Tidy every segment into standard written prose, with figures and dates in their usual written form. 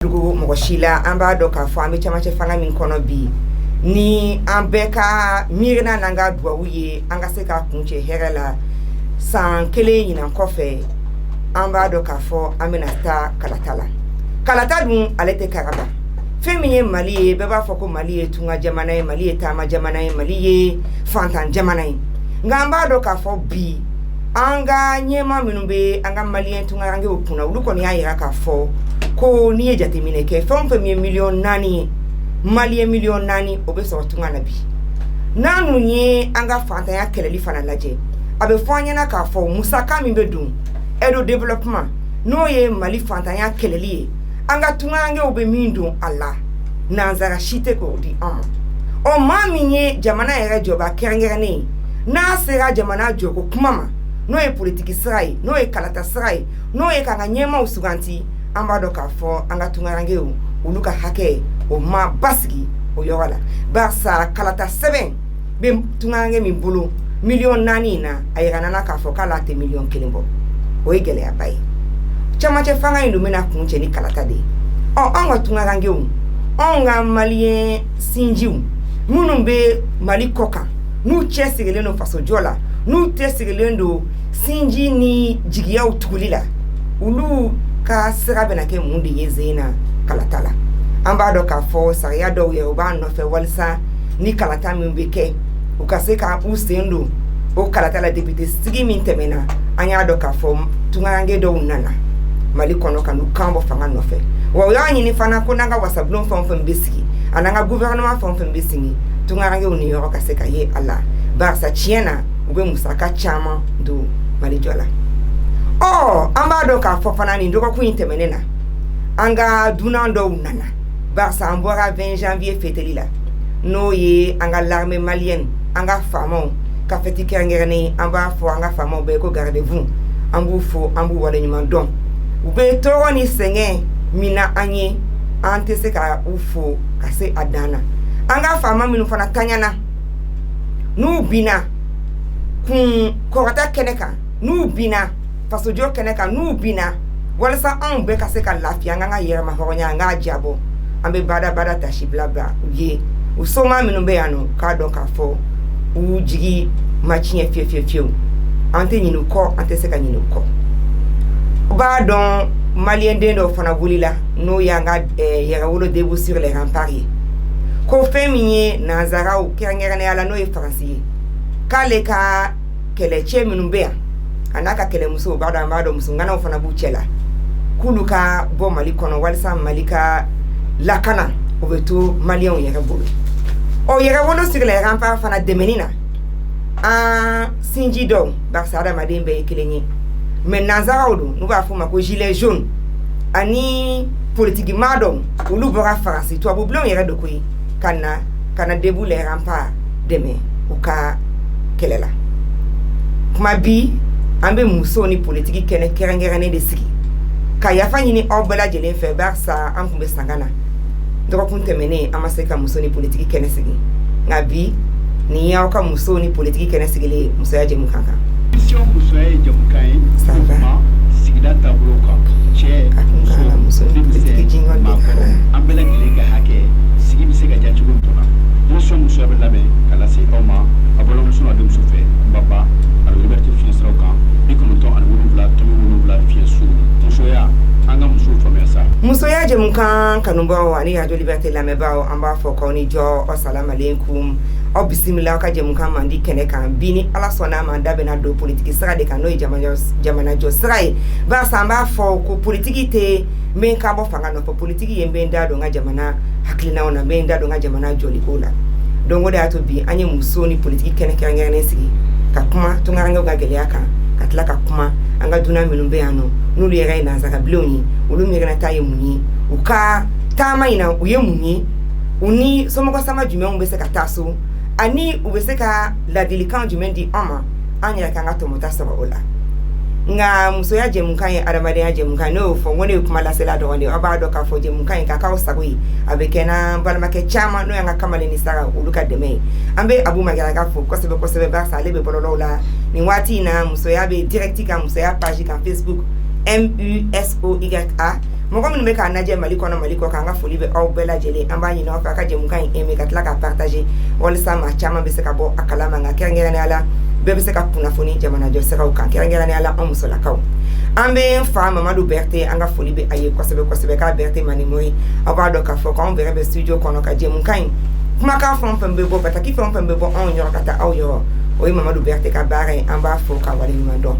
Dugu mɔgɔ si la an b'a dɔn k'a fɔ an bɛ camancɛ fanga min kɔnɔ bi ni an bɛɛ ka miirina n'an ka duwawu ye an ka se ka kuncɛ hɛrɛ la san kelen ɲinan kɔfɛ an b'a dɔn k'a fɔ an bɛna taa kalata la. Kalata dun ale tɛ karaba fɛn min ye Mali ye bɛɛ b'a fɔ ko Mali ye tunga jamana ye, Mali ye taama jamana ye, Mali ye fantan jamana ye, nka an b'a dɔn k'a fɔ bi an ka ɲɛma minnu bɛ an ka maliyɛn tungarankew kunna olu kɔni y'a jira k'a fɔ ko n'i ye jateminɛ kɛ fɛn o fɛn min ye 4,000,000 ye maliyɛn 4,000,000 o bɛ sɔrɔ tunga na bi. N'an dun ye an ka fantanya kɛlɛli fana lajɛ a bɛ fɔ an ɲɛna k'a fɔ musaka min bɛ don aide au développement n'o ye Mali fantanya kɛlɛli ye an ka tungarankew bɛ min don a la nanzara si tɛ k'o di an ma. Ɔ maa min ye jamana yɛrɛ jɔba kɛrɛnkɛrɛnnen ye n'a sera jamana jɔko kuma ma n'o ye politiki sira ye, n'o ye kalata sira ye, n'o ye k'an ka ɲɛmaw suganti an b'a dɔn k'a fɔ an ka tungarankew olu ka hakɛ o ma basigi o yɔrɔ la. Barisa kalata sɛbɛn bɛ tungaranke min bolo 4,000,000 in na a yirana k'a fɔ k'ale tɛ 1,000,000 bɔ. O ye gɛlɛyaba ye. Camancɛ fanga in dun bɛna kuncɛ ni kalata de ye. Ɔ an ka tungarankew anw ka maliyɛn sinjiw minnu bɛ Mali kɔ kan n'u cɛ sigilen don faso jɔ la n'u tɛ sigilen don sinji ni jigiyaw tuguli la olu ka sira bɛna kɛ mun de ye zena kalata la. An b'a dɔn k'a fɔ sariya dɔw ye u b'a nɔfɛ walisa ni kalata min bɛ kɛ u ka se ka u sen don o kalata la député sigi min tɛmɛna an y'a dɔn k'a fɔ tungaranke dɔw nana Mali kɔnɔ ka n'u kan bɔ fanga nɔfɛ. Wa u y'a ɲini fana ko n'an ka wasabulon fɛn o fɛn bɛ sigi a n'an ka gouvernement fɛn o fɛn bɛ sigi tungarankew ni yɔrɔ ka se ka ye a la. Barisa tiɲɛ na u bɛ musaka caman don Mali jɔ la. Ɔ an b'a dɔn k'a fɔ fana nin dɔgɔkun in tɛmɛnen na an ka dunan dɔw nana barisa an bɔra 20 janvier fêteli la n'o ye an ka l'armée malienne an ka faamaw ka fêti kɛrɛnkɛrɛnnen an b'a fɔ an ka faamaw bɛɛ ko gardez-vous an b'u fo an b'u waleɲuman dɔn u bɛ tɔɔrɔ ni sɛgɛn min na an ye an tɛ se ka u fo ka se a dan na. An ka faama minnu fana taɲana n'u binna kun kɔrɔta kɛnɛ kan n'u binna fasojɔ kɛnɛ kan n'u binna walasa anw bɛɛ ka se ka lafiya an ka yɛrɛma hɔrɔnya an k'a jabɔ an bɛ bada tasi bila u ye u soma minnu bɛ yan nɔ k'a dɔn k'a fɔ u jigi ma tiɲɛ fiyewu an tɛ ɲinɛ u kɔ an tɛ se ka ɲinɛ u kɔ. U b'a dɔn maliyɛn den dɔw fana wulila n'o y'an ka yɛrɛwolo debout sur les remparts ye ko fɛn min ye nanzaraw kɛrɛnkɛrɛnnenya la n'o ye faransi ye k'ale ka kɛlɛcɛ minnu bɛ yan a n'a ka kɛlɛmusow b'a dɔn an b'a dɔn musokanaw fana b'u cɛ la k'olu ka bɔ Mali kɔnɔ walisa Mali ka lakana o bɛ to maliyɛnw yɛrɛ bolo. Ɔ yɛrɛwolo sur les remparts fana dɛmɛni na an sinji dɔw barisa adamaden bɛɛ ye kelen ye mais nanzaraw don n'u b'a fɔ ma ko gilet jaune ani politiki maa dɔw olu bɔra faransi tubabubilenw yɛrɛ de koyi ka na debout les remparts dɛmɛ u ka kɛlɛ la. Kuma bi an bɛ musow ni politiki kɛnɛ kɛrɛnkɛrɛnnen de sigi ka yafa ɲini aw bɛɛ lajɛlen fɛ barisa an tun bɛ sanga na dɔgɔkun tɛmɛnen an ma se ka muso ni politiki kɛnɛ sigi nka bi nin y'aw ka musow ni politiki kɛnɛ sigilen musoya jɛmukan kan. Musoya ye jɛmukan ye kuma sigida taabolo kan cɛ muso denmisɛn maakɔrɔ an bɛɛ lajɛlen ka hakɛ sigi bɛ se ka diya cogo min na émission musoya bɛ labɛn ka lase aw ma a balimamuso n'a denmuso fɛ kunbaba a liberté fiɲɛ siraw kan 97.7 fiɲɛ su musoya an ka musow faamuya sa. Musoya jɛmukan kanubaw ani radio liberté lamɛnbaaw an b'a fɔ k'aw ni jɔ assalamu alaikum aw bisimila aw ka jɛmukan mandi kɛnɛ kan bi ni ala sɔnna ma da bɛna don politiki sira de kan n'o ye jamanajɔ sira ye barisa an b'a fɔ ko politiki tɛ n bɛ n kan bɔ fanga nɔfɛ politiki ye n bɛ n da don n ka jamana hakilinaw na n bɛ n da don n ka jamana jɔliko la donc o de y'a to bi an ye muso ni politiki kɛnɛ kɛrɛnkɛrɛnnen sigi ka kuma tungarankew ka gɛlɛya kan ka tila ka kuma an ka dunan minnu bɛ yan nɔ n'olu yɛrɛ ye nanzarabilenw ye olu miirina ta ye mun ye u ka taama in na u ye mun ye u ni somɔgɔ sama jumɛnw bɛ se ka taa so ani u bɛ se ka ladilikan jumɛn di an ma an yɛrɛ kan ka tɔmɔta sɔrɔ o la. Nka musoya jɛmukan ye adamadenya jɛmukan n'o y'o fɔ n ko ne ye kuma lasela dɔrɔn de aw b'a dɔn k'a fɔ jɛmukan in k'a k'aw sago ye a bɛ kɛ n'an balimakɛ caman n'o y'an ka kamalen ni sara olu ka dɛmɛ ye an bɛ Abu Magaraga fo kosɛbɛ barisa ale bɛ bɔlɔlɔw la nin waati in na musoya bɛ direct kan musoya page kan Facebook MUSOYA mɔgɔ minnu bɛ k'a lajɛ Mali kɔnɔ Mali kɔ kan ka foli bɛ aw bɛɛ lajɛlen an b'a ɲini aw fɛ a ka jɛmukan in aimer ka tila ka partager walasa maa caman bɛ se ka bɔ a kalama nka kɛrɛnkɛrɛnnenya la bɛɛ bɛ se ka kunnafoni jamanajɔ siraw kan kɛrɛnkɛrɛnnenya la an musolakaw an bɛ fa Mamadu Berté an ka foli bɛ a ye kosɛbɛ kosɛbɛ k'a Berté Manimori aw b'a dɔn k'a fɔ k'anw bɛrɛ bɛ studio kɔnɔ ka jɛmukan in kumakan fɛn o fɛn bɛ bɔ bataki fɛn o fɛn bɛ bɔ anw yɔrɔ ka taa aw yɔrɔ o ye Mamadu Berté ka baara ye an b'a fɔ ka waleɲuman dɔn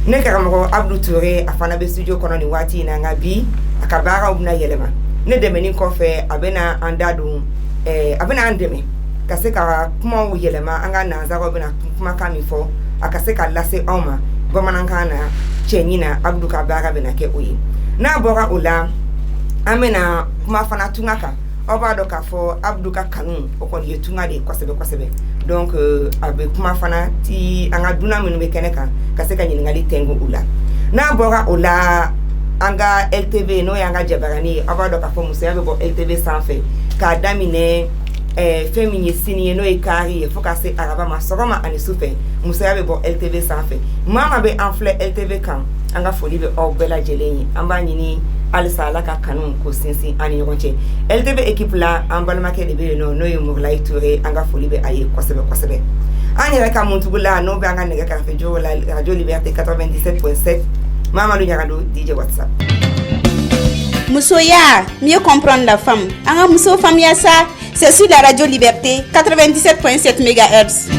ne karamɔgɔ Abdou Touré a fana bɛ studio kɔnɔ nin waati in na nka bi a ka baaraw bɛna yɛlɛma ne dɛmɛni kɔfɛ a bɛna an da don a bɛna an dɛmɛ ka se ka kumaw yɛlɛma an ka nanzaraw bɛna kumakan min fɔ a ka se ka lase anw ma bamanankan na cɛɲi na Abdou ka baara bɛna kɛ o ye n'a bɔra o la an bɛna kuma fana tunga kan aw b'a dɔn k'a fɔ Abdou ka kanu o kɔni ye tunga de ye kosɛbɛ kosɛbɛ donc a bɛ kuma fana ti an ka dunan minnu bɛ kɛnɛ kan ka se ka ɲininkali tɛngu u la n'a bɔra o la an ka LTV n'o y'an ka jabarani ye aw b'a dɔn k'a fɔ musoya bɛ bɔ LTV sanfɛ k'a daminɛ fɛn min ye sini ye n'o ye kaari ye fo ka se araba ma sɔgɔma ani sufɛ musoya bɛ bɔ LTV sanfɛ maa ma bɛ an filɛ LTV kan an ka foli bɛ aw bɛɛ lajɛlen ye an b'a ɲini halisa Ala ka kanu ko sinsin an ni ɲɔgɔn cɛ LTV équipe la an balimakɛ de bɛ yen n'o ye Morilayi Touré an ka foli bɛ a ye kosɛbɛ kosɛbɛ an yɛrɛ ka muntugu la n'o bɛ an ka nɛgɛ kɛrɛfɛ jogo la Radio Liberté 97.7 Mamadou Ɲagado DJ WhatsApp. Musoya, mieux comprendre la femme. Anga muso famille ça, c'est sur la Radio Liberté 97.7 MHz.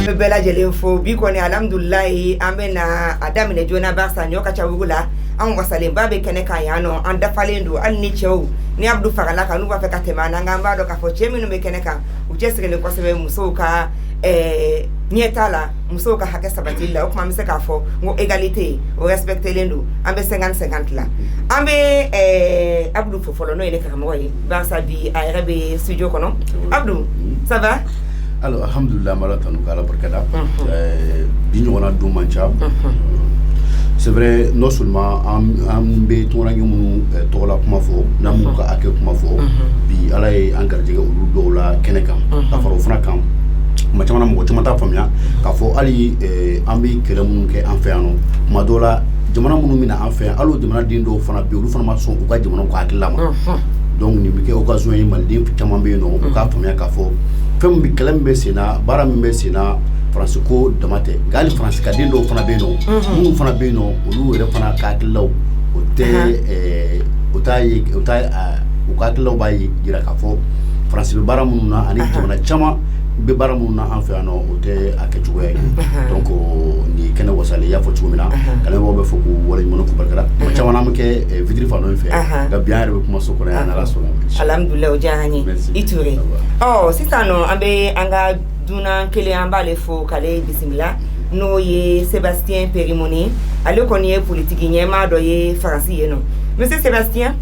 Bɛɛ lajɛlen fo bi kɔni alhamdulilayi an bɛ na a daminɛ joona barisa ɲɔ ka ca wugu la an wasalenba bɛ kɛnɛ kan yan nɔ an dafalen don hali ni cɛw ni Abdou farala kan n'u b'a fɛ ka tɛmɛ an na nka an b'a dɔn k'a fɔ cɛ minnu bɛ kɛnɛ kan u cɛsirilen kosɛbɛ musow ka ɲɛta la musow ka hakɛ sabatili la o kuma an bɛ se k'a fɔ n ko égalité o respectelen don an bɛ 50-50 la an bɛ Abdou fo fɔlɔ n'o ye ne karamɔgɔ ye barisa bi a yɛrɛ bɛ studio kɔnɔ Abdou ça va. Alors alhamdulillah mala tanu kala barkada bi ɲɔgɔnna don man ca c'est vrai non seulement an bɛ tɔnrange minnu tɔgɔla kuma fɔ n'an m'u ka hakɛ kuma fɔ bi ala ye an garijɛgɛ olu dɔw la kɛnɛ kan ka fara o fana kan kuma caman na mɔgɔ caman t'a faamuya k'a fɔ hali an bɛ kɛlɛ minnu kɛ an fɛ yan nɔ kuma dɔw la jamana minnu bɛ na an fɛ yan hali o jamanaden dɔw fana bɛ yen olu fana ma sɔn u ka jamana ka hakilila ma donc nin bɛ kɛ occasion ye maliden caman bɛ yen nɔ u k'a faamuya k'a fɔ fɛn min bɛ kɛlɛ min bɛ sen na baara min bɛ sen na faransi ko dama tɛ nka hali faransi ka den dɔw fana bɛ yen nɔ minnu fana bɛ yen nɔ olu yɛrɛ fana ka hakililaw o tɛ u ka hakililaw b'a jira k'a fɔ faransi bɛ baara minnu na ani jamana caman bɛ baara minnu na an fɛ yan nɔ o tɛ a kɛcogoya ye donc ni kɛnɛ wasalen i y'a fɔ cogo min na kalanbaaw bɛ fɔ k'u waleɲuman k'u barikada tuma caman an bɛ kɛ fitiri fan dɔ in fɛ nka bi an yɛrɛ bɛ kuma so kɔnɔ yan n'Ala sɔnna alhamdulilayi o diyara an ye i Touré sisan nɔ an bɛ an ka dunan kelen an b'ale fo k'ale bisimila n'o ye Sébastien Périmoni ale kɔni ye politiki ɲɛmaa dɔ ye Faransi yen nɔ Monsieur Sébastien.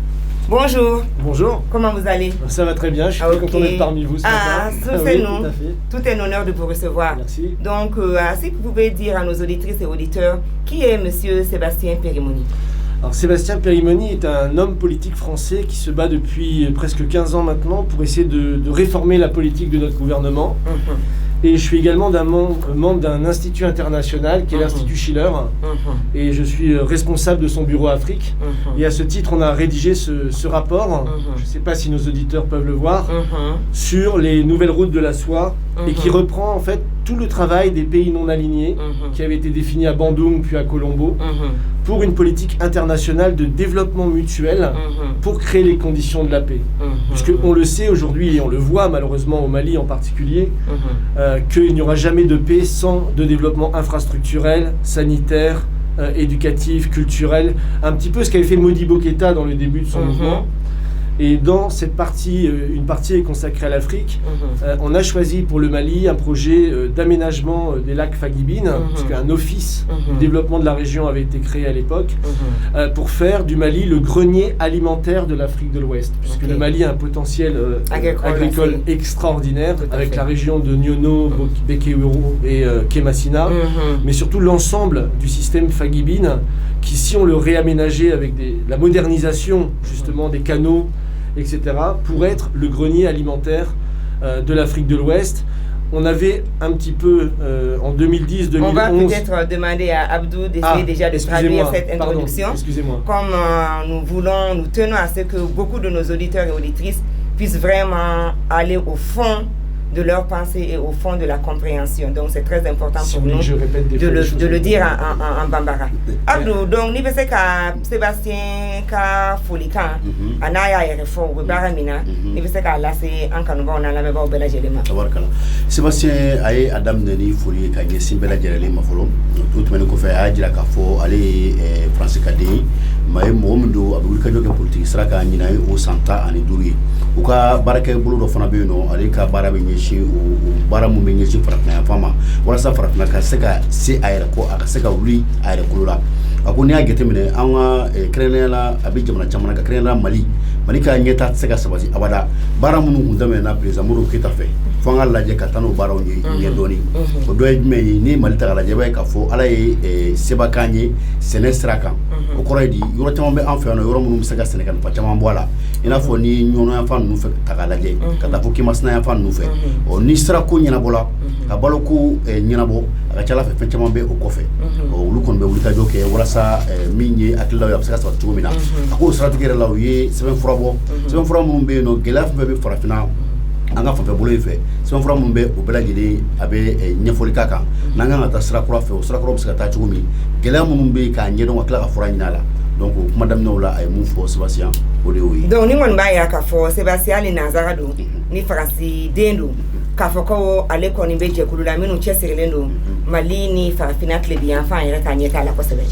Bonjour. Bonjour. Comment vous allez? Ça va très bien, je suis très content d'être parmi vous ce matin. C'est nous. Tout est un honneur de vous recevoir. Merci. Donc, si vous pouvez dire à nos auditrices et auditeurs, qui est Monsieur Sébastien Périmoni? Alors, Sébastien Périmoni est un homme politique français qui se bat depuis presque 15 ans maintenant pour essayer de réformer la politique de notre gouvernement. Et je suis également membre d'un institut international qui est l'Institut Schiller. Et je suis responsable de son bureau Afrique. Et à ce titre, on a rédigé ce rapport, je ne sais pas si nos auditeurs peuvent le voir, sur les nouvelles routes de la soie et qui reprend en fait tout le travail des pays non alignés qui avait été défini à Bandung puis à Colombo pour une politique internationale de développement mutuel pour créer les conditions de la paix. Puisque on le sait aujourd'hui et on le voit malheureusement au Mali en particulier, qu'il n'y aura jamais de paix sans de développement infrastructurel, sanitaire, éducatif, culturel, un petit peu ce qu'avait fait Modibo Keïta dans le début de son mouvement. Et dans cette partie, une partie est consacrée à l'Afrique. On a choisi pour le Mali un projet d'aménagement des lacs Fagibine, puisqu'un office du développement de la région avait été créé à l'époque, pour faire du Mali le grenier alimentaire de l'Afrique de l'Ouest, puisque le Mali a un potentiel agricole extraordinaire, avec la région de Nyono, Bekeweru et Kemassina, mais surtout l'ensemble du système Fagibine, qui si on le réaménageait avec la modernisation justement des canaux, etc., pour être le grenier alimentaire de l'Afrique de l'Ouest, on avait un petit peu en 2010-2011... On va peut-être demander à Abdou d'essayer déjà de traduire cette introduction. Excusez-moi. Comme nous tenons à ce que beaucoup de nos auditeurs et auditrices puissent vraiment aller au fond de leur pensée et au fond de la compréhension. Donc c'est très important pour nous de le dire en bambara. Abdou, donc ni bese ka Sébastien ka Folika anaya refo we baramina ni bese ka lase an kanu ba on la meba obela jelema. Tabarkala. Sébastien ay Adam Neni Foli ka ngesi bela jelele mafolo. Tout meni ko fe ajira ka fo ale France Kadi may momdo abul ka joge politique sraka nyina o santa ani duri. Uka baraka bulu do fana be no ale ka bara be nyeshi o bara mu be nyeshi faratna fama wala sa faratna ka seka si ayra ko aka seka wuli ayra kulura akuni ya getemine anga krenela abi jamana jamana ka krenela mali ka nyeta seka sabati abada bara mu ndame na president muru kita fe fanga laje ka tanu bara onye doni o do ni mali ta laje ba ka fo ala seba kanye senestra kan o koredi yoro tambe en fe no yoro mu seka senegal pa tamam bola ina fo ni nyono ya fa nu fe takalaje ka da fo ki masna ya fa nu fe o ni sra ko nyina bola ka balo ko nyina bo ka chala fe tamam be o kofe o lu kon be wulita joke wala sa minye akilla ya seka sa tumina ko sra tigere law ye seben fura mun be no gelaf be farafina anga fa be bolo ife seben fura mun be o bela jide abe nyefoli kaka nanga ta sra kura fe o sra kura seka ta chumi gelaf mun be ka nyedo akla ka fura nyala donc madame Nola ay mun fo Sébastien o de oui donc ni mon ba ya ka fo Sébastien ni nazarado ni farasi dendo ka fo ko ale ko ni beje kulula minu chesirelendo malini farafina klebian fa ira ka nyeka la ko sebe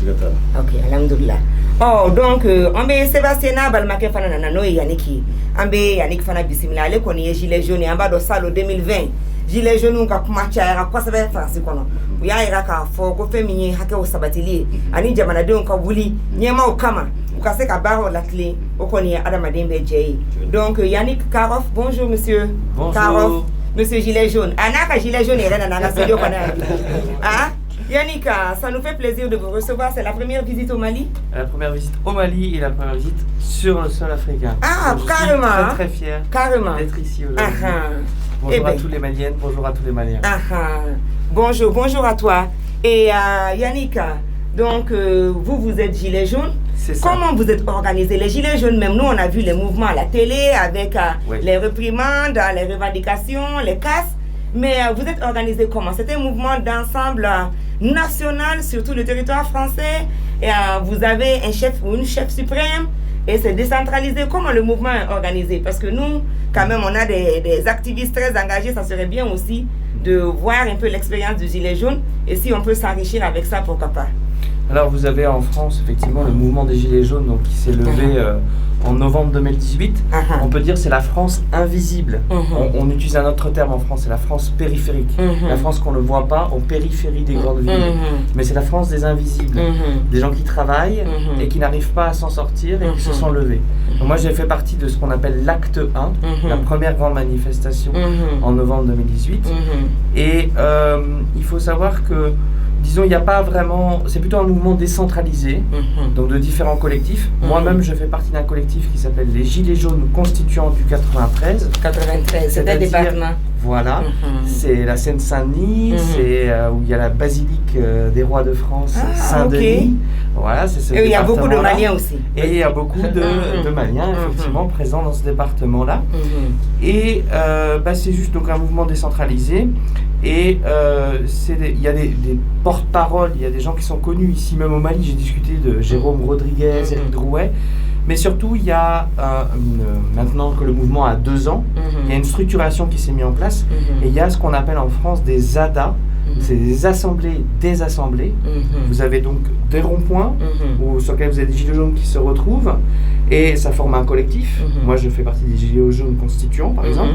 OK alhamdulillah. Oh donc on be Sébastien na balmake fana na no yaniki ambe yaniki fana bisimila ale ko ni gilet jaune amba do salo 2020 gilet jaune ka kuma chaira ko sebe farasi kono ya ira ka fo ko feminye hake o sabatili ani jamana de on ka wuli nyema o kama ukase ka baro latli o ko ni Adama Dembe Jey. Donc Yannick Karof, bonjour monsieur. Bonjour. Karof, monsieur gilet jaune. Anaka gilet jaune era na studio kana. Ah Yannick, ça nous fait plaisir de vous recevoir. C'est la première visite au Mali? La première visite au Mali et la première visite sur le sol africain. Ah, donc, carrément. Je suis très fier d'être ici aujourd'hui. Bonjour à tous les Maliennes, bonjour à tous les Maliens. Bonjour à toi. Et Yannick, donc vous êtes gilet jaune. C'est ça. Comment vous êtes organisé? Les gilets jaunes, même nous, on a vu les mouvements à la télé avec les réprimandes, les revendications, les casses. Mais vous êtes organisé comment? C'est un mouvement d'ensemble national sur tout le territoire français. Et vous avez un chef ou une chef suprême. Et c'est décentralisé. Comment le mouvement est organisé? Parce que nous, quand même, on a des activistes très engagés. Ça serait bien aussi de voir un peu l'expérience du gilet jaune. Et si on peut s'enrichir avec ça, pourquoi pas? Alors vous avez en France effectivement le mouvement des Gilets jaunes donc, qui s'est levé en novembre 2018. On peut dire c'est la France invisible. On utilise un autre terme en France, c'est la France périphérique. La France qu'on ne voit pas en périphérie des grandes villes. Mais c'est la France des invisibles. Des gens qui travaillent et qui n'arrivent pas à s'en sortir et qui se sont levés. Donc, moi j'ai fait partie de ce qu'on appelle l'acte 1, la première grande manifestation en novembre 2018. Et il faut savoir que disons, il n'y a pas vraiment... C'est plutôt un mouvement décentralisé, donc de différents collectifs. Moi-même, je fais partie d'un collectif qui s'appelle les Gilets jaunes constituants du 93. 93, c'est un département. Voilà, c'est la Seine-Saint-Denis, c'est où il y a la basilique des rois de France, Saint-Denis. Voilà, c'est ce et il y a beaucoup de Maliens aussi. Et il y a beaucoup de Maliens, effectivement, présents dans ce département-là. Et c'est juste donc un mouvement décentralisé. Et il y a des porte-paroles, il y a des gens qui sont connus ici, même au Mali. J'ai discuté de Jérôme Rodriguez, Éric Drouet. Mais surtout, il y a, maintenant que le mouvement a 2 ans, il y a une structuration qui s'est mise en place. Et il y a ce qu'on appelle en France des ADA, c'est des assemblées des assemblées. Vous avez donc des ronds-points sur lesquels vous avez des gilets jaunes qui se retrouvent. Et ça forme un collectif. Moi, je fais partie des gilets jaunes constituants, par exemple.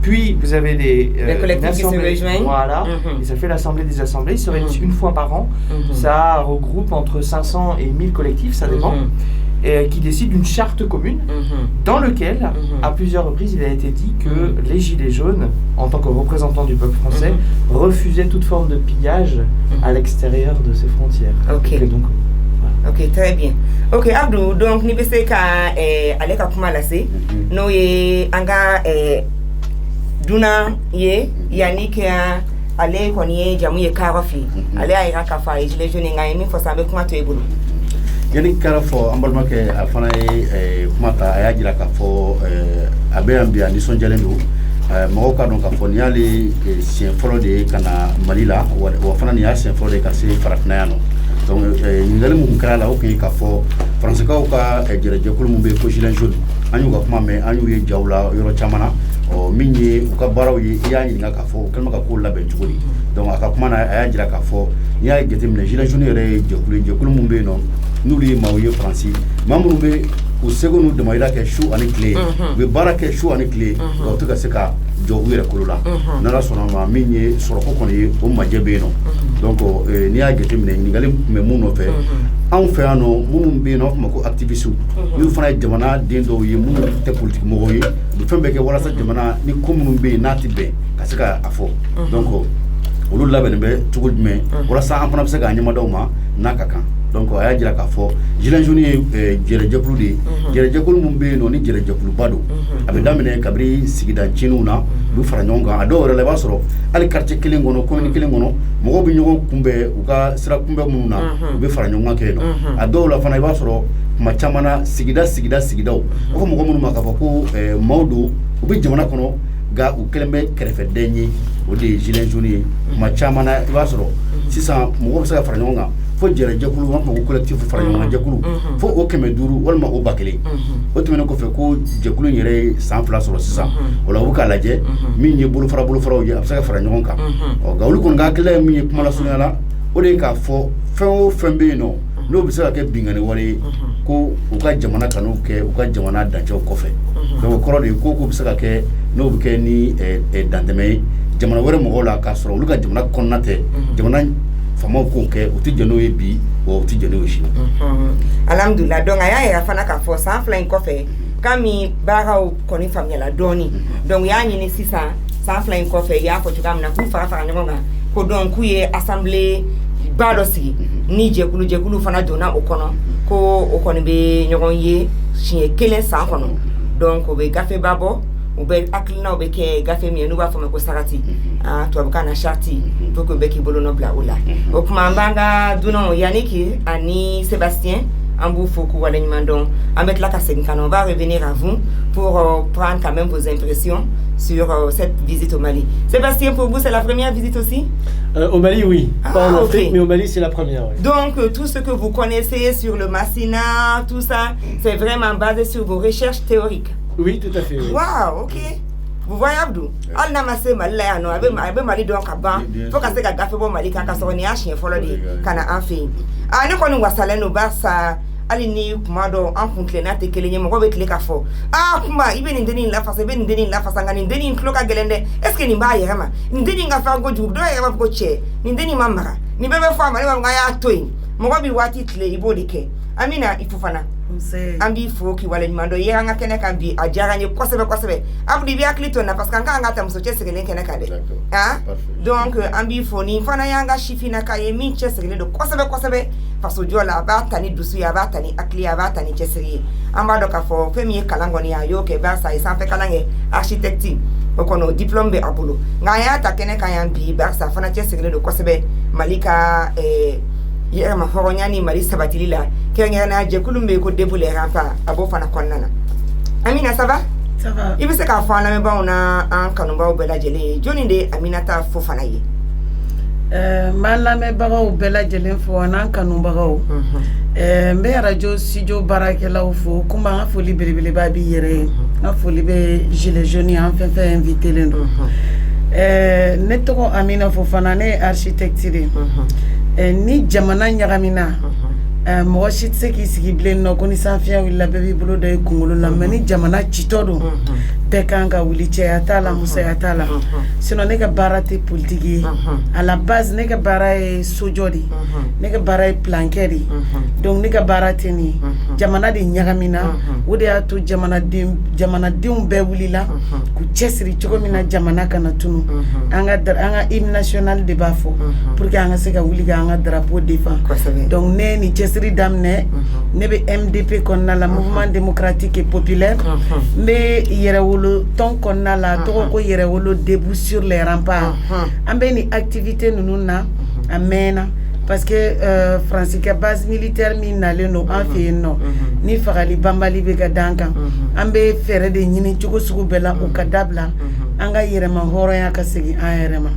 Puis, vous avez des collectifs qui se rejoignent. Voilà, et ça fait l'assemblée des assemblées. Ils se réunissent une fois par an. Ça regroupe entre 500 et 1000 collectifs, ça dépend. Qui décide d'une charte commune dans lequel, à plusieurs reprises, il a été dit que les Gilets jaunes, en tant que représentants du peuple français, refusaient toute forme de pillage à l'extérieur de ses frontières. Donc, voilà. Ok, très bien. Ok, Abdou, donc, nous avons Aleka Kumalase, nous avons duna ye yani ke ale koni ye jamu ye karofi ale ayira ka fa ye les jeunes ngai mi fo sabe kuma to ebulu yani karafo ambalma ke afana e kuma ta ayajira ka fo abe ambia ni sonjalendo mɔgɔw ka dɔn k'a fɔ n'i y'ale siɲɛ fɔlɔ de kana Mali la wa fana nin y'a siɲɛ fɔlɔ de ka se farafinna yan nɔ donc ɲininkali mun kɛra la o kun ye k'a fɔ faransikaw ka jɛrɛjɛkulu mun bɛ yen ko gilet jaune an y'u ka kuma mɛn an y'u ye jaw la yɔrɔ caman na min ye u ka baaraw ye i y'a ɲininka k'a fɔ u kɛlen bɛ ka kow labɛn cogo di donc a ka kuma na a y'a jira k'a fɔ n'i y'a jateminɛ gilet jaune yɛrɛ ye jɛkulu mun bɛ yen nɔ n'olu ye maaw ye Faransi maa minnu bɛ u seko n'u damayira kɛ su ani tile u bɛ baara kɛ su ani tile nka u tɛ ka se ka jɔ u yɛrɛ kolo la n'Ala sɔnna ma min ye sɔrɔko kɔni ye o majɛ bɛ yen nɔ donc n'i y'a jateminɛ ɲininkali tun bɛ mun nɔfɛ anw fɛ yan nɔ minnu bɛ yen nɔ an b'a fɔ ma ko activistes n'u fana ye jamana den dɔw ye minnu tɛ politique mɔgɔw ye u bɛ fɛn bɛɛ kɛ walasa jamana ni ko minnu bɛ yen n'a tɛ bɛn ka se ka a fɔ donc olu labɛnnen bɛ cogo jumɛn walasa an fana bɛ se k'a ɲɛmadaw ma n'a ka kan donc a y'a jira k'a fɔ gilet jaune ye jɛrɛjɛkulu de ye jɛrɛjɛkulu mun bɛ yen nɔ ni jɛrɛjɛkuluba don a bɛ daminɛ kabini sigida cininw na u bɛ fara ɲɔgɔn kan a dɔw yɛrɛ la i b'a sɔrɔ hali quartier kelen kɔnɔ commune kelen kɔnɔ mɔgɔw bɛ ɲɔgɔn kunbɛn u ka sira kunbɛn minnu na u bɛ fara ɲɔgɔn kan kɛ yen nɔ a dɔw la fana i b'a sɔrɔ kuma caman na sigidaw o ko mɔgɔ minnu ma k'a fɔ ko maaw don u bɛ jamana kɔnɔ nka u kɛlen bɛ kɛrɛfɛden ye o de ye gilet jaune ye kuma caman na i b'a sɔrɔ sisan mɔgɔw bɛ se ka fara ɲɔgɔn kan fo jɛrɛjɛkulu an b'a fɔ ko collectif fara ɲɔgɔn kan jɛkulu fo o 500 walima o 1000 o tɛmɛnen kɔfɛ ko jɛkulu in yɛrɛ ye san 2 sɔrɔ sisan o la u bɛ k'a lajɛ min ye bolofaraw ye a bɛ se ka fara ɲɔgɔn kan nka olu kɔni ka hakilila ye min ye kuma lasurunya la o de ye k'a fɔ fɛn o fɛn bɛ yen nɔ n'o bɛ se ka kɛ binganni wale ye ko u ka jamana kanu kɛ u ka jamana dancɛw kɔfɛ donc o kɔrɔ de ye ko bɛ se ka kɛ n'o bɛ kɛ ni dantɛmɛ ye jamana wɛrɛ mɔgɔw la k'a sɔrɔ olu ka jamana kɔnɔna tɛ jamana famaw k'o kɛ u tɛ jɛn n'o ye bi wa u tɛ jɛn n'o ye sini. alhamdulillah donc a y'a yira fana k'a fɔ san 2 in kɔfɛ kami baaraw kɔni faamuyala dɔɔni donc u y'a ɲini sisan san 2 in kɔfɛ i y'a fɔ cogoya min na k'u fara ɲɔgɔn kan ko donc k'u ye assemblée ba dɔ sigi ni jɛkulu fana donna o kɔnɔ ko o kɔni bɛ ɲɔgɔn ye siɲɛ 1 san kɔnɔ donc o bɛ gafeba bɔ u bɛ hakilinaw bɛ kɛ gafe min ye n'u b'a fɔ ma ko sarati tubabukan na charte pour que bɛɛ k'i bolo nɔ bila o la o tuma an b'an ka dunanw Yannick ani Sébastien an b'u fo k'u waleɲuman dɔn an bɛ tila ka segin ka na on va revenir à vous pour prendre quand même vos impressions sur cette visite au Mali. Sébastien, pour vous c'est la première visite aussi? Au Mali, oui. Pas en Afrique, mais au Mali, c'est la première. Oui. Donc, tout ce que vous connaissez sur le Massina, tout ça, c'est vraiment basé sur vos recherches théoriques? Oui, tout à fait. Oui. Waouh, ok. Vous voyez Abdou, al na masse Mali la no abe Mali don ka ban fo ka se ka gafe bo Mali kan ka so ni a hyen folo de kana anfe ne ko ni wasale no ba sa ali ni kuma do an kuntle na te kelenye mo ko be tile ka fo kuma ibe ni ndeni la fasa be ni ndeni la fasa ngani ndeni nklo ka gelende est ce que ni ba yere ma ndeni nga fa go ju do yere ma ko che ni ndeni mamara ni bebe fo amale ma ya toyi mo ko bi wati tile ibo dike amina ifufana ambi fo ki wala nyimando ye anga kene kan bi ajara nye kosebe abdi bi aklito na parce que anga tam so chesegele kene kade donc ambi fo ni fana yanga shifina kaye min chesegele do kosebe parce que jola ba tani dusu ya ba tani akli ya ba tani cheseri amba do ka fo premier kalango ni ayo ke ba sa isa fe kalange architecture okono diplôme be abulo ngaya ta kene kan yambi ba sa fana chesegele do kosebe malika yere ma horonyani mari sabatili la kengena jekulu mbe ko debule rampa abo fana konnana Amina ça va ibe se ka fa la me ba ona an kanu ba obela jele joni de Aminata fo fana ye man la me ba obela jele fo ona kanu ba mbe radio studio barakela fo kuma nga foli belebele ba bi yere nga foli be gilet jaune en fait invité lendo ne to Amina fo fana ne architecture ni jamana nyagamina mɔgɔ si tɛ se k'i sigi bilen nɔ ko ni sanfiya wulila bɛɛ b'i bolo da i kunkolo la mais ni jamana citɔ don bɛɛ kan ka wuli cɛya t'a la musoya t'a la sinon ne ka baara tɛ politique ye à la base ne ka baara ye sojɔ de ne ka baara ye plankɛ de donc ne ka baara tɛ nin ye jamana de ɲagamina o de y'a to jamanadenw bɛɛ wulila k'u cɛsiri cogo min na jamana kana tunu an ka hymne national de b'a fɔ pour que an ka se ka wuli ka an ka drapeau défend donc ne ni cɛsiri minisiri daminɛ ne bɛ MDP kɔnɔna la mouvement démocratique et populaire n bɛ yɛrɛwolo tɔn kɔnɔna la tɔgɔ ko yɛrɛwolo debout sur les remparts an bɛ nin activité ninnu na a mɛnna parce que Fransikɛ base militaire min nalen don an fɛ yen nɔ ni fagali banbali bɛ ka d'an kan an bɛ fɛɛrɛ de ɲini cogo sugu bɛɛ la u ka dabila an ka yɛrɛma hɔrɔnya ka segin an yɛrɛ ma.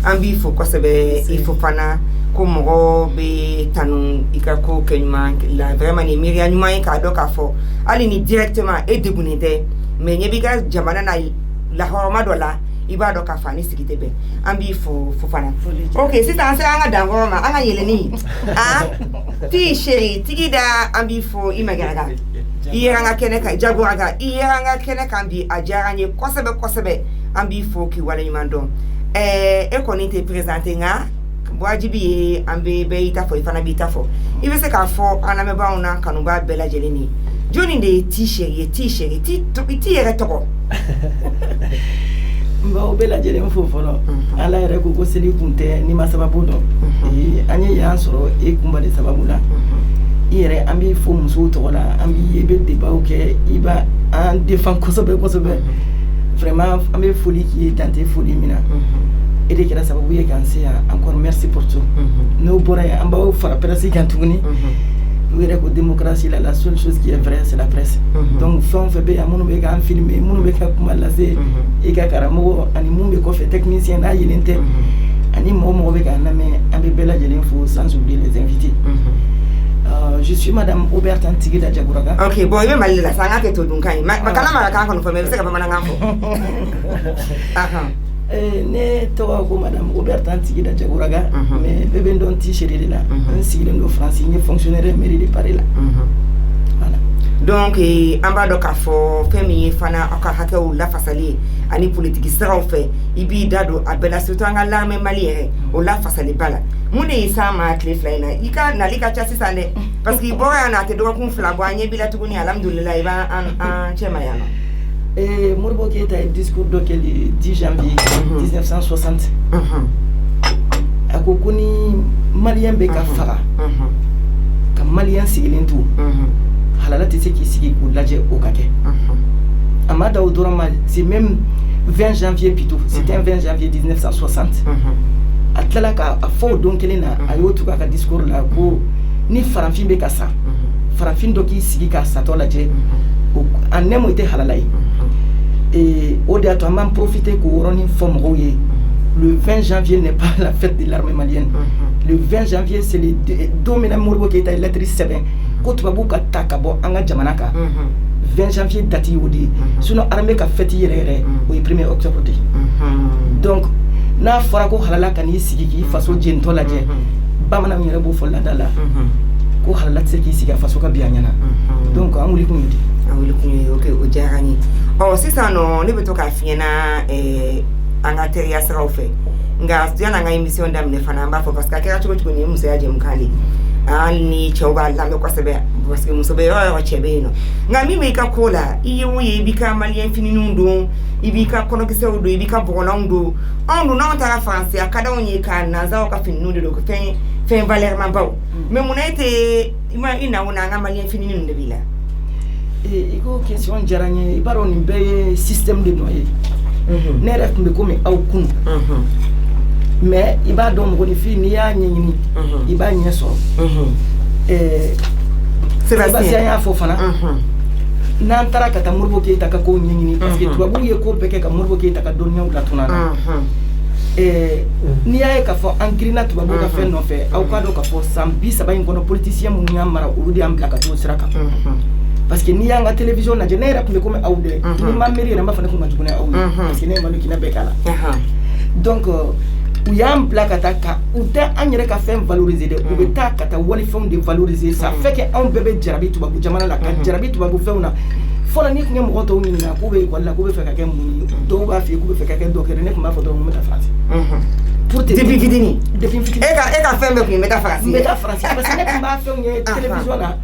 An b'i fo kosɛbɛ i fo fana ko mɔgɔ bɛ tanu i ka ko kɛ ɲuman la vraiment ni miiriya ɲuman ye k'a dɔn k'a fɔ hali ni directement e degunnen tɛ mais ɲɛ b'i ka jamana na lahɔrɔma dɔ la i b'a dɔn k'a fɔ a ni sigi tɛ bɛn an b'i fo fana ok sisan an sera an ka dankɔrɔ ma an ka yɛlɛni ti chéri tigi da an b'i fo i magɛrɛga i yɛrɛ an ka kɛnɛ kan jagoraga i yɛrɛ an ka kɛnɛ kan bi a diyara an ye kosɛbɛ kosɛbɛ an b'i fo k'i waleɲuman dɔn e kɔni tɛ présenté nka wajibi ye an bɛ bɛɛ i ta fɔ i fana b'i ta fɔ i bɛ se k'a fɔ an lamɛnbaaw na kanubaa bɛɛ lajɛlen ye jɔnni de ye ti chéri ye ti chéri ti yɛrɛ tɔgɔ n b'aw bɛɛ lajɛlen fo fɔlɔ ala yɛrɛ ko ko seli kun tɛ n'i ma sababu dɔn an ye yan sɔrɔ e kunba de sababu la i yɛrɛ an b'i fo musow tɔgɔ la an b'i i bɛ débatw kɛ i b'a an défend kosɛbɛ kosɛbɛ vraiment an bɛ foli k'i ye dante foli min na e de kɛra sababu ye k'an se yan encore merci pour tout n'o bɔra yan an b'aw fara presse kan tuguni u yɛrɛ ko démocratie la seule chose qui est vraie c'est la presse donc fɛn o fɛn bɛ yan minnu bɛ k'an filmer minnu bɛ ka kuma lase i ka karamɔgɔ ani mun bɛ kɔfɛ technicien n'a yelen tɛ ani mɔgɔ bɛ k'an lamɛn an bɛ bɛɛ lajɛlen fo sans oublier les invités. Je suis Madame Oberta Tigida Jagoraga. Ok, bon, il veut m'aller là, ça n'a que tout donc. Ma calama la quand on fait, mais c'est que maman n'a ne tɔgɔ ko Madame Oberta Tigida Jagoraga, mais bébé don t-shirt de là. Un sigle de France, il est fonctionnaire mairie de Paris là. Voilà. Donc, en bas de kafo, femi fana akahake ou la fasali, ani politique sera fait. Ibi dado abela surtout en l'armée malienne, ou la fasali bala. Mune isa ma clé flyna. Ika nalika chassis ane. Parce qu'il boit un até droit qu'on flamboyant, bila tourni alhamdoulilah, il va en chemayano. Et Morbo qui est un discours de le 10 janvier 1960. A kokuni malien beka fara. Ka malien sigilin tout. Halala tese ki sigi ou ladje au kake. Amada Odorama, c'est même 20 janvier plutôt. C'était un 20 janvier 1960. Atlala a fort donc kelena ayo tuka ka discours la ko ni faranfin be kasa faranfin doki sigi ka sato la je en nemo ite halalai et au to man profiter ko roni forme roye le 20 janvier n'est pas la fête de l'armée malienne le 20 janvier c'est le dominant morbo qui est lettre 7 ko tubabu ka takabo anga jamanaka 20 janvier dati yodi sinon armée ka fête yere au 1er octobre donc n'a fɔra ko halala kan'i sigi k'i faso jentɔ lajɛ bamananw yɛrɛ b'o fɔ laada la ko halala tɛ se k'i sigi a faso ka bi a ɲɛna donc an wuli kun ye di an wuli kun ye ok o diyara n ye sisan nɔ ne bɛ to k'a f'i ɲɛna an ka teriya siraw fɛ nka yan'an ka émission daminɛ fana an b'a fɔ parce que a kɛra cogo cogo nin ye musoya jɛmukan de hali ni cɛw b'a lamɛn kosɛbɛ parce que muso bɛ yɔrɔ yɔrɔ cɛ bɛ yen nɔ nka min bɛ i ka ko la i ye o ye i b'i ka maliyɛn finininw don i b'i ka kɔnɔkisɛw don i b'i ka bɔgɔlanw don anw dun n'anw taara faransi a ka d'anw ye ka nanzaraw ka finininw de don fɛn valeur baw mais munna e tɛ i na o na an ka maliyɛn finininw de b'i la. i ko question diyara n ye i b'a dɔn nin bɛɛ ye système de nɔ ye ne yɛrɛ tun bɛ komi aw kun mais i b'a dɔn mɔgɔninfin n'i y'a ɲɛɲini i b'a ɲɛ sɔrɔ Sébastien y'a fɔ fana n'an taara ka taa Modibo Keyita ka kow ɲɛɲini parce que tubabuw ye ko bɛɛ kɛ ka Modibo Keyita ka dɔnniyaw latuna na n'i y'a ye k'a fɔ an girinna tubabuw ka fɛn nɔfɛ aw k'a dɔn k'a fɔ san 30 in kɔnɔ politicien minnu y'an mara olu de y'an bila ka t'o sira kan parce que n'i y'an ka télévision lajɛ ne yɛrɛ tun bɛ komi aw dɛ ni ma miiri yɛrɛ n b'a fɔ ne kun ka jugu ni aw ye parce que ne ye Malokina bɛɛ k'a la donc u y'an bila ka taa ka u tɛ an yɛrɛ ka fɛn valoriser dɛ u bɛ taa ka taa walifɛnw de valoriser ça fait que anw bɛɛ bɛ jarabi tubabu jamana la ka jarabi tubabu fɛnw na fɔlɔ ni tun ye mɔgɔ tɔw ɲininka k'u bɛ école la k'u bɛ fɛ ka kɛ mun ye dɔw b'a f'i ye k'u bɛ fɛ ka kɛ dɔkitɛri ne tun b'a fɔ dɔrɔn n bɛ taa France Depuis Fitini. Depuis Fitini. Et quand fait me mettre français. Mettre français parce que n'est pas fait une télévision là.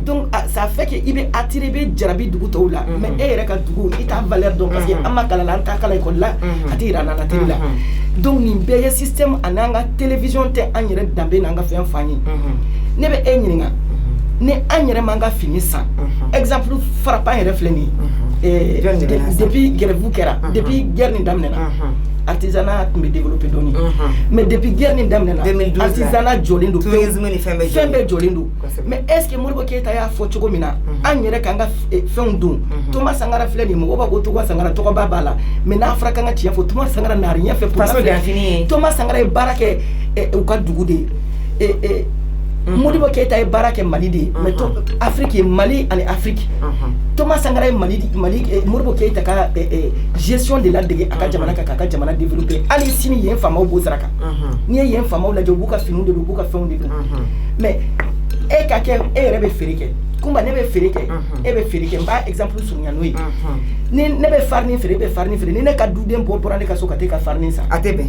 Donc ça fait que il est attiré be jarabi dugu to là. Mais e reka dugu ita valeur donc parce que amma kala lan ta kala ko la atira na télé là. Donc ni be système ananga télévision te anyere dambe nanga fait fani. Ne be enyinga. Ne anyere manga fini ça. Exemple frappant et refléni. Depuis guerre vous kera, depuis guerre ni damnena. Artisanat me développé doni. Mais depuis guerre ni damnena. Artisanat jolindo. Tourisme ni fembe jolindo. Mais est-ce que Modibo Keïta ya fo choko mina anyere kanga fondou. Thomas Sankara fleni mo ba ko to Sankara to ba bala. Mais na Afrika nga tia fo Thomas Sankara n'a rien fait pour Thomas Sankara barake ou ka dugude. Modibo Keïta est barake Mali de mais Afrique Mali en Afrique. Thomas Sankara Mali Modibo Keïta ka gestion de la dege aka jamana développer ali sini yen fama bo saraka ni yen fama la jobu ka finu de bu ka fond de mais e ka ke e rebe ferike kumba ne be ferike e be ferike ba exemple sur nyanoi ni ne be farni fere ni ne ka duden bo porane ka so ka te ka farni sa atebe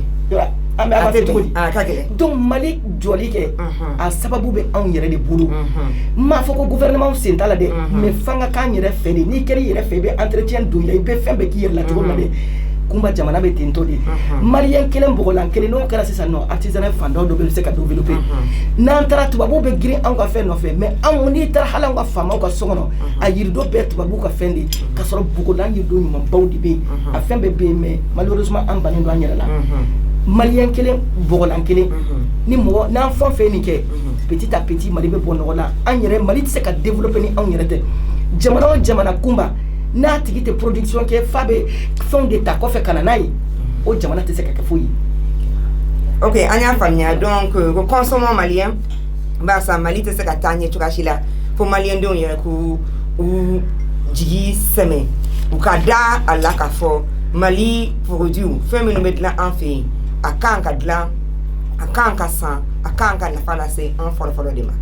donc Mali joli ke a sababu be an yere de bulu ma foko gouvernement central de mais fanga kan yere fere ni keri yere febe entretien do il be fembe ki yere la to de kumba jamana be tento de malien kelen bogolan kelen no kala sisa no artisanat fando do be se ka développer nantara tubabu be giri an ka fe no fe mais an ni tar halan ka fama ka songono a yiri do be tubabu ka fendi ka soro bogolan yiri do nyum bawdi be a fembe be mais malheureusement an banen do an yere la malien kelen bogolan kelen ni mo na fon fe ni ke petit à petit Mali be bono la an yere Mali se ka développer ni an yere te jamana kumba na tigite production ke fabe fond d'état ko fe kananai o jamana te se ka foyi. OK, anya famia donc le consommation malien ba sa Mali te se ka tanye tukashila pour malien don yere ku ou jigi seme ou kada ala ka fo Mali produit fait me mettre là en fait akanka dla akanka san akanka na fana se en folo de ma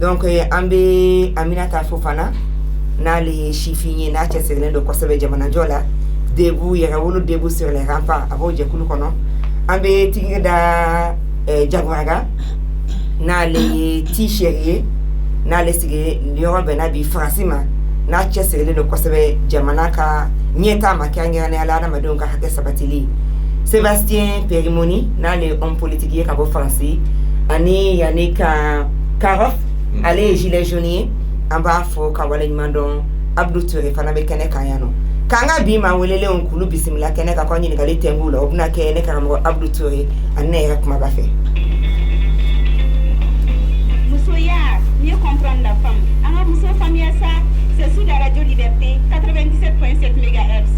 donc ambe Aminata Fofana na les chiffiniers na tcheselen de Kosebe jamana jola debout yera wolo debout sur les remparts abo je kulu kono ambe tingeda jagwaga na les t-shirts na les sige lioro benabi francima na tcheselen de Kosebe jamana ka nyeta makanya na ala na madonga hake sabatili Sébastien Périmoni, na les hommes politiques kabo français, ani yanika Karof, allez gilet jaunier, en bas fo kawale mandon Abdou Touré fana be kene kayano. Kanga bima welele on kulu bisimila kene ka konyi ngali tengula obna kene karamo Abdou Touré anne rak ma ba fait. Musoya, mieux comprendre la femme. Anga muso famille ça, c'est sous la radio Liberté 97.7 MHz.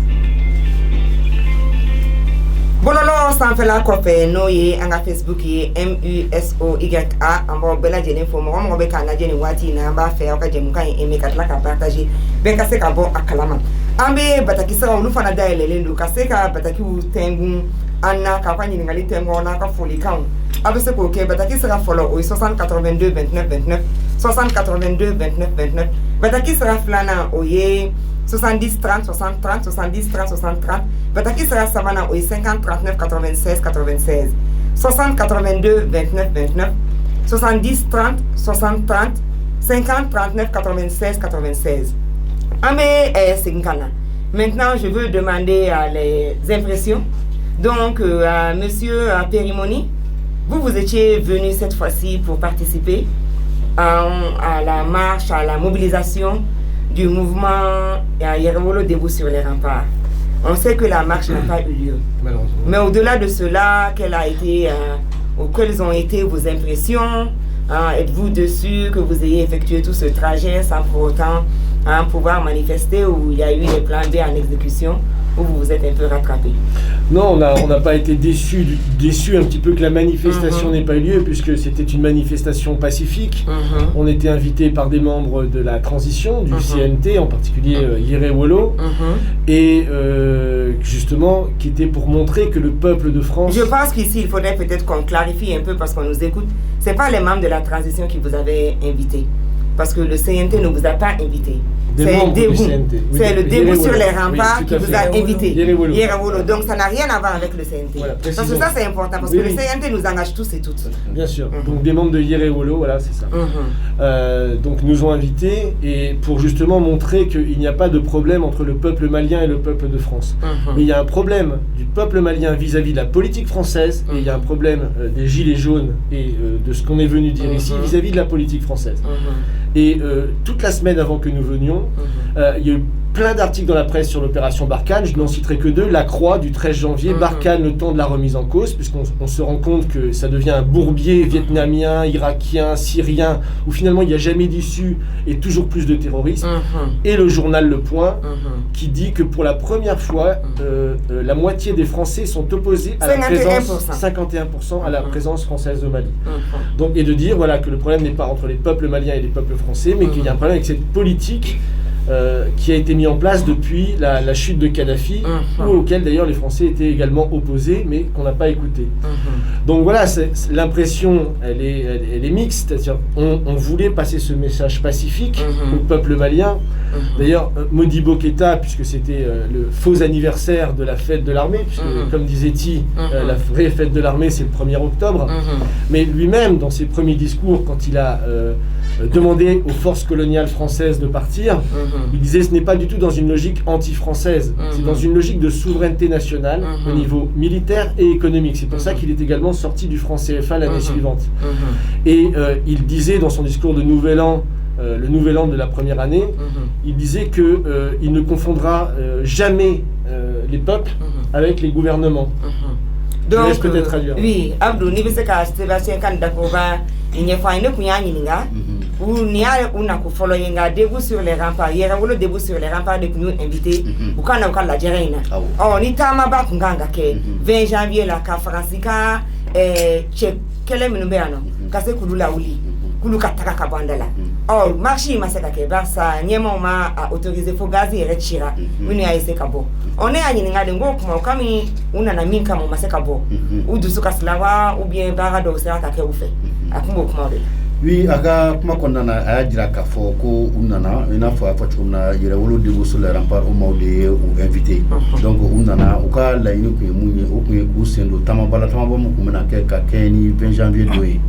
Bololo sanfela kofe no ye anga Facebook ye MUSOYA ambo bela jeni fo mo be kana jeni wati na ba fe o ka jemu kan eme katla ka partager be ka se ka bon akalama ambe bataki sera ulu fana da elele ndo ka se ka bataki u tengu anna ka kwani ngali tengu na ka foli kan abe se ko ke bataki sera follow o 6082 29 29 6082 29 29 bataki sera flana o ye 70 30 60 30 70 30 60 30 Bataki sera Savana au 50 39 96 96 60 82 29 29 70 30 60 30 50 39 96 96 Amé Singana. Maintenant je veux demander les impressions donc à monsieur Périmoni. Vous étiez venu cette fois-ci pour participer à la marche, à la mobilisation du mouvement Yerewolo debout sur les remparts. On sait que la marche n'a pas eu lieu. Mais au-delà de cela, quelles ont été vos impressions? Êtes-vous dessus que vous ayez effectué tout ce trajet sans pour autant pouvoir manifester, ou il y a eu des plans B en exécution, ou vous vous êtes un peu rattrapé? Non, on n'a pas été déçu un petit peu que la manifestation n'ait pas eu lieu, puisque c'était une manifestation pacifique. On était invité par des membres de la transition, du CNT, en particulier Yerewolo, et justement, qui était pour montrer que le peuple de France... Je pense qu'ici, il faudrait peut-être qu'on clarifie un peu, parce qu'on nous écoute. Ce n'est pas les membres de la transition qui vous avaient invité. parce que le CNT ne vous a pas invité. C'est le debout sur les remparts qui vous a invité. Yerewolo. Donc ça n'a rien à voir avec le CNT. Voilà, parce que ça c'est important, parce que le CNT nous engage tous et toutes. Bien sûr. Donc des membres de Yerewolo, voilà, c'est ça. Donc nous ont invités et pour justement montrer qu'il n'y a pas de problème entre le peuple malien et le peuple de France. Mais il y a un problème du peuple malien vis-à-vis de la politique française et il y a un problème des gilets jaunes et de ce qu'on est venu dire ici vis-à-vis de la politique française. Et toute la semaine avant que nous venions, il y a eu plein d'articles dans la presse sur l'opération Barkhane. Je n'en citerai que deux. La Croix du 13 janvier, Barkhane, le temps de la remise en cause, puisqu'on se rend compte que ça devient un bourbier vietnamien, irakien, syrien, où finalement il n'y a jamais d'issue et toujours plus de terrorisme. Et le journal Le Point, qui dit que pour la première fois, la moitié des Français sont opposés à la présence, 51% à la présence française au Mali. Donc, et de dire voilà, que le problème n'est pas entre les peuples maliens et les peuples français, mais qu'il y a un problème avec cette politique qui a été mis en place depuis la chute de Kadhafi, auquel d'ailleurs les Français étaient également opposés, mais qu'on n'a pas écouté. Donc voilà, l'impression, elle est mixte, c'est-à-dire on voulait passer ce message pacifique au peuple malien. D'ailleurs, Modibo Keïta, puisque c'était le faux anniversaire de la fête de l'armée, puisque comme disait Ti, la vraie fête de l'armée c'est le 1er octobre, mais lui-même, dans ses premiers discours, quand il a demandé aux forces coloniales françaises de partir, il disait ce n'est pas du tout dans une logique anti-française, c'est dans une logique de souveraineté nationale au niveau militaire et économique. C'est pour ça qu'il est également sorti du franc CFA l'année suivante. Et il disait dans son discours de Nouvel An, le Nouvel An de la première année, il disait qu'il ne confondra jamais les peuples avec les gouvernements. Donc, peut-être traduire. Oui, Abdou, ni bise ka Sébastien Kandakova, il n'y a pas une kunyanininga, ou n'y a une kufolo yenga, debout sur les remparts, Yerewolo debout sur les remparts de nous invités, ou quand on a la Djerena. Oh, ni tamaba kunganga ke, 20 janvier la ka Francica, che, kele minubeano, kase kulula uli. Kulu kataka kabandala. Oh, marché masaka ke barsa nyema ma a autorisé Fogazi et Retchira. Muni a ese kabo. On est à Yininga de Ngo kuma kami una na minka mo masaka bo. Ou dusuka slawa ou bien barado sera ka ke ufe. Akumbo kuma de. Oui, aga kuma konnana aya jira ka fo ko unana ina fo afa chumna Yerewolo de sur les remparts au maude ou invité. Donc unana o ka la inu ku munye o ku sendo tamabala tamabo mu kumena ke ka keni 20 janvier doyi.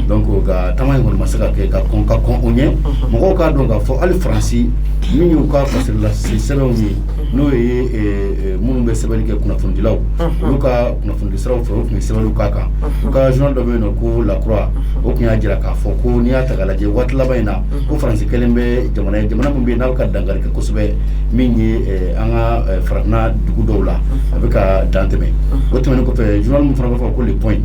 Donc ga tamay ngol masaka ke ka kon onye mo ka donc fo al franci minyu ka passer la seboni no e munu be sebeli ke kuna fundilaw. Luka kuna fundisraw fo ku sebelu kaka. Luka journal de meno ko la croix o ku jira ka fo ko ni ata galaje wat labayna ko france kelembe jamana mumbe na ka dangal ke kusbe minni anga farna dugu dowla avec danteme wotme ko fe journal mu farba ko les points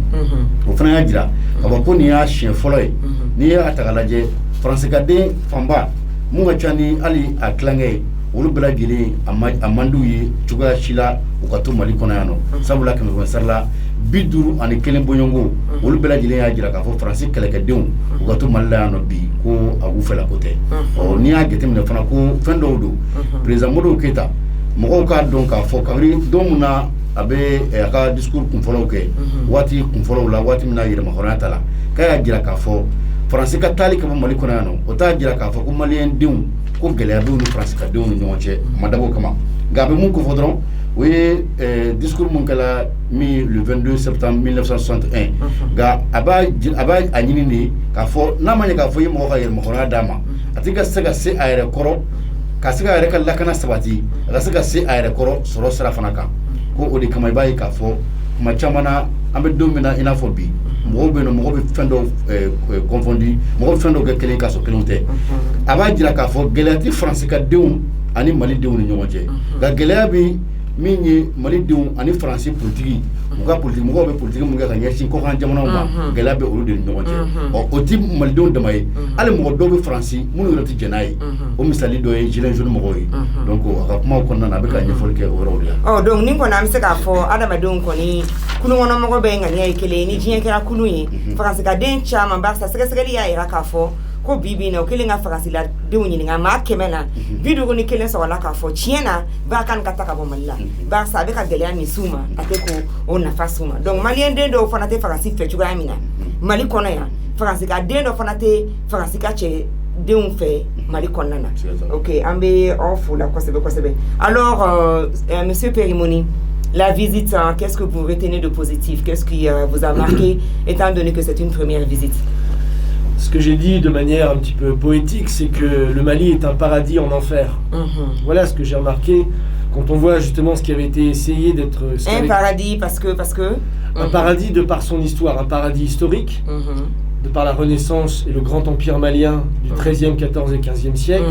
o fana jira ka ko ni ya chien foloy ni ata galaje france kade famba mu ngachani ali aklange wolu bela gele amandu yi tuga shila ukato mali kona yano sabula ke mo sarla biduru ani kelen bonyongo wolu bela gele ya jira ka fo français kele ke deun ukato mali yano bi ko agu fela kote o ni a gete me fana ko fendo do président Modibo Keïta mo ka donc ka fo kabri domuna abe aka discours kun folo ke wati kun folo la wati mina yire ma horata la kaya jira ka fo français ka tali ka mali kona yano o ta jira ka fo ko malien deun ko gele adu no français ka deun no nche madabo kama gabe mun ko fodron oui discours mun kala mi le 22 septembre 1961 ga aba anyini ni ka fo na manya ka fo yimo ka yirmo hona dama atika sega se ayre koro ka sega ayre kala kana sabati ga sega se ayre koro soro sara fanaka ko odi kama bayi ka fo ma chamana ambe domina ina fo bi mo be no mo be fendo confondu mo fendo ga kelen ka so kelonte aba jira ka fo gelati france ka deun ani mali deun ni nyoje ga gelabi minye mali deun ani français politique muga politique muga be politique muga ka nyersin ko kan jamana ma gelabe olu de nyoje o ti mali deun de may ale mo do be français munu rati jenay o misali do e jilen jour mo goyi donc aka kuma ko nana be ka nyefol ke o rawya oh donc ni ko na mi se ka fo adama deun ko ni kunu wono mo go be ngani ay kele ni jien ka kunu yi français ka den chama ba sa sege ya ira ka fo ko bibi na kele nga français la deun ni nga ma kemena bidu ko ni kele so wala ka fo chiena ba kan ka taka bo malla ba sa be ka gele ami suma ateko on na fasuma donc malien den do fana te français fe chuga amina mali kono ya français ka den do fana te français ka che denw fɛ Mali kɔnɔna na. Ok, an bɛ aw fo la kosɛbɛ. Alors monsieur Perimoni, la visite, qu'est-ce que vous retenez de positif? Qu'est-ce qui vous a marqué étant donné que c'est une première visite? Ce que j'ai dit de manière un petit peu poétique, c'est que le Mali est un paradis en enfer. Voilà ce que j'ai remarqué quand on voit justement ce qui avait été essayé d'être... Un paradis parce que... Un paradis de par son histoire, un paradis historique, de par la Renaissance et le grand empire malien du XIIIe, XIVe et XVe siècle,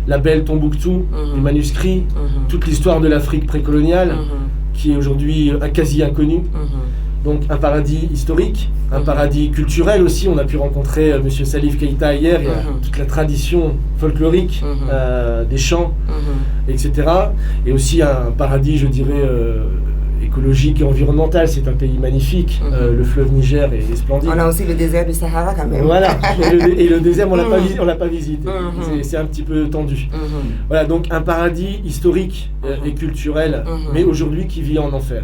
la belle Tombouctou, les manuscrits, toute l'histoire de l'Afrique précoloniale, qui est aujourd'hui quasi inconnue. Donc un paradis historique, un paradis culturel aussi. On a pu rencontrer M. Salif Keïta hier, il y a toute la tradition folklorique des chants, etc. Et aussi un paradis, je dirais, écologique et environnemental. C'est un pays magnifique, le fleuve Niger est splendide. On a aussi le désert du Sahara quand même. Voilà, et le désert, on l'a pas visité, c'est un petit peu tendu. Voilà, donc un paradis historique et culturel, mais aujourd'hui qui vit en enfer.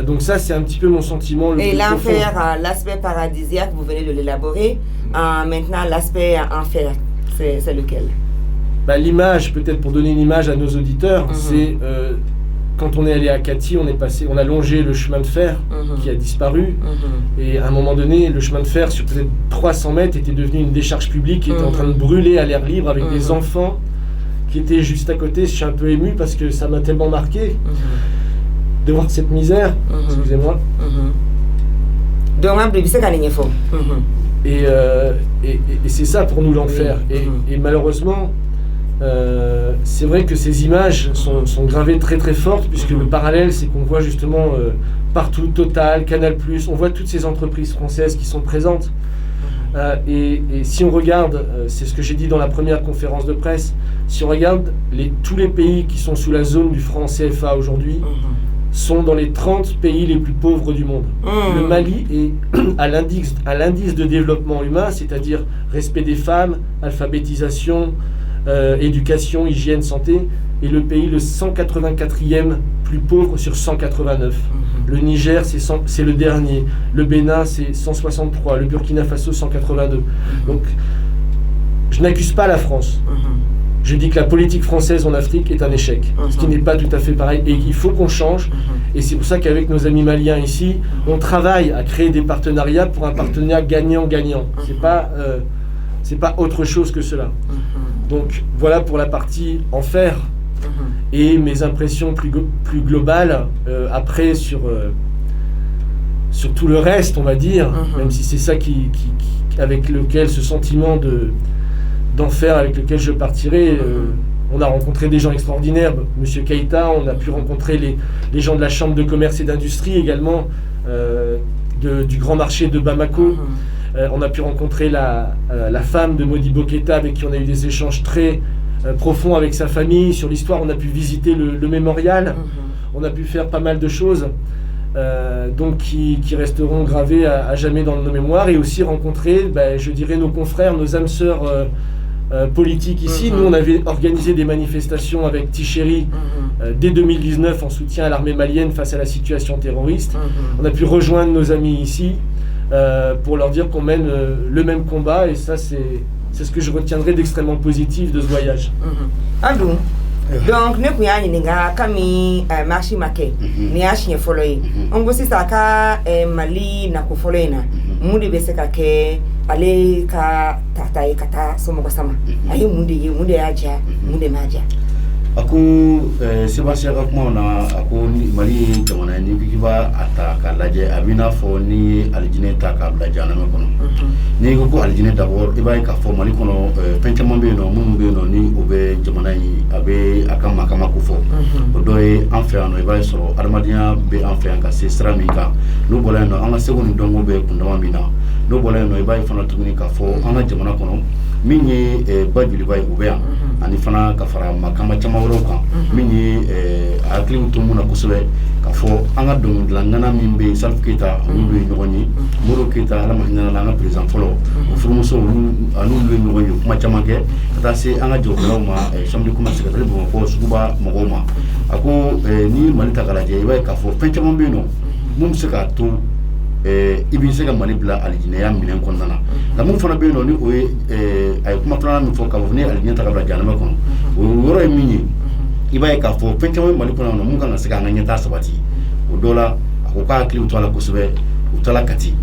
Donc ça, c'est un petit peu mon sentiment. Et l'enfer, l'aspect paradisiaque, vous venez de l'élaborer. Maintenant, l'aspect enfer, c'est lequel? L'image, peut-être pour donner une image à nos auditeurs, c'est... Quand on est allé à Kati, on a longé le chemin de fer qui a disparu. Et à un moment donné, le chemin de fer sur peut-être 300 mètres était devenu une décharge publique qui était en train de brûler à l'air libre avec des enfants qui étaient juste à côté. Je suis un peu ému parce que ça m'a tellement marqué de voir cette misère. Excusez-moi. Et c'est ça pour nous l'enfer. Et malheureusement... c'est vrai que ces images sont gravées très très fortes, puisque le parallèle, c'est qu'on voit justement partout Total, Canal+, on voit toutes ces entreprises françaises qui sont présentes. Et si on regarde, c'est ce que j'ai dit dans la première conférence de presse, si on regarde tous les pays qui sont sous la zone du franc CFA aujourd'hui, sont dans les 30 pays les plus pauvres du monde. Le Mali est à l'indice de développement humain, c'est-à-dire respect des femmes, alphabétisation, éducation, hygiène, santé, est le pays le 184e plus pauvre sur 189. Le Niger, c'est le dernier. Le Bénin, c'est 163. Le Burkina Faso, 182. Donc, je n'accuse pas la France. Je dis que la politique française en Afrique est un échec, ce qui n'est pas tout à fait pareil, et il faut qu'on change. Et c'est pour ça qu'avec nos amis maliens ici, on travaille à créer des partenariats pour un partenariat gagnant-gagnant. C'est pas autre chose que cela. Donc voilà pour la partie enfer et mes impressions plus globales après sur tout le reste, on va dire, même si c'est ça avec lequel ce sentiment d'enfer avec lequel je partirai. On a rencontré des gens extraordinaires, Monsieur Keïta, on a pu rencontrer les gens de la Chambre de commerce et d'industrie également, du grand marché de Bamako. On a pu rencontrer la femme de Modibo Keïta avec qui on a eu des échanges très profonds avec sa famille sur l'histoire. On a pu visiter le mémorial, on a pu faire pas mal de choses donc qui resteront gravées à jamais dans nos mémoires, et aussi rencontrer, je dirais, nos confrères, nos âmes sœurs politiques ici. Nous, on avait organisé des manifestations avec Ticheri dès 2019 en soutien à l'armée malienne face à la situation terroriste. On a pu rejoindre nos amis ici pour leur dire qu'on mène le même combat, et ça c'est ce que je retiendrai d'extrêmement positif de ce voyage. Andou, donc ne kuya ninga kami marché maké ni achie follow on go sisa ka Mali na ko follow na mundi beseka ke ale ka tata kata somo sama ayi mundi aja mundi maja aku Sébastien Rakmona aku Mali jamana ni kiba ataka laje amina fo ni aljine ta ka blajana me kono ni ko aljine d'abord iba ka fo Mali kono penchamon be no mum be no ni obe jamana yi abe akama kama ko fo odoy enfer no iba so armadia be enfer ka se stramika no bola no anga segon dongo be kundama mina no bola no iba fana tuguni ka fo anga jamana kono minye baduli bay obeya ani fana ka fara makama chama woroka minye aklim tumuna kusube ka fo anga don langana mimbe Salif Keita anu nyogoni Moro Keita ala mahina la nga president folo ofurumuso anu nyogoni kuma chama ke kata se anga jobla ma chambre de commerce secrétaire bo ko suba magoma ako ni Mali takala je bay ka fo penchama mbino mum se ka to i bɛ se ka Mali bila alijinɛya minɛn kɔnɔna na nka mun fana bɛ yen nɔ ni o ye a ye kuma filanan min fɔ k'a fɔ ni alijinɛ ta ka bila jahanama kɔnɔ o yɔrɔ ye min ye i b'a ye k'a fɔ fɛn caman bɛ Mali kɔnɔ yan nɔ mun kan ka se k'an ka ɲɛtaa sabati o dɔw la a ko k'a hakili to a la kosɛbɛ u taara Kati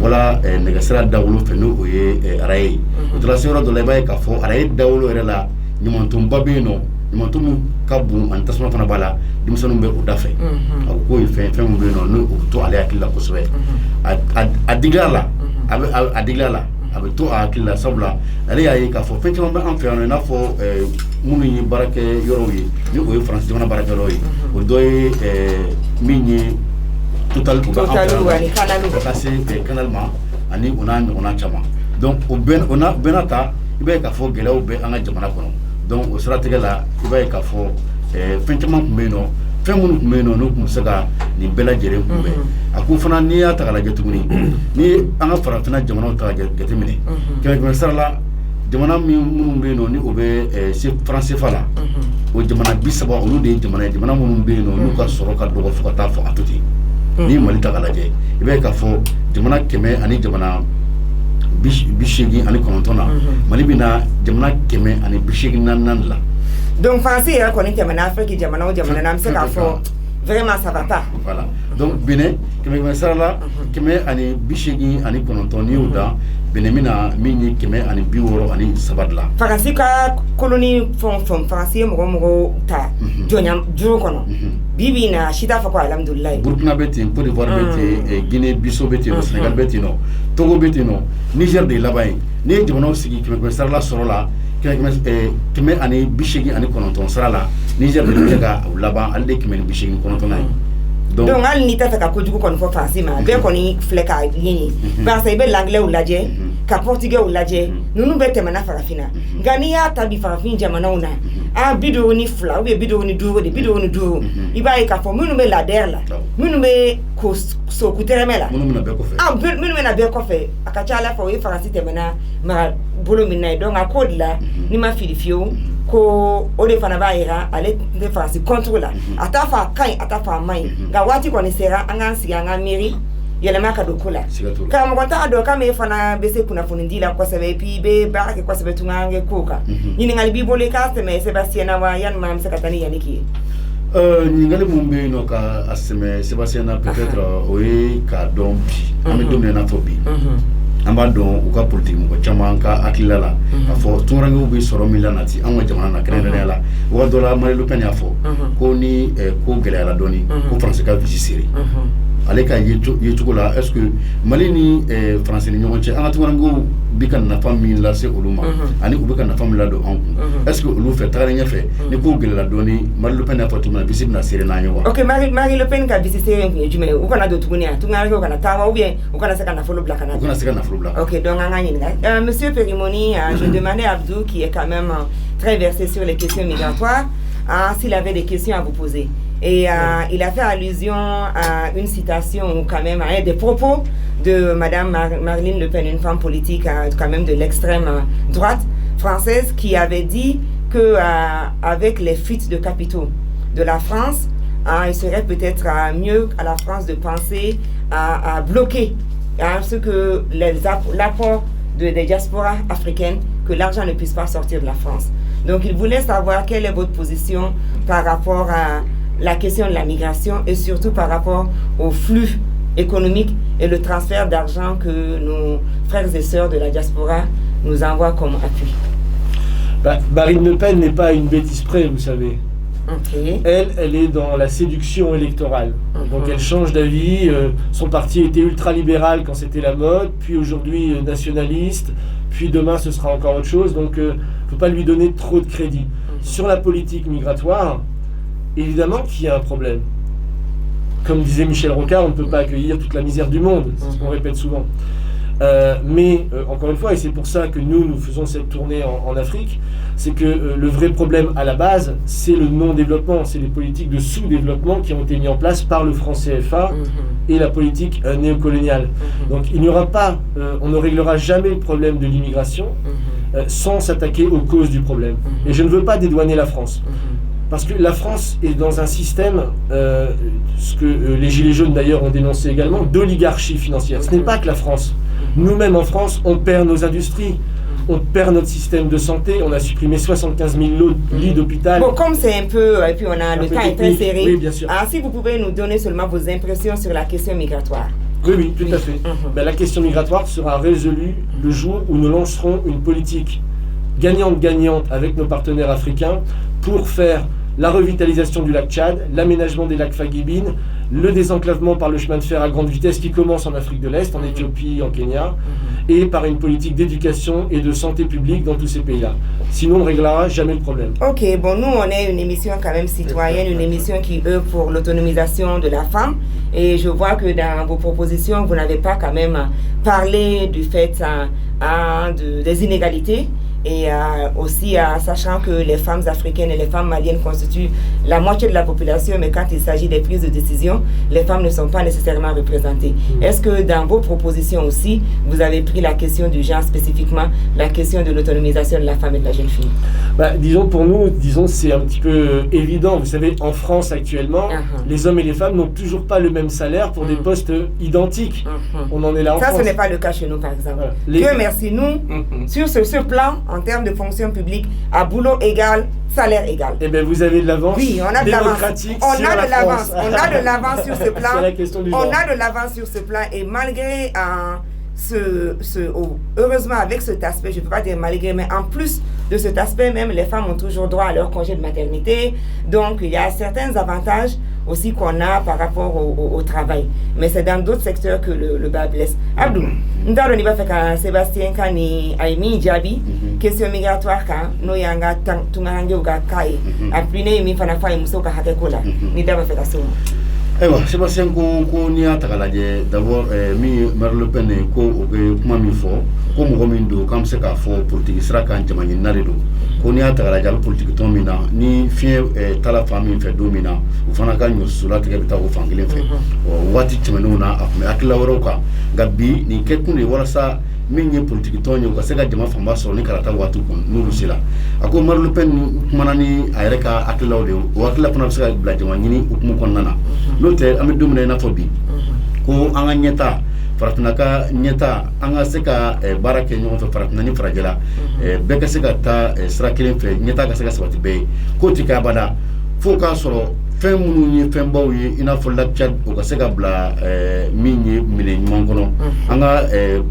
wala nɛgɛsira dawolo fɛ n'o o ye araye ye o taara se yɔrɔ dɔ la i b'a ye k'a fɔ araye dawolo yɛrɛ la ɲumantonba bɛ yen nɔ ɲumanton min ka bon ani tasuma fana b'a la denmisɛnninw bɛ o da fɛ a ko k'o ye fɛn min bɛ yen nɔ n'o bɛ to ale hakili la kosɛbɛ a digila la a digila la a bɛ to a hakili la sabula ale y'a ye k'a fɔ fɛn caman bɛ an fɛ yan nɔ i n'a fɔ minnu ye baarakɛ yɔrɔw ye ni o ye Faransi jamana baarakɛyɔrɔ ye o dɔ ye min ye Total u bɛ an fɛ yan nɔ ka taa se Canal ma ani o n'a ɲɔgɔnna caman donc o bɛɛ n'a ta i b'a ye k'a fɔ gɛlɛyaw bɛ an ka jamana kɔnɔ donc o siratigɛ la i b'a ye k'a fɔ fɛn caman tun bɛ yen nɔ fɛn minnu tun bɛ yen nɔ n'u tun bɛ se ka nin bɛɛ lajɛlen kunbɛn a ko fana n'i y'a ta k'a lajɛ tuguni ni an ka farafinna jamanaw ta ka jateminɛ kɛmɛ sara la jamana minnu bɛ yen nɔ ni o bɛ franc CFA la o jamana 30 olu de ye jamana minnu bɛ yen nɔ n'u ka sɔrɔ ka dɔgɔ fo ka taa fɔ a to ten n'i ye Mali ta k'a lajɛ i b'a ye k'a fɔ jamana 100 ani jamana 89 na Mali bɛ na jamana 100 ani 84 la donc français yɛrɛ kɔni tɛmɛna Afrique jamana o jamana na an bɛ se k'a fɔ vraiment ça va pas voilà donc Benin kɛmɛ sara la 100 ani 89 n'i y'o da Benin mina min ye 100 ani 63 de la Faransi ka colonie fɛn Faransi ye mɔgɔ ta jɔnya juru kɔnɔ bibi in na si t'a fɔ ko alhamdulilayi Burkina bɛ ten Côte d'Ivoire bɛ ten Guinée Bissau bɛ ten Sénégal bɛ ten nɔ Togo bɛ ten nɔ Niger de ye laban ye n'i ye jamanaw sigi kɛmɛ sara la sɔrɔ la 100 ani 89 sara la Niger de bɛ ka laban ale de 189 na ye donc hali n'i t'a fɛ ka kojugu kɔni fɔ Faransi ma bɛɛ kɔni filɛ ka ɲini barisa i bɛ l'anglais lajɛ ka portugais lajɛ ninnu bɛɛ tɛmɛna farafinna nka n'i y'a ta bi farafin jamanaw na 52 ou bien 55 i b'a ye k'a fɔ minnu bɛ ladɛr la minnu bɛ sokutɛrɛmɛ la minnu bɛna bɛɛ kɔfɛ a ka ca Ala fɛ o ye Faransi tɛmɛna mara bolo min na ye donc a ko de la n'i ma fili fiyewu ko o de fana b'a yira ale tɛ Faransi contre la a t'a fɔ a ka ɲi a t'a fɔ a man ɲi nka waati kɔni sera an k'an sigi an ka miiri yɛlɛma ka don ko la karamɔgɔ t'a dɔn k'an bɛ fana bɛ se kunnafoni di la kosɛbɛ et puis i bɛ baara kɛ kosɛbɛ tun an kɛ kow kan ɲininkali b'i bolo i k'a tɛmɛ Sébastien na wa yanni maa an bɛ se ka taa ni Yannick ye ɲininkali mun bɛ yen nɔ ka a sɛmɛ Sébastien na peut-être o ye k'a dɔn bi an bɛ don min na i n'a fɔ bi an b'a dɔn u ka politique mɔgɔ caman ka hakilila la k'a fɔ tunkarankew bɛ sɔrɔ min la nati an ka jamana na kɛrɛnkɛrɛnnenya la waati dɔ la Marine Le Pen y'a fɔ ko ni ko gɛlɛyara dɔɔni ko Faransi ka visi sere ale ka ye cogo la est-ce que Mali ni Faransi ni ɲɔgɔn cɛ an ka tunkarankew bɛ ka nafa min lase olu ma ani u bɛ ka nafa min ladon an kun est-ce que olu fɛ tagalen ɲɛfɛ ni ko gɛlɛyara dɔɔni Marine Le Pen y'a fɔ cogo min na visi bɛna sere n'an ye wa ok Marine Le Pen ka visi sere kun ye jumɛn ye u kana don tuguni a tunkarankew kana taama ou bien u kana se ka nafolo bila ka na u kana se ka nafolo bila ok donc an ka ɲininka Monsieur Perimoni je demandais à Abdou qui est quand même très versé sur les questions migratoires s'il avait des questions à vous poser. Et il a fait allusion à une citation, ou quand même à des propos de Madame Marine Le Pen, une femme politique quand même de l'extrême droite française, qui avait dit que avec les fuites de capitaux de la France, il serait peut-être mieux à la France de penser à bloquer ce que l'apport des diasporas africaines, que l'argent ne puisse pas sortir de la France. Donc il voulait savoir quelle est votre position par rapport à la question de la migration et surtout par rapport au flux économique et le transfert d'argent que nos frères et sœurs de la diaspora nous envoient comme appui. Marine Le Pen n'est pas une bêtise près, vous savez. Okay. Elle est dans la séduction électorale. Donc elle change d'avis. Son parti était ultra-libéral quand c'était la mode, puis aujourd'hui nationaliste, puis demain ce sera encore autre chose. Donc il ne faut pas lui donner trop de crédit. Sur la politique migratoire, évidemment qu'il y a un problème. Comme disait Michel Rocard, on ne peut pas accueillir toute la misère du monde, c'est ce qu'on répète souvent. Mais encore une fois, et c'est pour ça que nous faisons cette tournée en Afrique, c'est que le vrai problème à la base, c'est le non-développement, c'est les politiques de sous-développement qui ont été mises en place par le franc CFA et la politique néocoloniale. Donc il n'y aura pas, on ne réglera jamais le problème de l'immigration sans s'attaquer aux causes du problème. Et je ne veux pas dédouaner la France. Parce que la France est dans un système, ce que les Gilets jaunes d'ailleurs ont dénoncé également, d'oligarchie financière. Ce n'est pas que la France. Nous-mêmes en France, on perd nos industries. On perd notre système de santé, on a supprimé 75 000 lits d'hôpital. Bon, comme c'est un peu, et puis on a le temps est très serré, oui, bien sûr. Alors, si vous pouvez nous donner seulement vos impressions sur la question migratoire. Oui, tout à fait. Ben, la question migratoire sera résolue le jour où nous lancerons une politique gagnante-gagnante avec nos partenaires africains pour faire la revitalisation du lac Tchad, l'aménagement des lacs Faguibine, le désenclavement par le chemin de fer à grande vitesse qui commence en Afrique de l'Est, en Éthiopie, en Kenya, et par une politique d'éducation et de santé publique dans tous ces pays-là. Sinon, on ne réglera jamais le problème. Ok, bon, nous, on est une émission quand même citoyenne, une émission qui œuvre pour l'autonomisation de la femme. Et je vois que dans vos propositions, vous n'avez pas quand même parlé du fait des inégalités. Et aussi sachant que les femmes africaines et les femmes maliennes constituent la moitié de la population, mais quand il s'agit des prises de décision, les femmes ne sont pas nécessairement représentées. Est-ce que dans vos propositions aussi, vous avez pris la question du genre, spécifiquement la question de l'autonomisation de la femme et de la jeune fille? Disons pour nous, c'est un petit peu évident. Vous savez, en France actuellement, les hommes et les femmes n'ont toujours pas le même salaire pour des postes identiques. On en est là en France. Ça, ce n'est pas le cas chez nous, par exemple. Voilà. Dieu merci, nous, sur ce plan, en termes de fonction publique, à boulot égal, salaire égal. Eh bien, vous avez de l'avance. Oui, on a de l'avance. On a de l'avance. On a de l'avance sur ce plan. C'est la question du genre. On a de l'avance sur ce plan et malgré heureusement avec cet aspect, je ne peux pas dire malgré, mais en plus de cet aspect, même les femmes ont toujours droit à leur congé de maternité. Donc, il y a certains avantages aussi qu'on a par rapport au travail. Mais c'est dans d'autres secteurs que le bas blesse. Abdou, nous avons fait Sébastien Kani Aimi Djabi, question migratoire, nous yanga tungarange uga kai, apline mi fana fa imusoka hakekola, ni d'abord fait ça. Sébastien ko ni ataka lajɛ d'abord min Marine Le Pen ko o bɛ kuma min fɔ ko mɔgɔ min don k'an bɛ se k'a fɔ politique sira kan jama ɲinina de don ko n'i y'a ta k'a lajɛ a bɛ politique tɔn min na ni fiɲɛ taara fan min fɛ don min na o fana ka ɲɔsulatigɛ bɛ taa o fan kelen fɛ waati tɛmɛnenw na a tun bɛ hakilila wɛrɛw kan nka bi nin kɛkun de ye walasa min ye politique tɔn ye u ka se ka jama fanba sɔrɔ ni karata waati kun n'olu sera a ko Marine Le Pen kumana ni a yɛrɛ ka hakililaw de ye o hakilila fana bɛ se ka bila jama ɲini hukumu kɔnɔna na n'o tɛ an bɛ don min na i n'a fɔ bi ko an ka ɲɛta farafinna ka ɲɛta an ka se ka baara kɛ ɲɔgɔn fɛ farafinna ni farajɛla bɛɛ ka se ka taa sira kelen fɛ ɲɛta ka se ka sabati bɛɛ ye k'o tɛ kɛ abada fo k'a sɔrɔ fɛn minnu ye fɛnbaw ye i n'a fɔ lac Tchad o ka se ka bila min ye minɛ ɲuman kɔnɔ an ka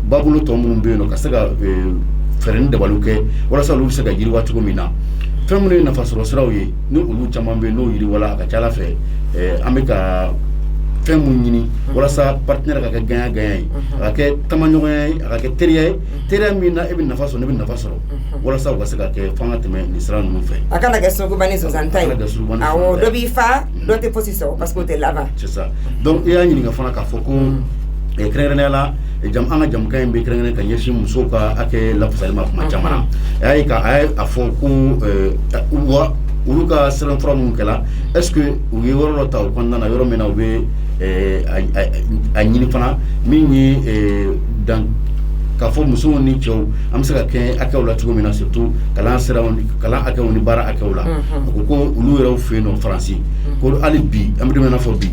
babolo tɔ minnu bɛ yen nɔ ka se ka fɛɛrɛ ni dabaliw kɛ walasa olu bɛ se ka yiriwa cogo min na fɛn minnu ye nafasɔrɔ siraw ye ni olu caman bɛ yen n'o yiriwala a ka ca Ala fɛ an bɛ ka fɛn mun ɲini walasa partenaire ka kɛ gagnant ye a ka kɛ tamaɲɔgɔnya ye a ka kɛ teriya ye teriya min na e bɛ nafa sɔrɔ ne bɛ nafa sɔrɔ walasa u ka se ka kɛ f'an ka tɛmɛ nin sira ninnu fɛ a kana kɛ surukuba ni sonsan ta ye awɔ dɔ b'i fa dɔ tɛ fosi sɔrɔ parce que o tɛ laban c'est ça donc i y'a ɲininka fana k'a fɔ ko kɛrɛnkɛrɛnnenya la an ka jamukan in bɛ kɛrɛnkɛrɛnnen ka ɲɛsin musow ka hakɛ lafasali ma kuma caman na a y'a fɔ ko olu ka sɛbɛnfura minnu kɛla est-ce que u ye yɔrɔ dɔ ta o kɔnɔna na yɔrɔ min na u bɛ a ɲini fana min ye dan k'a fɔ musow ni cɛw an bɛ se ka kɛ hakɛw la cogo min na surtout kalan hakɛw ni baara hakɛw la a ko ko olu yɛrɛw fɛ yen nɔ Faransi ko hali bi an bɛ don min na fɔ bi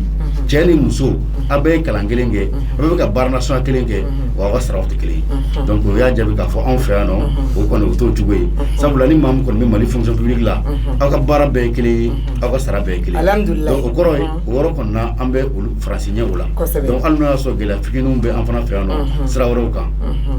cɛ ni muso a bɛɛ ye kalan kelen kɛ a bɛɛ bɛ ka baara nasɔnya kelen kɛ wa aw ka saraw tɛ kelen ye donc o y'a jaabi k'a fɔ anw fɛ yan nɔ o kɔni o t'o cogo ye sabula ni maa min kɔni bɛ Mali fonction publique la aw ka baara bɛɛ ye kelen ye aw ka sara bɛɛ ye kelen ye donc o kɔrɔ ye o yɔrɔ kɔni na an bɛ olu Faransi ɲɛ o la donc hali n'o y'a sɔrɔ gɛlɛya fitininw bɛ an fana fɛ yan nɔ sira wɛrɛw kan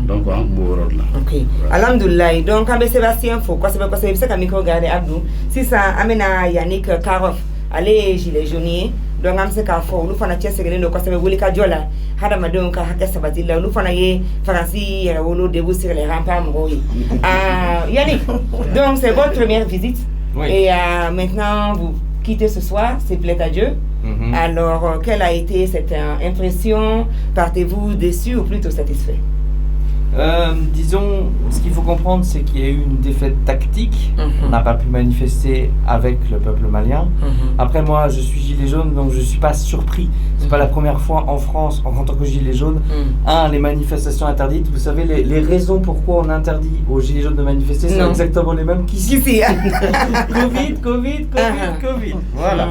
donc an b'o yɔrɔ de la. ok alhamdulilayi donc an bɛ Sébastien fo kosɛbɛ kosɛbɛ i bɛ se ka micro garder Abdou sisan an bɛna Yannick Karoff ale ye gilet jaune ye donc an bɛ se k'a fɔ olu fana cɛsirilen don kosɛbɛ wulikajɔ la hadamadenw ka hakɛ sabati la olu fana ye Faransi yɛrɛ wolo debout sur les remparts mɔgɔw ye Yannick donc c'est votre première visite et maintenant vous quittez ce soir, c'est plaît à Dieu. Alors, quelle a été cette impression? Partez-vous déçu ou plutôt satisfait? Disons, ce qu'il faut comprendre, c'est qu'il y a eu une défaite tactique. On n'a pas pu manifester avec le peuple malien. Après, moi, je suis gilet jaune, donc je ne suis pas surpris. C'est pas la première fois en France, en tant que gilet jaune. Les manifestations interdites. Vous savez, les raisons pourquoi on interdit aux gilets jaunes de manifester, c'est exactement les mêmes qu'ici. Covid. Voilà.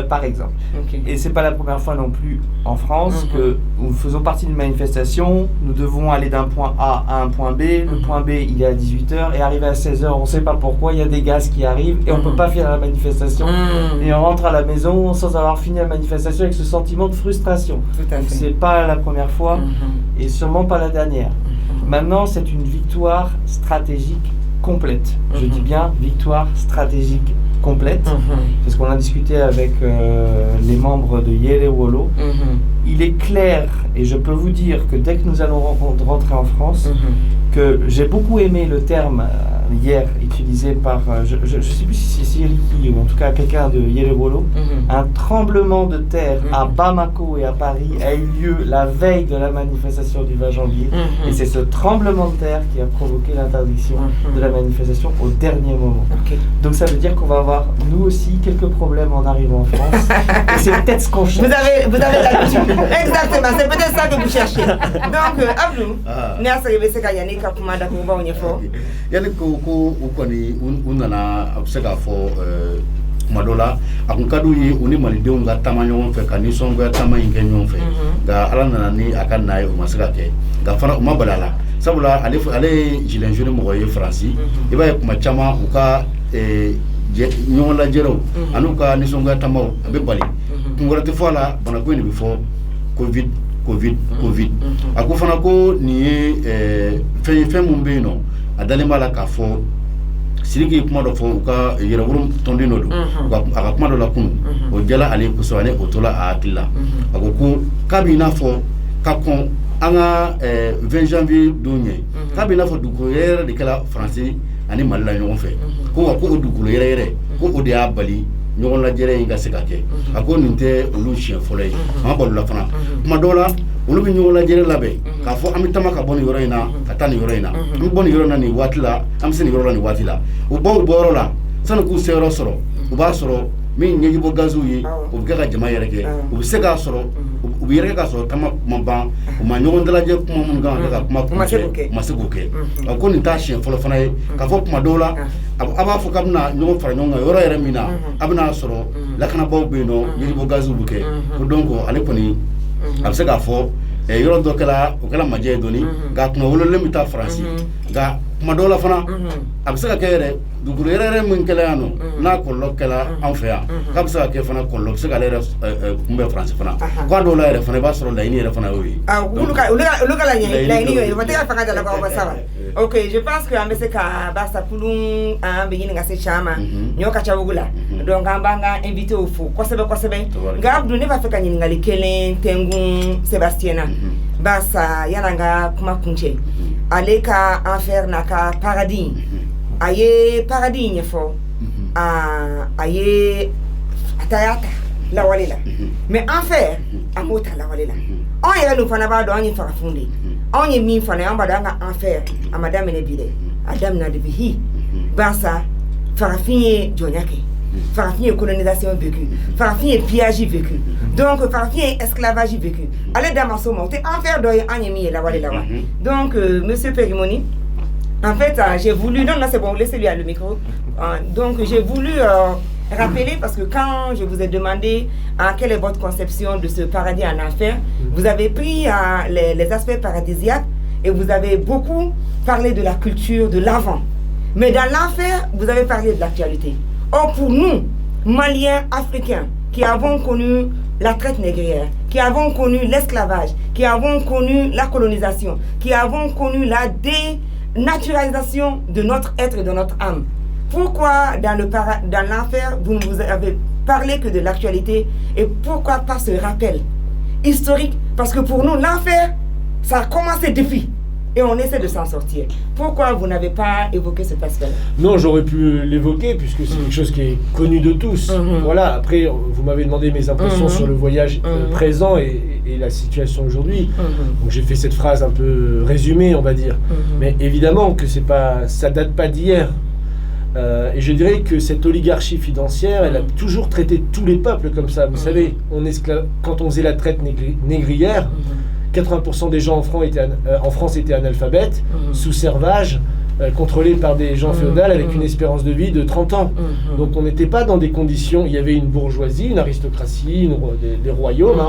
Par exemple. Et c'est pas la première fois non plus en France que nous faisons partie d'une manifestation, nous devons aller d'un point A à un point B, le point B il est à 18h et arrivé à 16h, on sait pas pourquoi, il y a des gaz qui arrivent et on peut pas finir la manifestation et on rentre à la maison sans avoir fini la manifestation avec ce sentiment de frustration. C'est pas la première fois et sûrement pas la dernière. Maintenant, c'est une victoire stratégique complète. Je dis bien victoire stratégique complète, parce qu'on a discuté avec les membres de Yelewolo. Il est clair, et je peux vous dire que dès que nous allons rentrer en France, que j'ai beaucoup aimé le terme hier utilisé par, je ne sais plus si c'est Yeliki ou en tout cas quelqu'un de Yelewolo, un tremblement de terre à Bamako et à Paris a eu lieu la veille de la manifestation du 20 janvier, et c'est ce tremblement de terre qui a provoqué l'interdiction de la manifestation au dernier moment. Donc ça veut dire qu'on va avoir nous aussi quelques problèmes en arrivant en France, et c'est peut-être ce qu'on cherche. Vous avez l'habitude. Exactement, c'est peut-être ça que vous cherchez. Donc, Abdou, Néa Saribese Kayani Kakumada Kumba Onyefo. Ko ukoni unana absega fo madola akunkadu yi uni malidenw ga tama ɲɔgɔn fɛ ka nisɔngoya tama in kɛ ɲɔgɔn fɛ nka ala nana ni a ka na ye o ma se ka kɛ nka fana u ma bali a la sabula ale ye gilet jaune mɔgɔ ye Faransi i b'a ye kuma caman u ka ɲɔgɔn lajɛrew ani u ka nisɔngoya tamaw a bɛ bali kun wɛrɛ tɛ fɔ a la banako in de bɛ fɔ covid a ko fana ko nin ye fɛn mun bɛ yen nɔ a dalen b'a la k'a fɔ Sidiki kuma dɔ fɔ u ka yɛrɛwolo tɔnden dɔ don a ka kuma dɔ la kunu o jala ale kosɔn ale o tola a hakili la a ko k'a b'i n'a fɔ ka kɔn an ka 20 janvier don ɲɛ k'a b'i n'a fɔ dugukolo yɛrɛ de kɛra Faransi ani Mali la ɲɔgɔn fɛ ko wa ko o dugukolo yɛrɛ ko o de y'a bali ɲɔgɔn lajɛrɛ in ka se ka kɛ a ko nin tɛ olu siɲɛ fɔlɔ ye an balo la fana kuma dɔw la olu bɛ ɲɔgɔn lajɛrɛ labɛn k'a fɔ an bɛ taama ka bɔ nin yɔrɔ in na ka taa nin yɔrɔ in na an bɛ bɔ nin yɔrɔ in na nin waati la an bɛ se nin yɔrɔ la nin waati la u baw bɔ yɔrɔ la sani k'u se yɔrɔ sɔrɔ u b'a sɔrɔ min ɲɛjibɔ gaziw ye u bɛ kɛ ka jama yɛrɛ kɛ u bɛ se k'a sɔrɔ u bɛ yɛrɛ k'a sɔrɔ taama ma ban u ma ɲɔgɔn dalajɛ kuma minnu kan ka kɛ ka kuma kuncɛ u ma se k'o kɛ a ko nin t'a siɲɛ fɔlɔ fana ye k'a fɔ kuma dɔw la a b'a fɔ k'a bɛna ɲɔgɔn fara ɲɔgɔn kan yɔrɔ yɛrɛ min na a bɛna sɔrɔ lakanabaw bɛ yen nɔ ɲɛjibɔ gaziw bɛ kɛ ko donc ale kɔni a bɛ se k'a fɔ yɔrɔ dɔ kɛra o kɛra majɛ ye dɔɔni nka kuma wololen bɛ taa Faransi nka kuma dɔw la fana a bɛ se ka kɛ yɛrɛ dugukolo yɛrɛ min kɛla yan nɔ n'a kɔlɔlɔ kɛla an fɛ yan k'a bɛ se ka kɛ fana kɔlɔlɔ bɛ se k'ale yɛrɛ kunbɛn Faransi fana k'a dɔw la yɛrɛ fana i b'a sɔrɔ laɲini yɛrɛ fana y'o ye. olu ka laɲini y'o ye o tɛ ka fanga da la k'aw ka sa wa. Ok, je pense que an bɛ se ka basa kulun an bɛ ɲini ka se caman ɲɔ ka ca wugu la donc an b'an ka invité fo kosɛbɛ nka Abdou ne b'a fɛ ka ɲininkali kelen tɛngun Sébastien na basa yan'an ka kuma kuncɛ ale ka affaire n'a ka paradis a ye paradis ɲɛfɔ a ye a ta y'a ta lawale la mais an fɛ a m'o ta lawale la anw yɛrɛ dun fana b'a dɔn anw ye farafinw de ye anw ye min fana ye anw b'a dɔn an ka an fɛ a ma daminɛ bi dɛ a daminɛ depuis hi basa farafin ye jɔnya kɛ farafin ye colonisation vécu farafin ye pillage vécu donc farafin ye esclavage vécu ale da ma so ma o tɛ an fɛ dɔ ye an ye min ye lawale la wa donc monsieur Perimoni en fait j'ai voulu non c'est bon laissez-lui le micro donc j'ai voulu rappeler parce que quand je vous ai demandé quelle est votre conception de ce paradis en enfer, vous avez pris les aspects paradisiaques et vous avez beaucoup parlé de la culture de l'avant. Mais dans l'enfer, vous avez parlé de l'actualité. Or pour nous, Maliens, Africains, qui avons connu la traite négrière, qui avons connu l'esclavage, qui avons connu la colonisation, qui avons connu la dénaturalisation de notre être et de notre âme, pourquoi dans l'enfer, vous ne vous avez parlé que de l'actualité et pourquoi pas ce rappel historique? Parce que pour nous, l'enfer, ça a commencé depuis. et on essaie de s'en sortir. Pourquoi vous n'avez pas évoqué cet aspect-là? Non, j'aurais pu l'évoquer puisque c'est quelque chose qui est connu de tous. Voilà, après, vous m'avez demandé mes impressions sur le voyage présent et la situation aujourd'hui. Donc j'ai fait cette phrase un peu résumée, on va dire. Mais évidemment que ça date pas d'hier. Et je dirais que cette oligarchie financière, elle a toujours traité tous les peuples comme ça. Vous savez, quand on faisait la traite négrière, 80% des gens en France étaient analphabètes, sous servage, contrôlés par des gens féodaux avec une espérance de vie de 30 ans. Donc on n'était pas dans des conditions, il y avait une bourgeoisie, une aristocratie, des royaumes,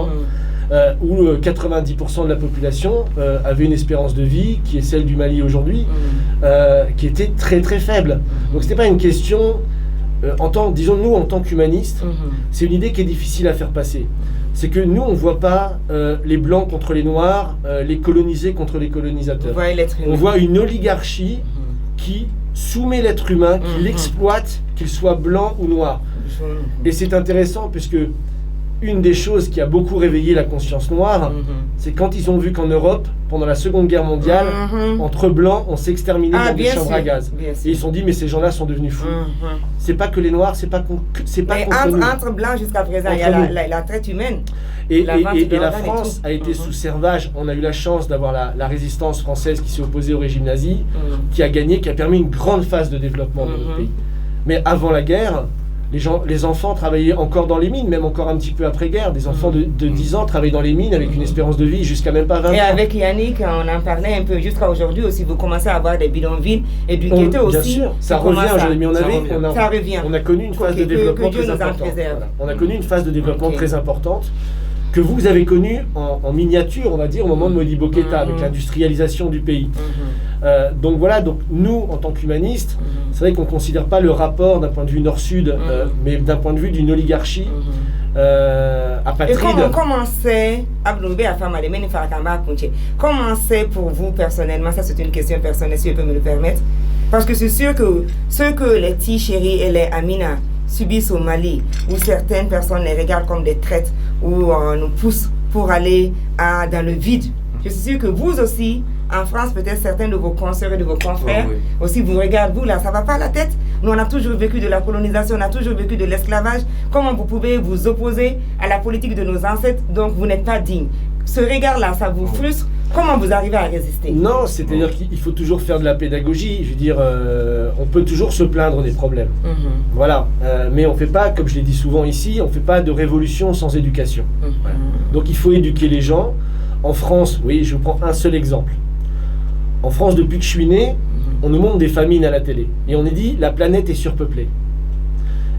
où 90% de la population avait une espérance de vie, qui est celle du Mali aujourd'hui, qui était très très faible. Donc c'était pas une question, disons-nous en tant qu'humanistes, c'est une idée qui est difficile à faire passer. C'est que nous, on ne voit pas les Blancs contre les Noirs, les colonisés contre les colonisateurs. On voit une oligarchie qui soumet l'être humain, qui l'exploite, qu'il soit blanc ou noir. Et c'est intéressant puisque une des choses qui a beaucoup réveillé la conscience noire, c'est quand ils ont vu qu'en Europe, pendant la Seconde Guerre mondiale, entre blancs, on s'exterminait dans des chambres à gaz. Et ils se sont dit, mais ces gens-là sont devenus fous. C'est pas que les Noirs, c'est pas contre nous. Entre blancs jusqu'à présent, il y a la traite humaine. Et la France a été sous servage. On a eu la chance d'avoir la résistance française qui s'est opposée au régime nazi, qui a gagné, qui a permis une grande phase de développement de notre pays. Mais avant la guerre, les enfants travaillaient encore dans les mines, même encore un petit peu après-guerre. Des enfants de 10 ans travaillaient dans les mines avec une espérance de vie jusqu'à même pas 20 ans. Et avec Yannick, on en parlait un peu jusqu'à aujourd'hui aussi. Vous commencez à avoir des bidonvilles et du ghetto aussi. Bien sûr, ça revient. Mais on a connu une phase de développement très importante. On a connu une phase de développement très importante que vous avez connue en miniature, on va dire, au moment de Modibo Keïta, avec l'industrialisation du pays. Donc voilà, nous, en tant qu'humanistes, c'est vrai qu'on ne considère pas le rapport d'un point de vue nord-sud, mais d'un point de vue d'une oligarchie apatride. Et comment c'est, comment c'est pour vous personnellement, ça c'est une question personnelle si je peux me le permettre, parce que c'est sûr que ce que les Chéri et les Amina subissent au Mali, où certaines personnes les regardent comme des traites, où on nous pousse pour aller dans le vide, je suis sûr que vous aussi, en France, peut-être certains de vos consoeurs et de vos confrères, aussi vous regardent, vous là, ça va pas à la tête. Nous, on a toujours vécu de la colonisation, on a toujours vécu de l'esclavage. Comment vous pouvez vous opposer à la politique de nos ancêtres, donc vous n'êtes pas digne? Ce regard-là, ça vous frustre? Comment vous arrivez à résister? Non, c'est-à-dire qu'il faut toujours faire de la pédagogie. Je veux dire, on peut toujours se plaindre des problèmes. Voilà. Mais on ne fait pas, comme je l'ai dit souvent ici, on ne fait pas de révolution sans éducation. Voilà. Donc il faut éduquer les gens. En France, oui, je prends un seul exemple. En France, depuis que je suis né, on nous montre des famines à la télé. Et on nous dit, la planète est surpeuplée.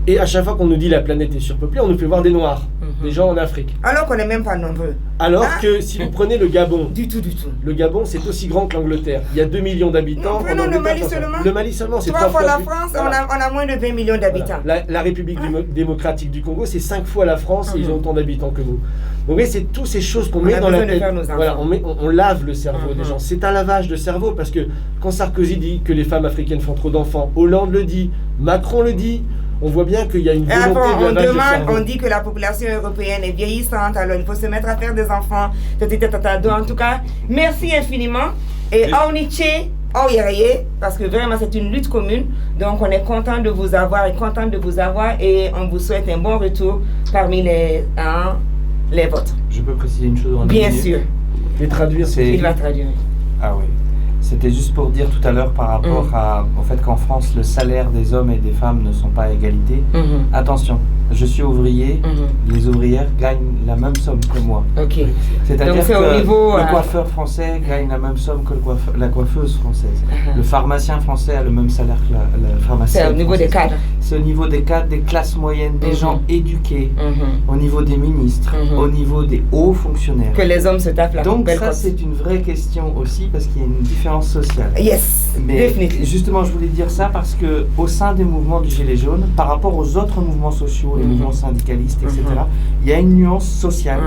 Et à chaque fois qu'on nous dit la planète est surpeuplée, on nous fait voir des Noirs, des gens en Afrique. Alors qu'on n'est même pas nombreux. Alors que si vous prenez le Gabon, du tout. Le Gabon, c'est aussi grand que l'Angleterre. Il y a 2 millions d'habitants. Prenons le Mali seulement. Le Mali seulement, c'est 3 fois la France, voilà. on a moins de 20 millions d'habitants. Voilà. La République démocratique du Congo, c'est 5 fois la France et ils ont autant d'habitants que nous. Donc oui, c'est toutes ces choses qu'on met dans la tête. Voilà, on lave le cerveau des gens. C'est un lavage de cerveau parce que quand Sarkozy dit que les femmes africaines font trop d'enfants, Hollande le dit, Macron le dit. On voit bien qu'il y a une volonté de lavage de cerveau. On dit que la population européenne est vieillissante, alors il faut se mettre à faire des enfants. Donc, en tout cas, merci infiniment. Et parce que vraiment c'est une lutte commune. Donc on est content de vous avoir et on vous souhaite un bon retour parmi les votes. Je peux préciser une chose? Bien sûr. Et traduire, il va traduire. Ah oui. C'était juste pour dire tout à l'heure par rapport au fait qu'en France, le salaire des hommes et des femmes ne sont pas à égalité. Attention, je suis ouvrier, les ouvrières gagnent la même somme que moi. C'est-à-dire que le coiffeur français gagne la même somme que la coiffeuse française. Le pharmacien français a le même salaire que la pharmacienne. C'est au niveau des cadres. C'est au niveau des cadres, des classes moyennes, des gens éduqués, au niveau des ministres, au niveau des hauts fonctionnaires. Que les hommes se tapent la Donc ça, c'est une vraie question aussi parce qu'il y a une différence sociale. Yes, définitivement. Justement, je voulais dire ça parce que au sein des mouvements du Gilet jaune, par rapport aux autres mouvements sociaux, les mouvements syndicalistes, etc., il y a une nuance sociale.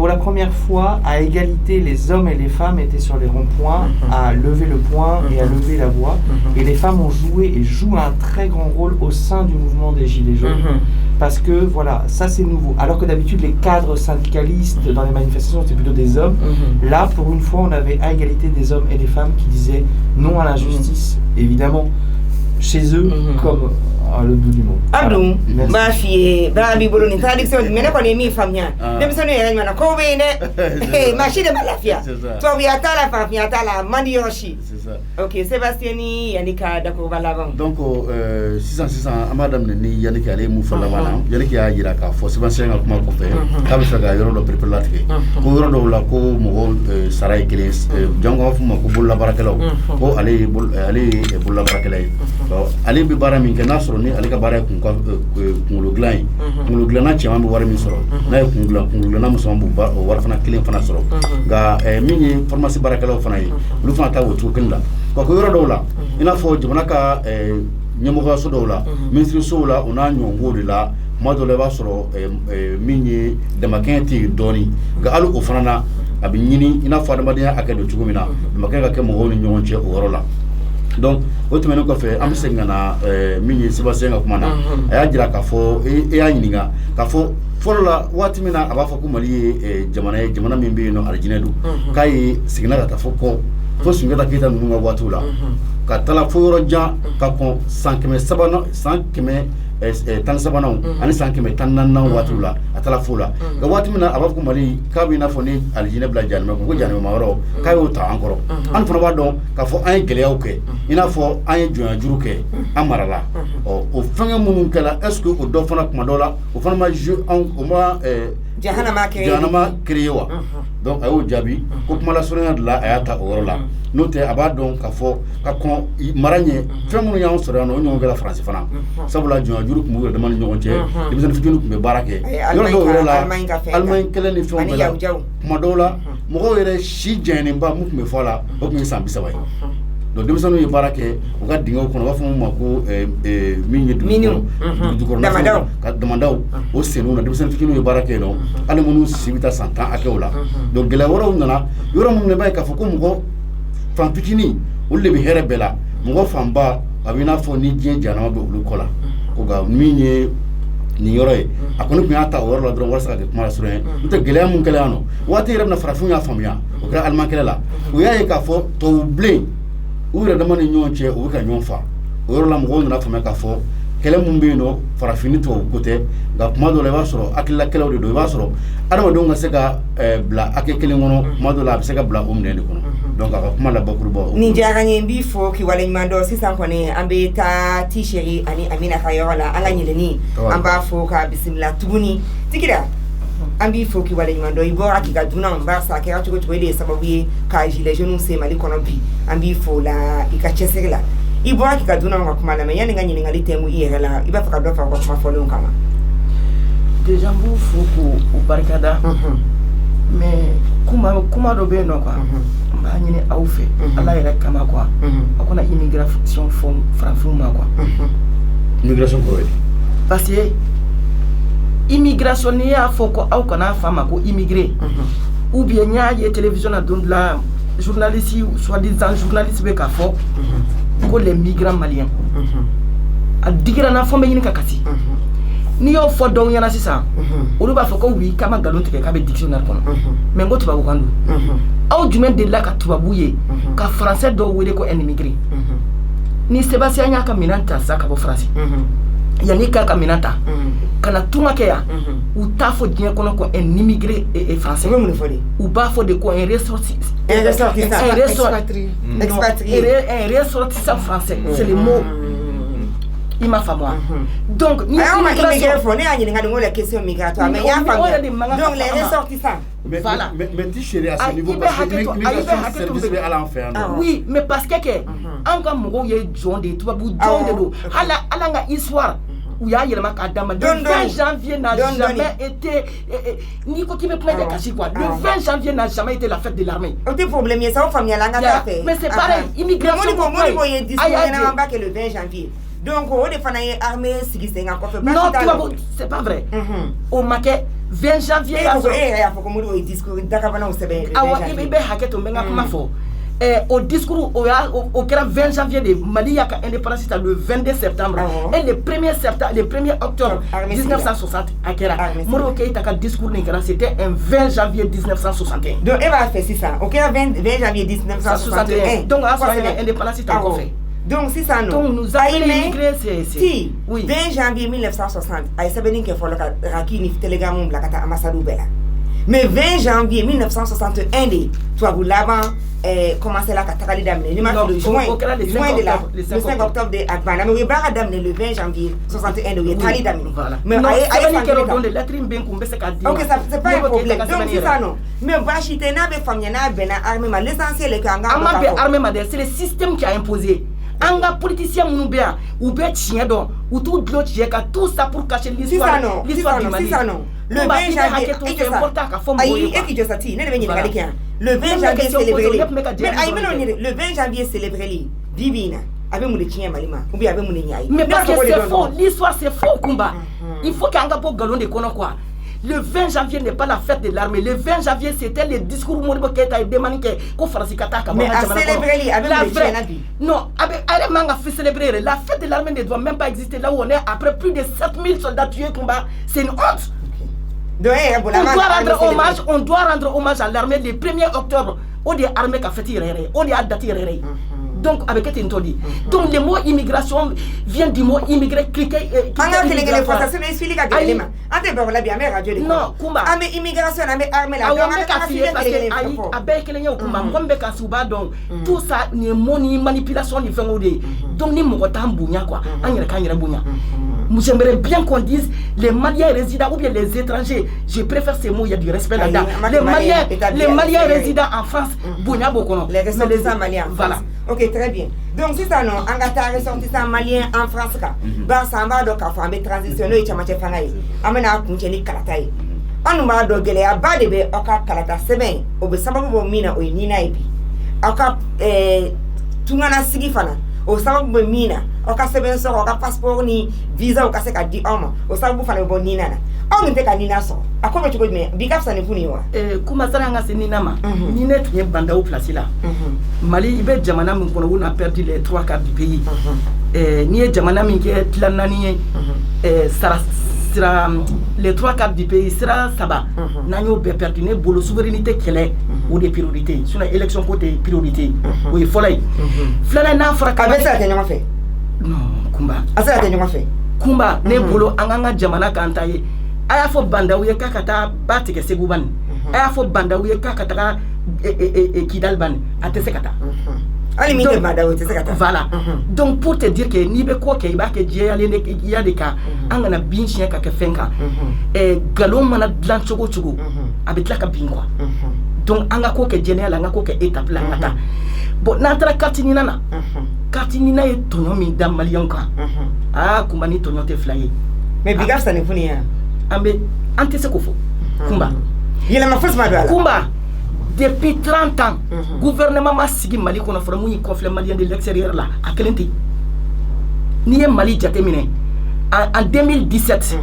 pour la première fois, à égalité, les hommes et les femmes étaient sur les ronds-points à lever le poing et à lever la voix. Et les femmes ont joué et jouent un très grand rôle au sein du mouvement des Gilets jaunes. Parce que voilà, ça c'est nouveau. Alors que d'habitude, les cadres syndicalistes dans les manifestations, c'était plutôt des hommes. Là, pour une fois, on avait à égalité des hommes et des femmes qui disaient non à l'injustice, évidemment, chez eux comme à l'autre bout du monde. Abdou, ma fille, Babi Boloni, traduction, mais n'est pas les mi famille. Même si on est à Kobe, machine de malafia. Toi, oui, à la famille, à la mandioshi. C'est ça. Ok, Sébastien, Yannicka, d'accord, l'avant. Donc, 600, Madame Neni, Yannick allait mouvoir la vana, Yannick a Iraka, for Sébastien à comment on fait, comme ça, il y aura le préparatif. Pour le laco, Mogo, Sarai Kilis, Django, Mokobo la Barakelo, pour aller Boula Barakele. Allez, Bibaram, Kenasro. Ale ka baara kungolo gilan ye kungolo gilanna cɛman bɛ wari min sɔrɔ n'a ye kungolo gilanna musoman b'o wari fana kelen fana sɔrɔ nka min ye pharmacie baarakɛlaw fana ye olu fana ta o cogo kelen la ko yɔrɔ dɔw la i n'a fɔ jamana ka ɲɛmɔgɔyaso dɔw la minisirisow la o n'a ɲɔgɔnko de la kuma dɔw la i b'a sɔrɔ min ye damakɛɲɛ tɛ yen dɔɔni nka hali o fana na a bɛ ɲini i n'a fɔ adamadenya hakɛ don cogo min na damakɛɲɛ ka kɛ mɔgɔw ni ɲɔgɔn cɛ o yɔrɔ la. Donc, au tɛmɛnen kɔfɛ an bɛ segin ka na min ye Sébastien ka kuma na a y'a jira k'a fɔ e y'a ɲininka k'a fɔ fɔlɔ la waati min na a b'a fɔ ko Mali ye jamana ye jamana min bɛ yen nɔ alijinɛ don k'a ye seginna ka taa fɔ kɔ fo Sunjata Keyita ninnu ka waatiw la ka taa fo yɔrɔ jan ka kɔn san kɛmɛ tan sabananw ani san kɛmɛ tan naaninan waatiw la a taara fo la nka waati min na a b'a fɔ ko Mali k'a bɛ i n'a fɔ ni alijinɛ bila janɛmɛ ko janɛmɛ maa wɛrɛw k'a y'o ta an kɔrɔ an fana b'a dɔn k'a fɔ an ye gɛlɛyaw kɛ i n'a fɔ an ye jɔnjuru kɛ an marala o fɛngɛ minnu kɛra est ce que o dɔ fana kuma dɔ la o fana ma o ma jahanama créé wa donc a y'o jaabi ko kuma lasurunya de la a y'a ta o yɔrɔ la n'o tɛ a b'a dɔn k'a fɔ ka kɔn mara ɲɛ fɛn minnu y'anw sɔrɔ yan nɔ o ɲɔgɔn kɛra Faransi fana sabula jɔnjuru tun b'u yɛrɛ dama ni ɲɔgɔn cɛ denmisɛnnin fitinin tun bɛ baara kɛ yɔrɔ dɔw yɛrɛ la Allemagne kɛlɛ ni fɛnw bɛɛ la kuma dɔw la mɔgɔw yɛrɛ si janyɛnenba mun tun bɛ fɔ a la o tun ye san 30 ye donc denmisɛnninw ye baara kɛ u ka dingɛw kɔnɔ u b'a fɔ mun ma ko min ye dugukɔrɔ ka damadaw o senw na denmisɛnnin fitininw ye baara kɛ yen nɔ hali minnu si bɛ taa san 10 hakɛw la donc gɛlɛya wɛrɛw nana yɔrɔ minnu na i b'a ye k'a fɔ ko mɔgɔ fan fitinin olu de bɛ hɛrɛ bɛɛ la mɔgɔ fanba a bɛ i n'a fɔ ni diɲɛ jahanama bɛ olu kɔ la o nka min ye nin yɔrɔ ye a kɔni tun y'a ta o yɔrɔ la dɔrɔn walasa ka kɛ kuma lasurunya ye n'o tɛ gɛlɛya mun kɛla yan nɔ waati yɛrɛ bɛna farafinw y'a faamuya o kɛra Allemagne kɛlɛ la u y'a ye k'a fɔ tubabubilen u yɛrɛ dama ni ɲɔgɔn cɛ u bɛ ka ɲɔgɔn fa o yɔrɔ la mɔgɔw nana faamuya k'a fɔ kɛlɛ mun bɛ yen nɔ farafin ni tubabu ko tɛ nka kuma dɔw la i b'a sɔrɔ hakililakɛlaw de don i b'a sɔrɔ adamadenw ka se ka bila hakɛ kelen kɔnɔ kuma dɔw la a bɛ se ka bila o minɛn de kɔnɔ donc a ka kuma labakuruba nin diyara n ye n b'i fo k'i waleɲuman dɔn sisan kɔni an bɛ taa Tisheri ani Amina ka yɔrɔ la an ka ɲɛlɛnni an b'a fo k'a bisimila tuguni Tikira an b'i fo k'i waleɲuman dɔn i bɔra k'i ka dunan barisa a kɛra cogo cogo e de ye sababu ye ka gilets jaunes se Mali kɔnɔ bi an b'i fo la i ka cɛsiri la i bɔra k'i ka dunan ka kuma lamɛn yanni n ka ɲininkali tɛngu i yɛrɛ la i b'a fɛ ka dɔ fara u ka kuma fɔlenw kama déjà n b'u fo k'u barikada mais kuma dɔ bɛ yen nɔ quoi n b'a ɲini aw fɛ Ala yɛrɛ kama quoi aw kana immigration fɔ farafinw ma quoi immigration kɔrɔ ye parce que immigration n'i y'a fɔ ko aw kana f'a ma ko immigré ou bien n y'a ye télévision na don dɔ la journaliste soi-disant journaliste bɛ k'a fɔ ko les migrants maliens a digira na fɔ n bɛ ɲini ka kasi n'i y'o fɔ dɔw ɲɛna sisan olu b'a fɔ ko oui k'a ma nkalon tigɛ k'a bɛ dictionnaire kɔnɔ mais n ko tubabukan don aw jumɛn delila ka tubabu ye ka français dɔw wele ko un immigré ni Sébastien y'a ka minɛn ta sisan ka bɔ France yanni k'a ka minɛn ta ka na tunga kɛ yan u t'a fɔ diɲɛ kɔnɔ ko un immigré français u b'a fɔ de ko un ressortissant français c'est le mot il m'a fait moi donc ni immigration ne y'a ɲininka nin ko la question migratoire mais y'a faamuya donc les ressortissants voilà mais Tisheri à ce niveau parce que l'immigration service bɛ ala an fɛ yan nɔ oui mais parce que an ka mɔgɔw ye jɔn de ye tubabu jɔn de don hali an ka histoire u y'a yɛlɛma k'a d'a ma le 20 janvier n'a jamais été n'i ko k'i bɛ kuma de kasi quoi le 20 janvier n'a jamais été la fête de l'armée o tɛ problème ye sa o faamuyala an ka taa fɛ mais c'est pareil immigration ko Modibo ye discours ɲɛnama kɛ le 20 janvier donc o de fana ye armée sigi sen kan kɔfɛ non tubabu c'est pas vrai o ma kɛ 20 janvier au discours au 20 janvier de Mali a indépendance le 22 septembre et le 1er octobre 1960 à Kera. Moro Keita ka discours c'était un 20 janvier 1961. Donc elle va faire ça. OK 20 janvier 1961. Donc à indépendance encore fait. Donc si ça non. Donc nous avons immigré si 20 janvier 1960 ay sabeni ke folo ka rakini telegram la kata ambassadeur bela. Mais 20 janvier 1961 toi vous l'avant commencé la cataracte d'amener le le 5 octobre de Akbana mais ba d'amener le 20 janvier 61 de Tali d'amener mais OK ça c'est pas un problème donc c'est ça non mais va chiter na be famille na bena armée mais l'essentiel est qu'anga armée c'est le système qui a imposé anga politicien munubia ou be tien donc ou tout l'autre ka tout ça pour cacher l'histoire du Mali. C'est ça non le 20 janvier le 20 janvier célébré le 20 janvier célébré divina avec mon tien malima ou bien avec mon nyai mais parce que c'est faux l'histoire c'est faux Kumba il faut qu'anga po galon de kono quoi. Le 20 janvier n'est pas la fête de l'armée. Le 20 janvier, c'était le discours Modibo Keita et Demanique qu'on fasse Kataka. Mais à célébrer la vraie. Non, Alemanga fait célébrer. La fête de l'armée ne doit même pas exister là où on est après plus de 7000 soldats tués combat. C'est une honte. On doit rendre hommage à l'armée le 1er octobre. On dit armée qui a fait tirer. On dit dati. Donc, avec ce qu'on dit. Donc, le mot immigration vient du mot immigré, cliquer. Non, Kumba. Immigration, armée tout ça, ni manipulation, ni donc, ni quoi. J'aimerais bien qu'on dise les Maliens résidents ou bien les étrangers. Je préfère ces mots, il y a du respect là-dedans. Les Maliens résidents en France, les ressortissants maliens en France. Voilà. Ok, très bien. Donc, si ça non, Angata ressortissants maliens en France, ça va donc à faire des transitions, et tu m'as fait amena kuncheni kalatai. On m'a dogele à bas de be, oka kalata seben, au sababu mina ou nina epi. Oka tungana sigifana. Au sababu mina oka seben so oka passeport ni visa oka se ka di homme au sababu fana bo nina na on nte ka nina so akome tuko me bigaf sa ne funi wa kuma sana nga se nina ma nina tu banda au place là Mali ibe jamana mun kono on a perdu les 3/4 du pays ni jamana min ke tlanani sera les 3/4 du pays sera saba nanyo be perdu ne bolo souveraineté kele ou des priorités sur l'élection côté priorité oui folay flana na fraka avec ça t'es fait non Kumba asa t'es fait Kumba ne bolo anganga jamana kantaye aya fo banda uye kakata batike seguban aya fo banda uye kakata kidalban atesekata voilà donc pour te dire que ni be ko ke ba ke je ale ne ya de ka angana bin chien ka ke fenka galon mana dlan chogo abitla ka bin quoi donc anga ko ke général anga ko ke étape la ngata bon natra katinina na katinina e tonyo mi dam malion ka Kumba ni tonyo te flyer mais bigaf ça ne funi ya ambe ante se ko fo Kumba yela ma force ma do ala Kumba depuis 30 ans gouvernement ma sigi Mali kono fora muni conflit malien de l'extérieur là à kelenti ni Mali jatemine en 2017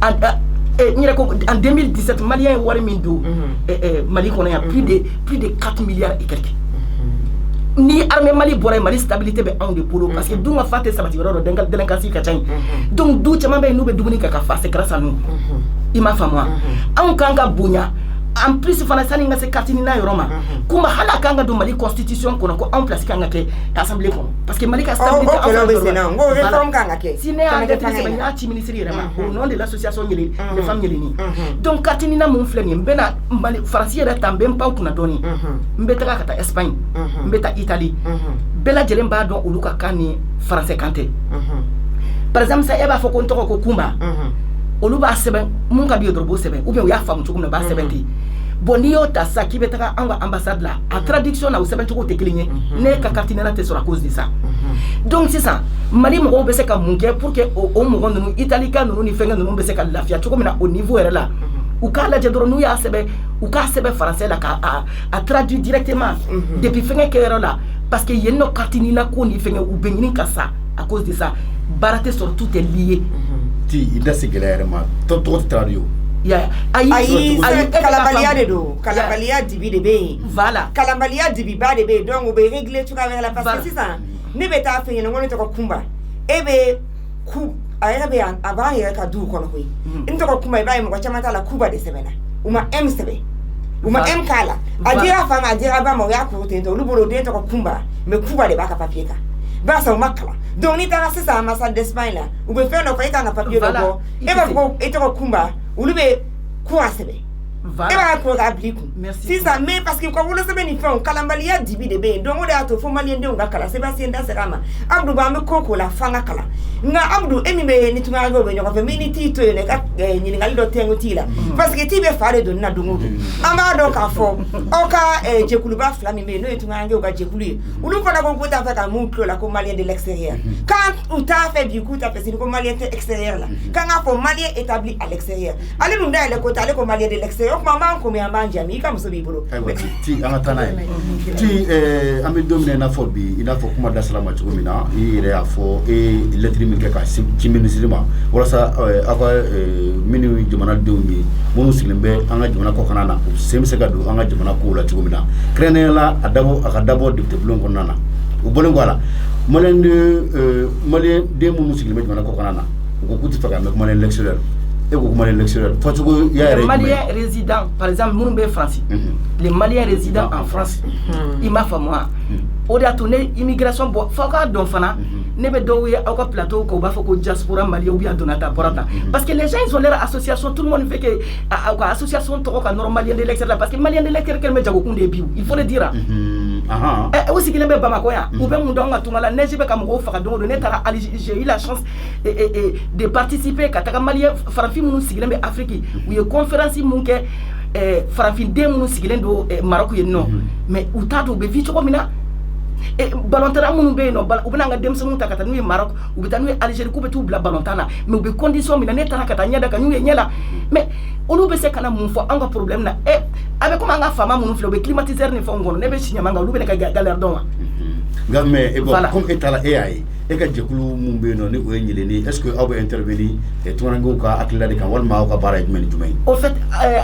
en 2017 Malien wari mindu Mali kono ya plus de 4 milliards et quelques ni armée Mali boray Mali stabilité be en de polo parce que dunga faté sabati ro dengal délinquance ka tay donc du chama be nube duguni ka fa c'est grâce à nous ima famwa an kanga bunya en plus fana sani nga se kartini na yoroma kuma hala kanga do Mali constitution kono ko en place kanga ke assemblée kono parce que Mali ka stabilité réforme kanga ke sine a de ti ministère rema au nom de l'association les femmes ni donc kartini na mon fleni mbena Mali français ra tambe mpa kuna doni mbeta kata Espagne mbeta Italie bela jelemba do uluka kani français kanté par exemple ça eba fo ko ntoko ko Kumba oluba seben mun ka bi drobo seben ou bien ya famu chukuna ba sebenti bonio ta sa ki betaka anga ambassade là a traduction na seben chuko te kligne ne ka cartinera te sur à cause de ça donc c'est ça Mali mo be se ka munke pour que au mo ngonu italika no ni fenga no be se ka lafia chuko mina au niveau era là ou ka la jedro nu ya sebe ou ka sebe français là ka a traduit directement depuis fenga que era là parce que yenno cartinina ko ni fenga ou benini ka ça à cause de ça baraté sur tout est lié ti ida sigilere ma to tradio kalabaliya de don kalabaliya dibi de bɛ yen voilà kalabaliya dibiba de bɛ yen donc u bɛ régler cogoya wɛrɛ la parce que sisan ne bɛ taa fɛ yen ko ne tɔgɔ Kumba e bɛ ku a yɛrɛ bɛ yan a b'an yɛrɛ ka duw kɔnɔ koyi n tɔgɔ Kumba i b'a ye mɔgɔ caman t'a la Kuba de sɛbɛnna u ma M sɛbɛn u ma M k'a la a dira fa ma a dira ba ma o y'a kuru ten tɔ olu bolo o den tɔgɔ Kumba mais Kuba de b'a ka papier kan barisa u ma kalan donc n'i taara sisan ambassade d'Espagne la u bɛ fɛn dɔ fɔ e kan ka papier dɔ bɔ e b'a fɔ ko e tɔgɔ Kumba olu bɛ courant sɛbɛn e b'a ko k'a bila i kun sisan mais parce que u ka wolosɛbɛn ni fɛnw kalanbaliya dibi de bɛ yen donc o de y'a to fo maliyɛndenw ka kalan Sébastien da sera a ma Abdou an bɛ ko la f'an ka kalan nka Abdou e min bɛ ni tunkaragɛw bɛ ɲɔgɔn fɛ min ni t'i to yen i ka ɲininkali dɔ tɛnku t'i la parce que t'i bɛ fa de don nin na don o don an b'a dɔn k'a fɔ aw ka jɛkuluba fila min bɛ yen n'o ye tunkaragɛw ka jɛkulu ye olu fana ko k'u t'a fɛ ka mun tulo la ko maliyɛn de l'extérieur quand u t'a fɛ bi k'u t'a fɛ sini ko maliyɛn tɛ extérieur la k'an k'a fɔ maliyɛn établi à l'extérieur ale dun dayɛlɛ ko ale ko maliyɛn de l'extérieur o tuma an b'an kun an b'an jaabi i ka muso b'i bolo ti an ka taa n'a ye ti an bɛ don min na i n'a fɔ bi i n'a fɔ kuma dasila ma cogo min na i yɛrɛ y'a fɔ lɛtiri min kɛ ka ci minisiri ma walasa aw ka minnu jamanadenw ye minnu sigilen bɛ an ka jamana kɔkan na u sen bɛ se ka don an ka jamana kow la cogo min na kɛrɛnkɛrɛnnenya la a ka dabɔ député bulon kɔnɔna na u bɔlen kɔ a la maliyɛnden minnu sigilen bɛ jamana kɔkan na u ko k'u tɛ fɛ ka mɛn maliyɛn l'extérieur et vous les Maliens résidents, par exemple, Mounbe France, les Maliens résidents en France, il m'a fait moi. Au delà tourné immigration, il faut qu'on fana, ne be doué au plateau qu'on va faire que diaspora malien ou bien donata porata. Parce que les gens ils ont leur association, tout le monde fait que association toroka normalien de l'extérieur parce que malien de l'extérieur qu'elle met jago kunde biu, il faut le dire. Aussi qu'il aime Bamako ya, ou bien Moundanga Toumala, neige be kamoko fakadon, j'ai eu la chance de participer à malien Farafi Mounou Siglembe Afrique, où il y a conférence Mounke Farafi de Mounou Siglendo Maroc non, mais où t'as do bevi chomina. Balontana munun be no u bena nga demsemu ta kata nu Maroc u beta nu Algérie ku betu bla balontana mais u be condition mina ne tara kata nyada ka nu nyela mais olu be se kana mun fo anga problème na avec comment nga fama munun flo be climatiseur ne fo ngono ne be sinya manga olu be ka galère don mais bon comme etala AI e ka jekulu mun be no ni o nyeleni est-ce que aw be intervenir et tonango ka akila de kan walma aw ka bara jumeni jumai au fait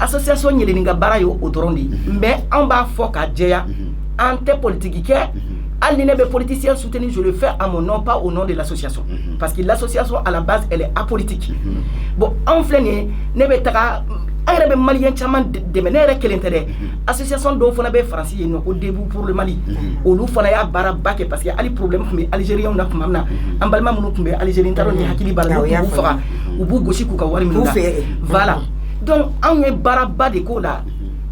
association nyeleni nga bara yo odorondi mais on ba fo ka jeya ante politique ke Ali n'est pas politicien soutenu, je le fais à mon nom, pas au nom de l'association. Parce que l'association, à la base, elle est apolitique. Bon, en flané, n'est pas un malien chaman de manière quel intérêt. Association d'eau, on avait français, au début pour le Mali. Au loup, on a barabak parce qu'il y a des problèmes, mais Algériens, on a comme un balma monocumé, Algérien, Taroni, Hakili, Barabou, ou Bougoshi, Koukawari, voilà. Donc, on est barabak de Kola,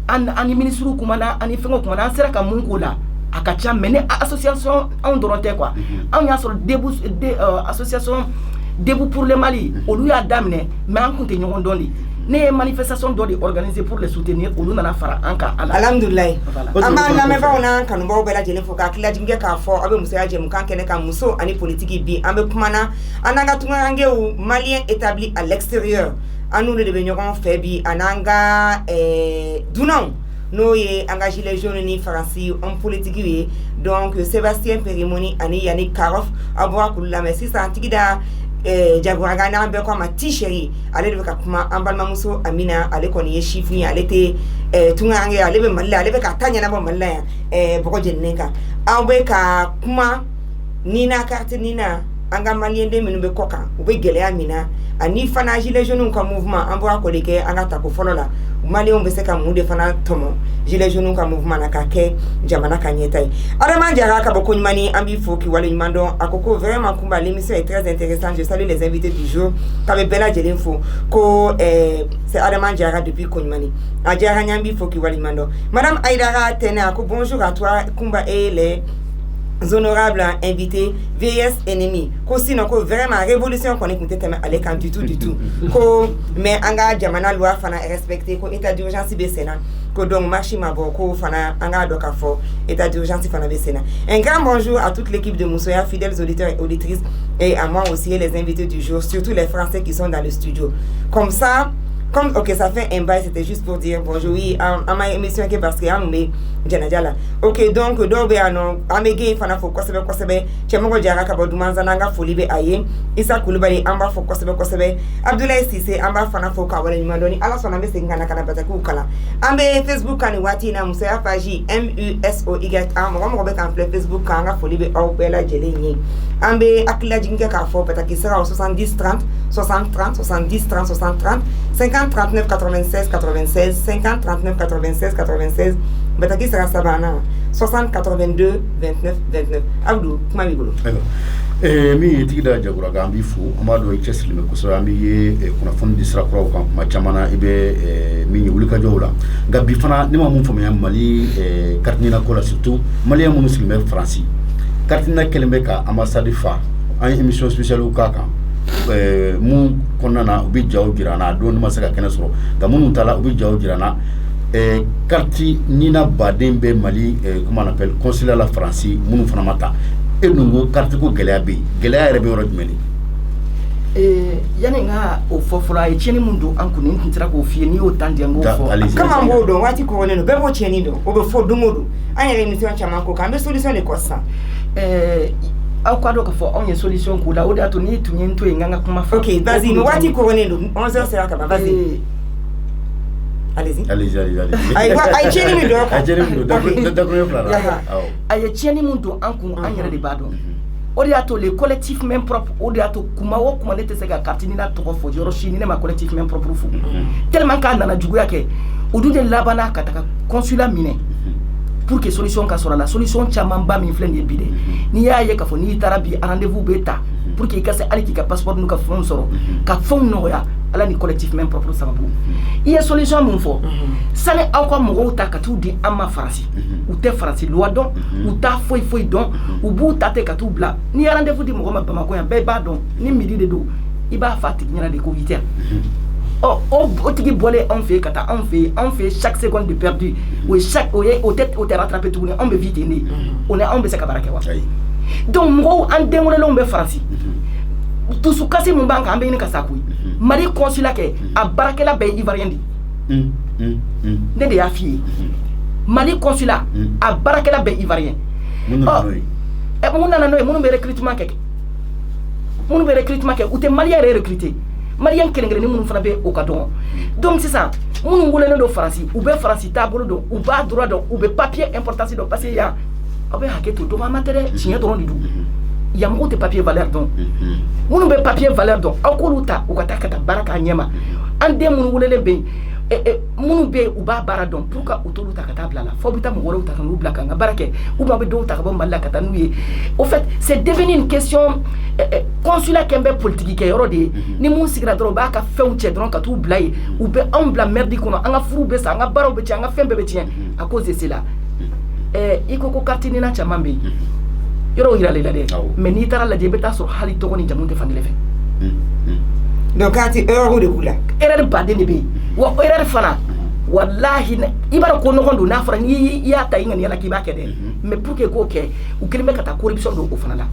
un ministre Koumana, un effet Koumana, un seraka Mungola. Akacha mené association en Dorothée quoi. On y a sur début association debout pour le Mali. On lui a damné mais on continue on donne. Les manifestations doivent être organisées pour les soutenir. On a fara anka. Alhamdulillah. Ama na me ba ona kanu ba obela jele fo ka kila jinge ka fo abe muso ya jemu kan kene ka muso ani politique bi ambe kumana ananga tungange ou malien établi à l'extérieur. Anu le devenir fait bi ananga dunan. Nous avons engagé les jeunes ni français en politique donc Sébastien Périmoni ani Yannick Karoff avoir pour la merci ça antigida jagoagana be ko ma t-shirt ale de ka kuma ambalma muso Amina ale ko ni chiffre ni ale te tungange ale be malla ale be ka tanya na bo malla boko jenneka awbe ka kuma nina carte nina anga malien de menu be koka ube gele Amina ani fana gilet jaune comme mouvement ambo ko de ke anga ta ko folola Mali on be se ka mu de fana tomo gilet jaune ka mouvement na ka ke jamana ka nyetai adama jara ka boko nyumani ambi foki wala nyumando akoko vraiment kumba l'émission est très intéressante je salue les invités du jour kabe bela jelinfo ko c'est adama jara depuis Konyumani ajara nyambi foki wala nyumando madame Aïdara Tena ko bonjour à toi kumba et les honorables invités vieillesse ennemie ko sinon ko vraiment révolution qu'on écoutait avec quand du tout ko mais anga jamana loi fana respecter ko état d'urgence be sénat ko donc marché mabo ko fana anga doka fo état d'urgence fana be sénat un grand bonjour à toute l'équipe de Moussoya fidèles auditeurs et auditrices et à moi aussi et les invités du jour surtout les Français qui sont dans le studio comme ça comme ok ça fait un bail, c'était juste pour dire bonjour oui à ma émission qui parce que amé janajala ok donc do be ano amege fana fo kosebe chemongo jara ka bodumanza nanga folibe aye Isa Kulubali amba fo kosebe Abdoulaye Cissé amba fana fo ka wala nyimandoni ala sona be singana kana bataku kala ambe Facebook kan wati na musa faji MUSOY mo be kan Facebook kan folibe au bela jelenyi ambe akila jinga ka fo pataki sera 70 30 60 30 70 30 60 30 50 39 96 96 50 39 96 96 bataki sera sabana 60 82 29 29 Abdou kuma mi bolo mi tigida jagura gambi fu amado chesli me kusura mi ye kuna fondi sira kura kan ma chamana ibe mi wuli ka jowla gabi fana ni ma mun fo me mali kartina kola surtout mali mun muslime français kartina kelme ka ambassade fa en émission spéciale au kaka mu konana ubi jaw jirana don ma saka kena soro ga mun tala ubi jaw jirana karti nina badembe mali comment on appelle consulat la français mun fana mata e nungo carte ko gelea yɛrɛ bɛ yɔrɔ jumɛn yani nga o fɔfɔla ye tiɲɛni mun don an kun ni tun sera k'o f'i ye n'i y'o tan di an k'o fɔ kama m'o dɔn waati kɔrɔlen don bɛɛ b'o tiɲɛni dɔn o bɛ fɔ don o don an yɛrɛ émission caman ko kan an bɛ solution de kɔ sisan aw ka dɔn k'a fɔ anw ye solution k'o la o de y'a to n'i tun ye n to yen n ka kuma fɔ ok vas-y ni waati kɔrɔlen don 11h sera ka ban vas-y allez-y ay tiɲɛni min don a ye tiɲɛni min don an kun an yɛrɛ de b'a dɔn o de y'a to les collectifs main propre o de y'a to kuma o kuma ne tɛ se ka carte ni na tɔgɔ fɔ yɔrɔ si ni ne ma collectif main propre fo tellement k'a nana juguya kɛ o dun de labanna ka taga consulat minɛ pour que solution ka sɔrɔ la solution caman ba min filɛ nin ye bi dɛ n'i y'a ye k'a fɔ n'i taara bi rendez-vous bɛ ta pour que i ka se hali k'i ka passeport n'u ka fɛnw sɔrɔ ka fɛnw nɔgɔya ala ni collectif main propre sababu i ye solution mun fɔ sani aw ka mɔgɔw ta ka t'u di an ma faransi u tɛ faransi loi dɔn u t'a foyi foyi dɔn u b'u ta ten ka t'u bila n'i ye rendez-vous di mɔgɔ ma Bamako yan bɛɛ b'a dɔn ni midi de don i b'a fɔ a tigi ɲɛna de ko 8h o tigi bɔlen anw fɛ yen ka taa anw fɛ yen chaque seconde de perdu o tɛ rattraper tuguni anw bɛ vie ten de o ni anw bɛ se ka baara kɛ wa donc mɔgɔw an den welelenw bɛ faransi dusukasi mun b'an kan an bɛ ɲini ka sa koyi Mali consulat kɛ a baarakɛla bɛɛ ye ivoirien de ne de y'a f'i ye Mali consulat a baarakɛla bɛɛ ivoirien mun nana n'o ye minnu bɛ recrutement kɛ u tɛ maliyɛn yɛrɛ recruter maliyɛn kelen-kelennin minnu fana bɛ o ka dɔgɔ donc sisan minnu welelen don faransi u bɛ faransi taabolo dɔn u b'a droit dɔn u bɛ papier importance dɔn parce que yan aw bɛ hakɛ to dɔgɔyama tɛ dɛ tiɲɛ dɔrɔn de don yan mɔgɔw tɛ papier valeur dɔn minnu bɛ papier valeur dɔn aw k'olu ta u ka taa ka taa baara k'a ɲɛma an den minnu welelen bɛ yen minnu bɛ yen u b'a baara dɔn pour que u t'olu ta ka taa bila la fo bɛ taa mɔgɔ wɛrɛw ta ka n'u bila ka n ka baara kɛ ou bien a bɛ dɔw ta ka bɔ Mali la ka taa n'u ye au fait c'est devenu une question consulat kɛ n bɛ politique kɛ yɔrɔ de ye ni mun sigira dɔrɔn u b'a ka fɛnw cɛ dɔrɔn ka t'u bila yen u bɛ anw bila merde kɔnɔ an ka furuw bɛ sa an ka baaraw bɛ tiɲɛ an ka fɛn bɛɛ bɛ tiɲɛ à cause de cela i ko ko carte nina caman bɛ yen yɔrɔw yiralen la dɛ mais n'i taara lajɛ i bɛ taa sɔrɔ hali tɔgɔ ni jamu tɛ fankelen fɛ donc kati erreur de k'u la erreur baden de bɛ yen wa erreur fana wallahi i b'a dɔn ko ɲɔgɔn don n'a fɔra n'i y'a ta i ŋaniya la k'i b'a kɛ dɛ mais pour que k'o kɛ u kelen bɛ ka taa corruption don o fana la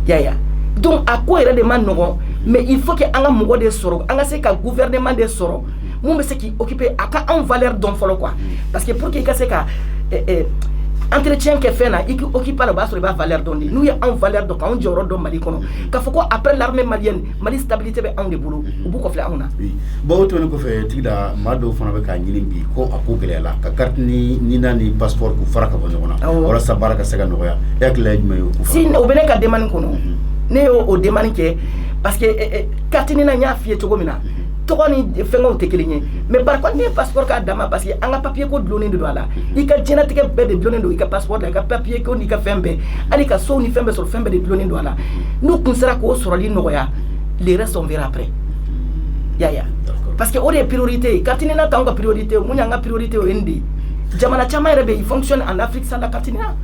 yaya donc a ko yɛrɛ de ma nɔgɔn mais il faut que an ka mɔgɔ de sɔrɔ an ka se ka gouvernement de sɔrɔ mun bɛ se k'i occuper a ka anw valeur dɔn fɔlɔ quoi parce que pour que i ka se ka entretien kɛ fɛn na i k'i occuper la o b'a sɔrɔ i b'a valeur dɔn de n'u ye anw valeur dɔn k'anw jɔyɔrɔ dɔn Mali kɔnɔ k'a fɔ ko après l'armée malienne Mali stabilité bɛ anw de bolo u b'u kɔfilɛ anw na bon o tɛmɛnen kɔfɛ Tigida maa dɔw fana bɛ k'a ɲini bi ko a ko gɛlɛyala ka carte ni passeport k'u fara ka bɔ ɲɔgɔn na walasa baara ka se ka nɔgɔya e hakili la ye jumɛn ye o ko fara si o bɛ ne ka demande kɔnɔ ne y'o demande kɛ parce que carte ni na n y'a f'i ye cogo min na tɔgɔ ni fɛngɛw tɛ kelen ye mais par contre ne ye passeport k'a dama parce que an ka papier ko dulonnen de don a la i ka diɲɛlatigɛ bɛɛ de dulonnen don i ka passeport la i ka papier ko n'i ka fɛn bɛɛ hali ka sow ni fɛn bɛɛ sɔrɔ fɛn bɛɛ de dulonnen don a la n'u kun sera k'o sɔrɔli nɔgɔya les restes on verra après yaya parce que o de ye priorité ye carte nina t'anw ka priorité mun y'an ka priorité o ye nin de ye jamana caman yɛrɛ bɛ yen fonctionne en Afrique sans la carte nina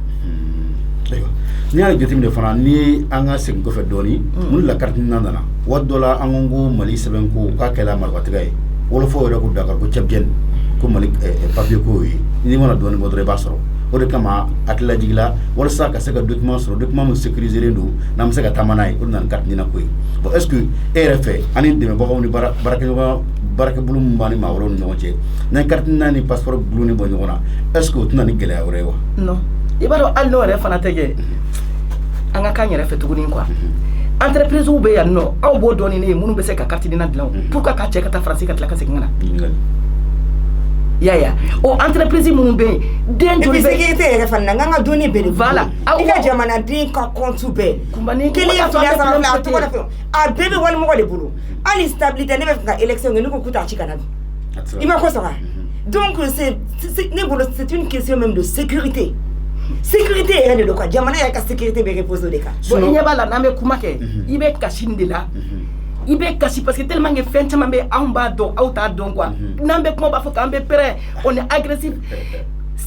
n'i y'a jateminɛ fana ni an ka segin kɔfɛ dɔɔni mun la carte nina nana waati dɔ la an ko Mali sɛbɛn ko k'a kɛla marifatigɛ ye wolofɔw yɛrɛ ko Dakar ko Tchèpienne ko Mali papier ko ye n'i mana dɔɔni bɔ dɔrɔn i b'a sɔrɔ o de kama atla jigla wala sa ka se ka document sur document mo sécuriser ndo na mo se ka tamana o nan carte dina koy bon est ce que RFA ani de bo ko ni baraka bulum mani ma woro no che na carte nani passeport buluni bo nyona est ce que tuna ni gele awre wa non ibaro allo re fana tege anga kanyere fe tuguni quoi entreprise ou be ya no aw bo doni ne munu be se ka carte dina dilan pourquoi ka che ka ta français ka tla ka se ngana ya o entreprise munu be den joli be sécurité re fana nga doni be voilà ika jamana din ka compte be kumbani kele ya to ya sama to ko na fe a bebe wal mo ko de bulu ali stabilité ne be ka élection ne ko kuta chika na il m'a quoi ça donc c'est une question même de sécurité. Sécurité est de quoi? Jamana ya ka sécurité be reposer de cas. Bon il y a pas la name kumake. Ibe kashine de là. Ibe kashi parce que tellement que fait tellement be en bas do auta donc quoi. Nambe comment ba faut camber prêt. On est agressif.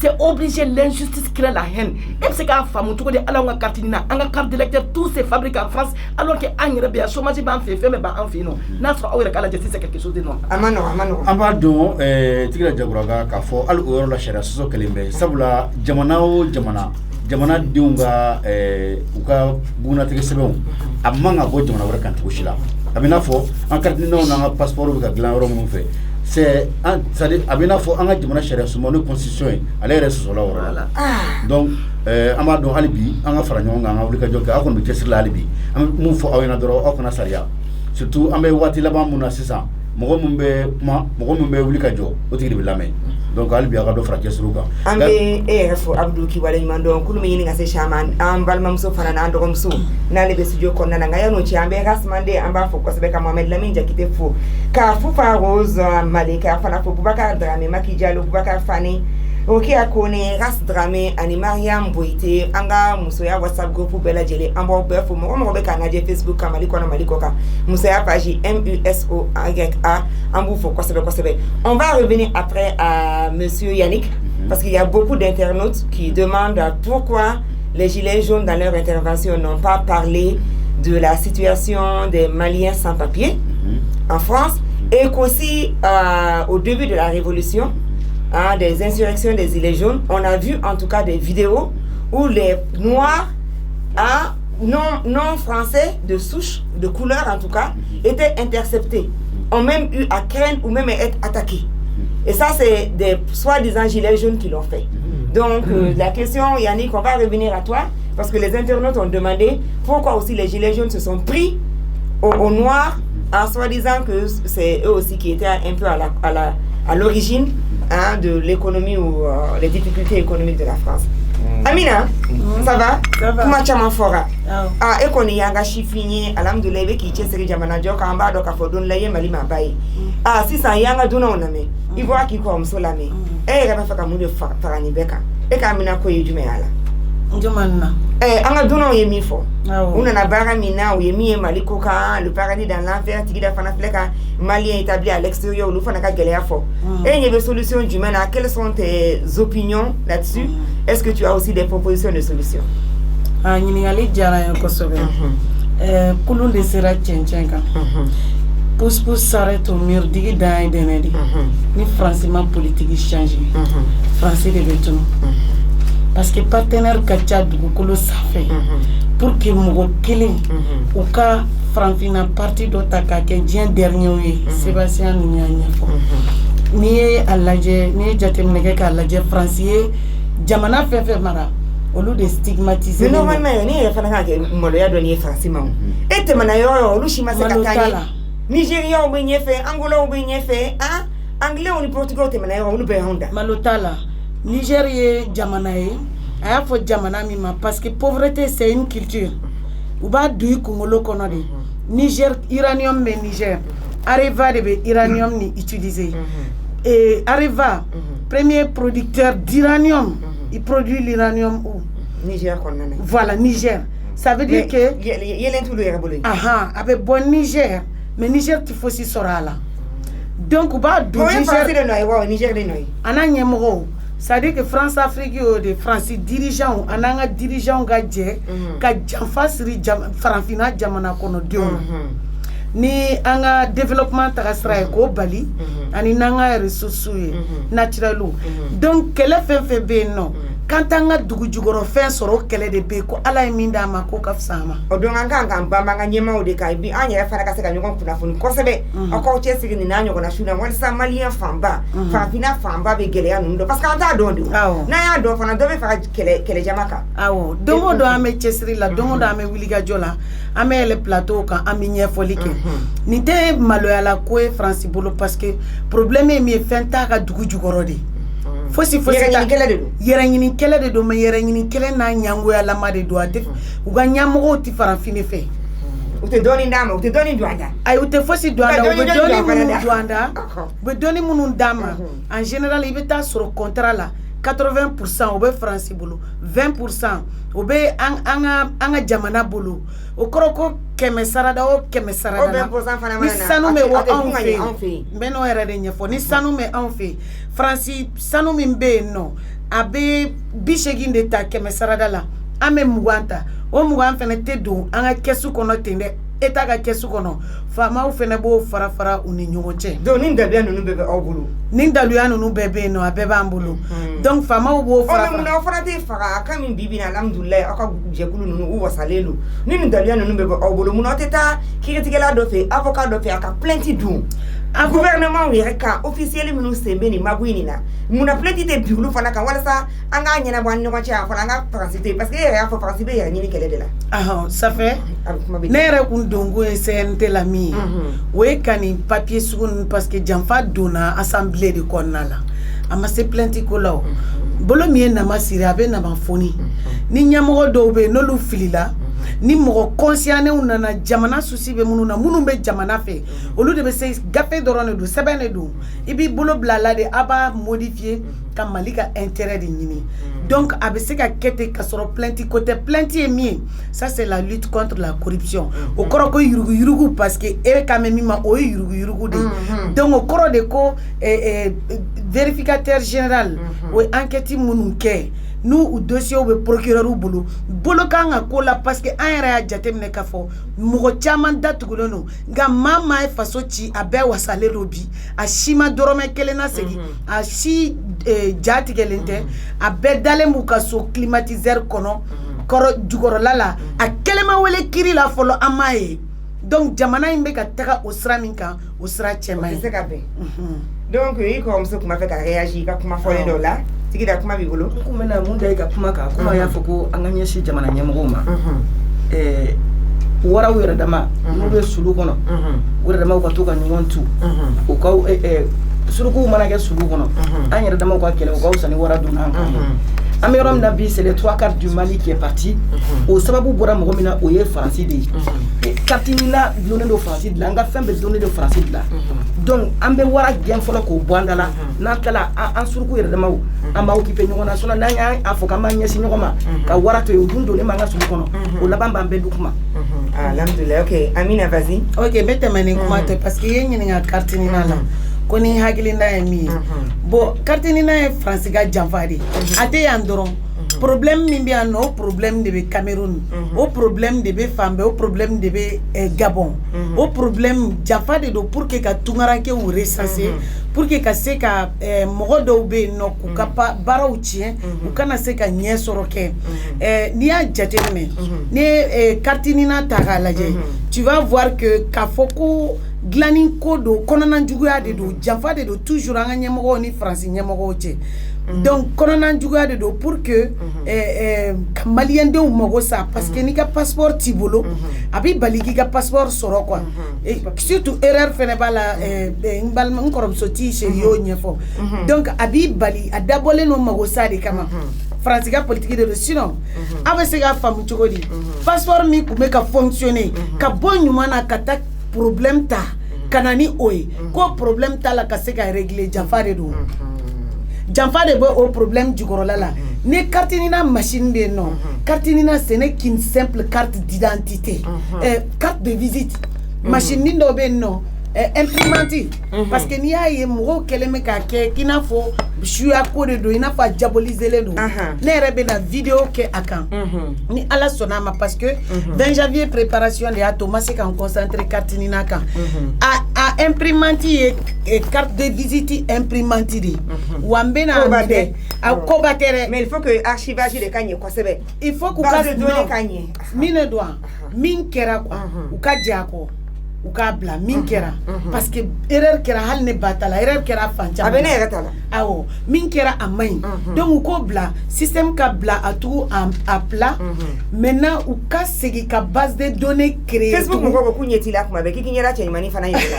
C'est obligé, l'injustice crée la haine. Et c'est qu'à femme, tout le monde a une carte d'électeur, tout c'est fabriqué en France, alors que Angre bien chômage ban fait mais ban en fait non. Notre ou la justice c'est quelque chose de non. Amano. Ambado tigla jagoraga ka fo al o la shara so kelembe sabula jamana diunga uka buna tege sebon amanga bo jamana wara kan tushila abina fo en carte non na passeport ka glan ro mon fait c'est abina fo anga jamana shara so mon constitution ale reso so la wara donc amado halibi anga faranyo anga wulika joka akon bi tesir la halibi am mu fo awena doro akona saria surtout ambe wati laba muna sisa mogo mumbe wulika jo o tigi bi lamé donc halibi aga do frake suruka ambe fo abdou ki wala nyimando kulu mi nga se shaman am balmam so fana na ndogom so na le studio ko nana ngaya no chi ambe rasmande amba fo ko sebe ka Mohamed Lamine jakite fo ka fo fa rose malika fana fo Boubacar Dramé Makijalo Boubacar Fani OK akone ras Dramé ani Mariam Boité anga muso ya WhatsApp groupe bela jele ambo be fo mo be kana je Facebook ka maliko ka muso ya page MUSOYA ambo fo ko sebe on va revenir après à monsieur Yannick parce qu'il y a beaucoup d'internautes qui demandent pourquoi les gilets jaunes dans leur intervention n'ont pas parlé de la situation des Maliens sans papier en France et qu'aussi au début de la révolution des insurrections des gilets jaunes, on a vu en tout cas des vidéos où les noirs non français de souche, de couleur en tout cas, étaient interceptés, ont même eu à craindre ou même à être attaqués. Et ça c'est des soi-disant gilets jaunes qui l'ont fait. Donc la question Yannick, on va revenir à toi parce que les internautes ont demandé pourquoi aussi les gilets jaunes se sont pris aux noirs en soi-disant que c'est eux aussi qui étaient un peu à l'origine de l'économie ou les difficultés économiques de la France. Amina, ça va? Comment tu m'as fora? Et qu'on y a un chifinier, alhamdoulilah, qui est série Jamana Joka, en bas de Kafodon, la Yemali Mabaye. Si ça y a un dono, il voit qui comme Solame. Et il va faire comme une faranibeka. Et Kamina Koyi du Meala. Anga dono yemi fo. Una na bara mina ou yemi maliko ka le paradis dans l'enfer tigida fana fleka malien établi à l'extérieur ou fana ka gelea fo. Et il y a des solutions humaines. Quelles sont tes opinions là-dessus? Est-ce que tu as aussi des propositions de solutions? Ni ngali jara yo kosobe. Kulun de sera tchenchenka. Pousse s'arrête au mur digi dai denedi. Ni francement politique change. Français de béton. Parce que partenaire kacha dugukolo safe pour que mogo kelen ou ka franfina parti dota ka ke dien dernier Sébastien Nianya fo ni alaje ni jatemneke ka alaje français jamana fefe mara au lieu de stigmatiser mais normalement ni fana ka ke moloya do ni français ma et te mana yo lu shima se katani Nigeria ou benye fe Angola ou benye fe anglais ou ni portugais te mana yo lu be honda malotala Nigeria jamanae aya fo jamana mima parce que pauvreté c'est une culture ou ba du kongolo konode Niger uranium be Niger Areva de be uranium ni utiliser et Areva premier producteur d'uranium il produit l'uranium où Niger konana voilà Niger ça veut dire que yelen tout le rebolo avec bon Niger mais Niger tu faut si sorala donc ou ba du Niger de noy ananye mo c'est-à-dire que France-Afrique de France dirigeants ananga dirigeants gadje ka janfasri farafina jamana kono dio ni anga développement terrestre ko bali ani nanga ressources naturelles donc quel fait be non quand an ka dugu jukɔrɔ fɛn sɔrɔ o kɛlɛ de bɛ ko ala ye min d'a ma ko ka fisa a ma o don an kan k'an banban ka ɲɛmaaw de kan bi an yɛrɛ fana ka se ka ɲɔgɔn kunnafoni kosɛbɛ aw k'aw cɛsiri nin n'a ɲɔgɔnna su la walasa maliyɛn fanba farafinna fanba bɛ gɛlɛya ninnu dɔn parce que an t'a dɔn de n'an y'a dɔn fana dɔ bɛ fara kɛlɛjama kan awɔ don o don an bɛ cɛsiri la don o don an bɛ wulikajɔ la an bɛ yɛlɛ plateau kan an bɛ ɲɛfɔli kɛ nin tɛ maloyala ko ye faransi bolo parce que problème ye min ye fɛn t'a ka dugu jukɔrɔ de fosi yɛrɛɲini kɛlɛ de don mais yɛrɛɲini kɛlɛ n'a ɲangoyalama de don a tɛ u ka ɲɛmɔgɔw tɛ farafin fɛ u tɛ dɔɔni d'a ma u tɛ dɔɔni don a da ayi u tɛ fosi don a da u bɛ dɔɔni minnu don a da u bɛ dɔɔni minnu d'a ma en général i bɛ taa sɔrɔ contrat la 80% o bɛ faransi bolo 20% o bɛ an ka jamana bolo o kɔrɔ ko kɛmɛ sarada o kɛmɛ sarada la ni sanu bɛ wɔ anw fɛ yen n bɛ n'o yɛrɛ de ɲɛfɔ ni sanu bɛ anw fɛ yen faransi sanu min bɛ yen nɔ a bɛ 80 de ta kɛmɛ sarada la an bɛ 20 ta o 20 fana tɛ don an ka kɛsu kɔnɔ ten dɛ État ka kɛsu kɔnɔ faamaw fana b'o fara fara u ni ɲɔgɔn cɛ donc ni daluya ninnu bɛɛ bɛ aw bolo ni daluya ninnu bɛɛ bɛ yen nɔ a bɛɛ b'an bolo donc faamaw b'o fara fara munna aw fana tɛ faga a ka min bi na alhamdulilayi aw ka jɛkulu ninnu u wasalen don ni nin daluya ninnu bɛɛ bɛ aw bolo munna aw tɛ taa kiiritigɛla dɔ fɛ avocat dɔ fɛ a ka plainte dun gouvernement yɛrɛ kan officiel minnu sen bɛ nin magu in na munna plainte tɛ bi olu fana kan walasa an k'a ɲɛnabɔ an ni ɲɔgɔn cɛ a fɔra an ka faransi tɛ yen parce que e yɛrɛ y'a fɔ faransi bɛ yɛrɛ ɲini kɛlɛ de la ça fait ne yɛrɛ kun donko ye CNT la min ye o ye ka nin papier sugu ninnu parce que janfa donna assemblée de kɔnɔna la a ma se plainte ko la o bolo min ye nama siri a bɛ nama foni ni ɲɛmɔgɔ dɔw bɛ yen n'olu filila ni mɔgɔ conscientnenw nana jamana souci bɛ minnu na minnu bɛ jamana fɛ olu de bɛ se gafe dɔrɔn de don sɛbɛn de don i b'i bolo bila a la de a b'a modifier ka Mali ka intérêt de ɲini donc a bɛ se ka kɛ ten ka sɔrɔ plainte ko tɛ plainte ye min ye ça c'est la lutte contre la corruption o kɔrɔ ko yurugu yurugu parce que e ka mɛn min ma o ye yurugu yurugu de donc o kɔrɔ de ko vérificateur général o ye enquête minnu kɛ n'u u dossiers bɛ procureur bolo kan ka ko la parce que an yɛrɛ y'a jateminɛ k'a fɔ mɔgɔ caman datugulen don nka maa ye faso ci a bɛɛ wasalen don bi a si ma dɔrɔmɛ kelen na segin a si ja tigɛlen tɛ a bɛɛ dalen b'u ka so climatiseur kɔnɔ jukɔrɔla la a kelen ma wele kiiri la fɔlɔ an m'a ye donc jamana in bɛ ka taga o sira min kan o sira cɛman ye donc i kɔrɔmuso kuma fɛ ka réagir ka kuma fɔlen dɔ la tigi da kuma b'i bolo n kun bɛna mun da i ka kuma kan kuma y'a fɔ ko an ka ɲɛsin jamana ɲɛmɔgɔw ma waraw yɛrɛ dama n'u bɛ sulu kɔnɔ u yɛrɛ dama ka to ka ɲɔgɔn tu u ka surukuw mana kɛ sulu kɔnɔ an yɛrɛ dama ka kɛlɛ u ka fisa ni wara donna an kan an bɛ yɔrɔ min na bi c'est les 3/4 du Mali qui est parti o sababu bɔra mɔgɔ min na o ye faransi de ye carte ɲinina dulonnen don faransi de la an ka fɛn bɛɛ dulonnen don faransi de la donc an bɛ wara gɛn fɔlɔ k'o bɔ an da la n'an tilala an suruku yɛrɛ damaw an b'a occuper ɲɔgɔn na sinon n'an y'a fɔ k'an b'a ɲɛsin ɲɔgɔn ma ka wara to yen o dun donnen b'an ka sulu kɔnɔ o laban b'an bɛɛ dukuma alhamdulilayi ok Amina vas-y ok n bɛ tɛmɛ ni kuma tɛ parce que i ye ɲininka carte ɲinina la ko ni hakilina ye min ye bon carte ɲinina ye faransi ka janfa de a tɛ yan dɔrɔn problème min bɛ yan nɔ o problème de bɛ Cameroun o problème de bɛ fan bɛɛ o problème de bɛ Gabon o problème janfa de don pour que ka tungarankew recenser pour que ka se ka mɔgɔ dɔw bɛ yen nɔ k'u ka baaraw tiɲɛ u kana se ka ɲɛ sɔrɔ kɛ n'i y'a jateminɛ n'i ye carte ɲinina ta k'a lajɛ tu vas voir que k'a fɔ ko dilanni ko don kɔnɔna juguya de don janfa de don toujours an ka ɲɛmɔgɔw ni faransi ɲɛmɔgɔw cɛ donc kɔnɔna juguya de don pour que ka maliyɛndenw mago sa parce que n'i ka passeport t'i bolo a b'i bali k'i ka passeport sɔrɔ quoi surtout erreur fɛnɛ b'a la n kɔrɔmuso t'i chérie y'o ɲɛfɔ donc a b'i bali a dabɔlen don mago sa de kama faransi ka politique de don sinon a bɛ se k'a faamu cogo di passeport min tun bɛ ka fonctionner ka bɔ ɲuman na ka taa problème ta ka na ni o ye ko problème t'a la ka se ka régler janfa de don janfa de bɛ o problème jukɔrɔla la ni carte ɲinina machine bɛ yen nɔ carte ɲinina ce n'est qu'une simple carte d'identité carte de visite machine nin dɔ bɛ yen nɔ imprimante parce que n'i y'a ye mɔgɔw kɛlen bɛ k'a kɛ k'i n'a fɔ suya ko de don i n'a fɔ a diaboliselen don ne yɛrɛ bɛ na vidéo kɛ a kan ni ala sɔnna ma parce que 20 janvier préparation de y'a to n ma se ka n concentrer carte ɲinina kan a imprimanti et carte de visite imprimanti de wambena Kobate. a kobatere Mais il faut que archivage de kanye quoi c'est vrai. il faut que base de données kanye. mine doit min kera quoi ou ka diako ou ka bla min kera parce que erreur kera hal ne batala erreur kera fancha abene retala awo min kera amay donc ou ko bla système ka bla à tout à plat maintenant ou ka segi ka base de données créée Facebook mo ko kunyeti la kuma be kikinyera chenye mani fana yela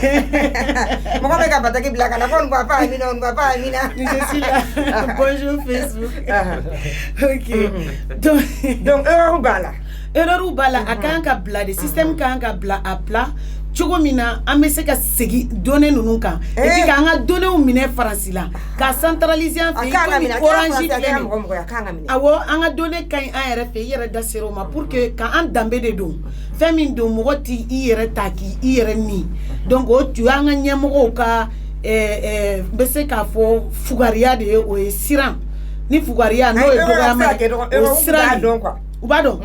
mo ko be ka bataki bla kana ko ngwa pa amina je suis là bonjour Facebook ok donc erreur bala akan ka bla de système kan ka bla à plat chogomina amese ka segi données nunu kan et puis ka nga données mine français la ka centraliser en fait comme orange awo anga données kan en RF yere da seroma pour que ka an dambe de don femin do mogoti yere taki yere ni donc o tu anga nyemogo ka bese ka fo fugaria de o siran ni fugaria no e dogama o siran donc Ubado,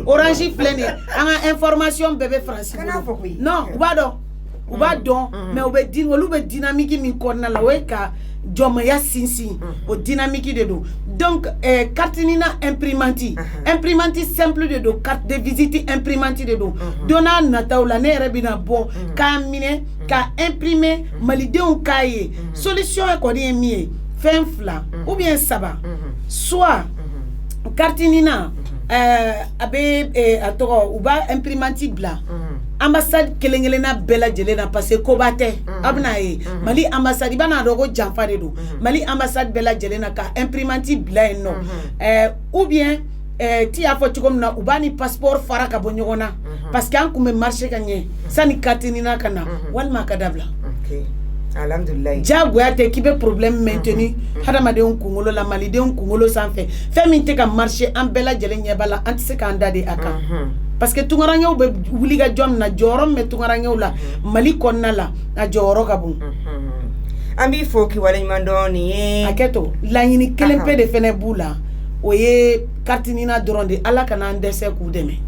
orange plein en information bébé français. Non, Ubado, mais oube dynamique mi konna la weka jomaya sinsi o dynamique de do. Donc cartinina imprimanti simple de do, carte de visite imprimanti de do. Dona nataula ne rebina bo ka mine ka imprimer malidéon kaye. Solution e ko di mie fin fla ou bien saba. Soit cartinina abe atoro uba imprimanti bla ambassade kelengelena bela jelena parce kobate abna e mali ambassade bana dogo janfare do mali ambassade bela jelena ka imprimanti bla no ou bien ti a foti comme na ubani passeport fara ka bonyona parce que an kume marché kanye sani cartinina kana walma kadabla okay alhamdulillah jagoyate kibe problème maintenu hadamadenw kungolo la malidenw kungolo sanfɛ fɛn min tɛ ka marché an bɛɛ lajɛlen ɲɛ bala an tɛ se k'an da de a kan parce que tungaranɲɛw bɛ wuli ka jɔ min na jɔyɔrɔ min bɛ tungaranɲɛw la mali kɔnɔna la a jɔyɔrɔ ka bon an b'i fo k'i waleɲuman dɔn nin ye hakɛto laɲini kelen pe de fɛnɛ b'u la o ye kartinina dɔrɔn de ala kana an dɛsɛ k'u dɛmɛ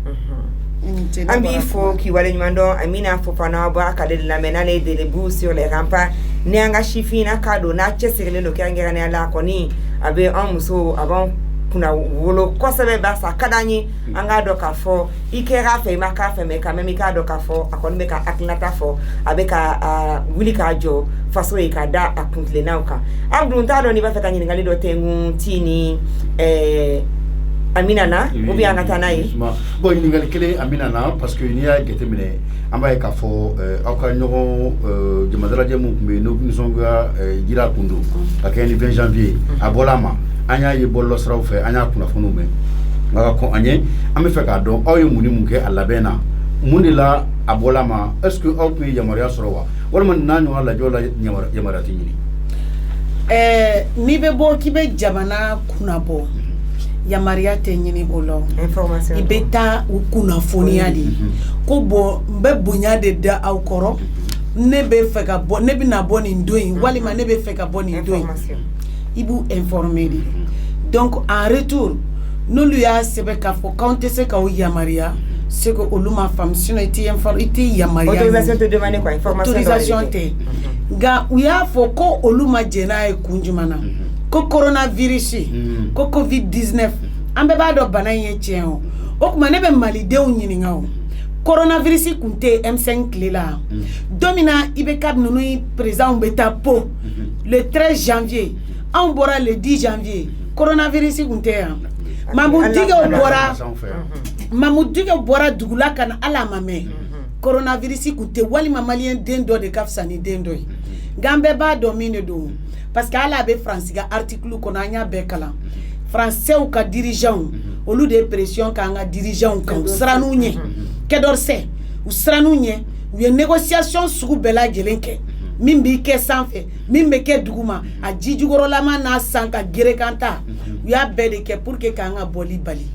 an b'i fo k'i waleɲuman dɔn Amina Fofana bɔ a ka de lamɛn n'ale de debout sur les remparts ni an ka sifina ka don n'a cɛsirilen don kɛrɛnkɛrɛnnenya la kɔni a bɛ an muso a b'an kunna wolo kosɛbɛ barisa a ka d'an ye an k'a dɔn k'a fɔ i kɛra a fɛ i ma k'a fɛ mais quand même i k'a dɔn k'a fɔ a kɔni bɛ ka hakilinata fɔ a bɛ ka wuli k'a jɔ faso ye k'a da a kuntilennaw kan Abdou n t'a dɔn n'i b'a fɛ ka ɲininkali dɔ tɛngun ti ni Amina na ou bien an ka taa n'a ye bon ɲininkali kelen Amina na parce que n'i y'a jateminɛ an b'a ye k'a fɔ aw ka ɲɔgɔn jamadalajɛ mun tun bɛ yen n'o nisɔngoya jira kun don ka kɛ ni 20 janvier a bɔla a ma an y'a ye bɔlɔlɔ siraw fɛ an y'a kunnafoniw mɛn nka ka kɔn an ye an bɛ fɛ k'a dɔn aw ye mun ni mun kɛ a labɛn na mun de la a bɔla a ma est ce que aw tun ye yamaruya sɔrɔ wa walima n'a ɲɔgɔn lajɛw la yamaruya tɛ ɲini n'i bɛ bɔ k'i bɛ jamana kunnabɔ yamaruya tɛ ɲini o la i bɛ taa u kunnafoniya de ko bon n bɛ bonya de da aw kɔrɔ ne bɛ fɛ ka bɔ ne bɛna bɔ nin don in walima ne bɛ fɛ ka bɔ nin don in i b'u informer de donc en retour n'olu y'a sɛbɛn k'a fɔ k'anw tɛ se k'aw yamaruya c'est que olu ma faamu sinon i tɛ yamaruya autorisation tɛ demander quoi autorisation tɛ nka u y'a fɔ ko olu ma jɛn n'a ye kun jumɛn na ko coronavirus ko covid-19 an bɛɛ b'a dɔn bana in ye tiɲɛ o tuma ne bɛ malidenw ɲininka o coronavirus kun tɛ M5 tile la don min na i bɛ ka ninnu président bɛ taa po le 13 janvier anw bɔra le 10 janvier coronavirus kun tɛ yan Mamoudigew bɔra dugu la ka na ala ma mɛn coronavirus kun tɛ walima maliyɛn den dɔ de ka fisa ni den dɔ ye nka an bɛɛ b'a dɔn min de don parce que ala bɛ faransi ka article kɔnɔ an y'a bɛɛ kalan français ka dirigeants olu de pression k'an ka dirigeants kan u siran'u ɲɛ kɛdɔrsɛ u siran'u ɲɛ u ye négociation sugu bɛɛ lajɛlen kɛ min b'i kɛ sanfɛ min bɛ kɛ duguma a ji jukɔrɔlama n'a san ka gerekan ta u y'a bɛɛ de kɛ pour que k'an ka bɔli bali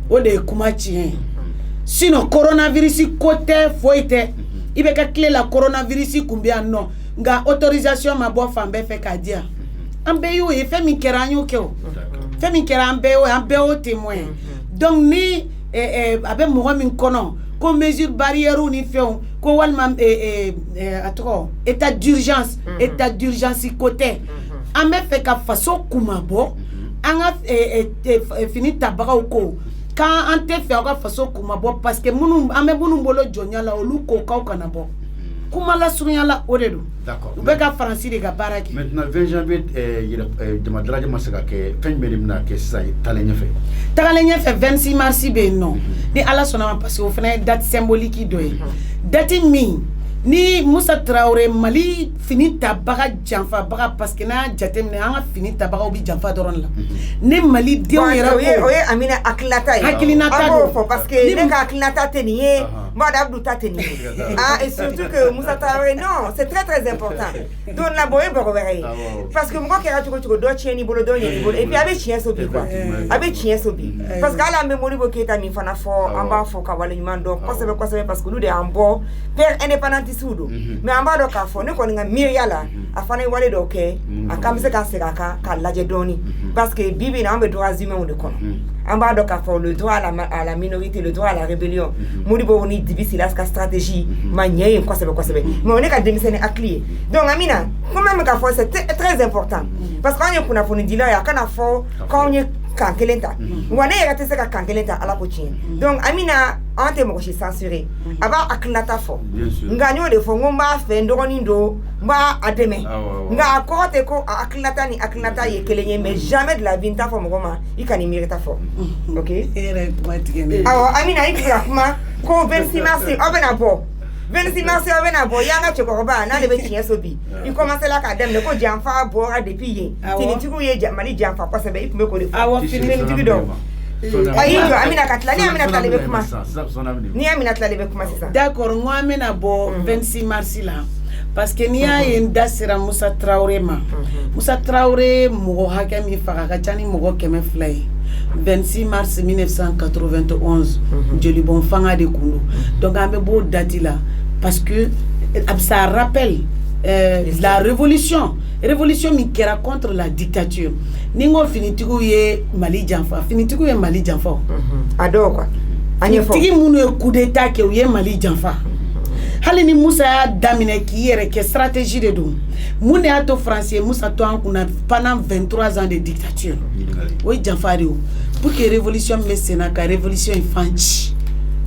o de ye kuma tiɲɛ sinon coronavirus ko tɛ foyi tɛ i bɛ ka tile la coronavirus kun bɛ yan nɔ nka autorisation ma bɔ fan bɛɛ fɛ k'a di yan an bɛɛ y'o ye fɛn min kɛra an y'o kɛ o fɛn min kɛra an bɛɛ y'o témoin donc ni a bɛ mɔgɔ min kɔnɔ ko mesure barrière ni fɛnw ko walima a tɔgɔ état d'urgence côté an bɛ fɛ ka faso kumabɔ an ka fini tabagaw ko kan an tɛ fɛ aw ka faso kumabɔ parce que an bɛ minnu bolo jɔnya la olu ko k'aw kana bɔ kuma la surunya la o de don u bɛ ka faransi de ka baara kɛ. Maintenant 20 janvier jama daraja ma se ka kɛ fɛn jumɛn de bɛna kɛ sisan tagalen ɲɛfɛ 26 mars bɛ yen nɔ ni ala sɔnna ma parce que o fana ye date symbolique dɔ ye date min ni Musa Traoré Mali fini tabaga janfabaga parce que n'a jateminɛ an ka fini tabagaw bi janfa dɔrɔn la ni Mali denw yɛrɛ ko o ye Amina hakilata ye hakilinata don parce que ne ka hakilata tɛ nin ye Mada Abdou ta tɛ nin ye et surtout que Musa Traoré non c'est très important donc la boye bɔgɔ wɛrɛ ye parce que mɔgɔ kɛra cogo cogo dɔ tiɲɛ n'i bolo dɔ ɲɛ n'i bolo et puis a bɛ tiɲɛ so bi quoi a bɛ tiɲɛ so bi parce que hali an bɛ Modibo Keita min fana fɔ an b'a fɔ ka waleɲuman dɔn kosɛbɛ kosɛbɛ parce que olu de y'an bɔ père indépendantiste mais an b'a dɔn k'a fɔ ne kɔni ka miiriya la a fana ye wale dɔw kɛ a kan bɛ se ka segin a kan k'a lajɛ dɔɔni parce que bi bi in na an bɛ droits humains de kɔnɔ an b'a dɔn k'a fɔ le droit à la minorité le droit à la rébellion Modibo ni Dibi Silas ka stratégie ma ɲɛ yen kosɛbɛ kosɛbɛ mais o ne ka denmisɛnnin hakili ye donc Amina comme an bɛ k'a fɔ c'est très important parce que an ye kunnafoni dilaw ye a kana fɔ k'anw ye kan kelen ta wa ne yɛrɛ tɛ se ka kan kelen ta ala ko tiɲɛ donc Amina an tɛ mɔgɔ si censuré a b'a hakilinata fɔ nka n y'o de fɔ n ko n b'a fɛ n dɔgɔnin don n b'a a dɛmɛ nka a kɔrɔ tɛ ko a hakilinata ni hakilinata ye kelen ye mais jamais de la vie n t'a fɔ mɔgɔ ma i ka nin miirita fɔ ok awɔ Amina i tɛ ka kuma ko 26 mars aw bɛna bɔ 26 mars aw bɛna bɔ y'an ka cɛkɔrɔba n'ale bɛ tiɲɛ so bi i commencé la k'a daminɛ ko janfa bɔra depuis yen finitigiw ye Mali janfa kosɛbɛ i tun bɛ k'o de fɔ finitigi dɔw ayi jɔ Amina ka tila ni Amina tilalen bɛ kuma ni Amina tilalen bɛ kuma sisan d'accord n ko an bɛna bɔ 26 mars la parce que n'i y'a ye n da sera Musa Traoré ma Musa Traoré mɔgɔ hakɛ min faga ka ca ni mɔgɔ 200 ye 26 mars 1991 jolibɔn fanga de kun don donc an bɛ b'o date la parce que ça rappelle la révolution min kɛra contre la dictature ni n ko finitigiw ye Mali janfa finitigiw ye Mali janfa a dɔw quoi finitigi minnu ye coup d'état kɛ u ye Mali janfa hali ni Musa y'a daminɛ k'i yɛrɛ kɛ stratégie de don mun de y'a to France ye Musa to an kunna pendant 23 ans de dictature o ye janfa de ye pour que révolution bɛ sen na ka révolution in fan ci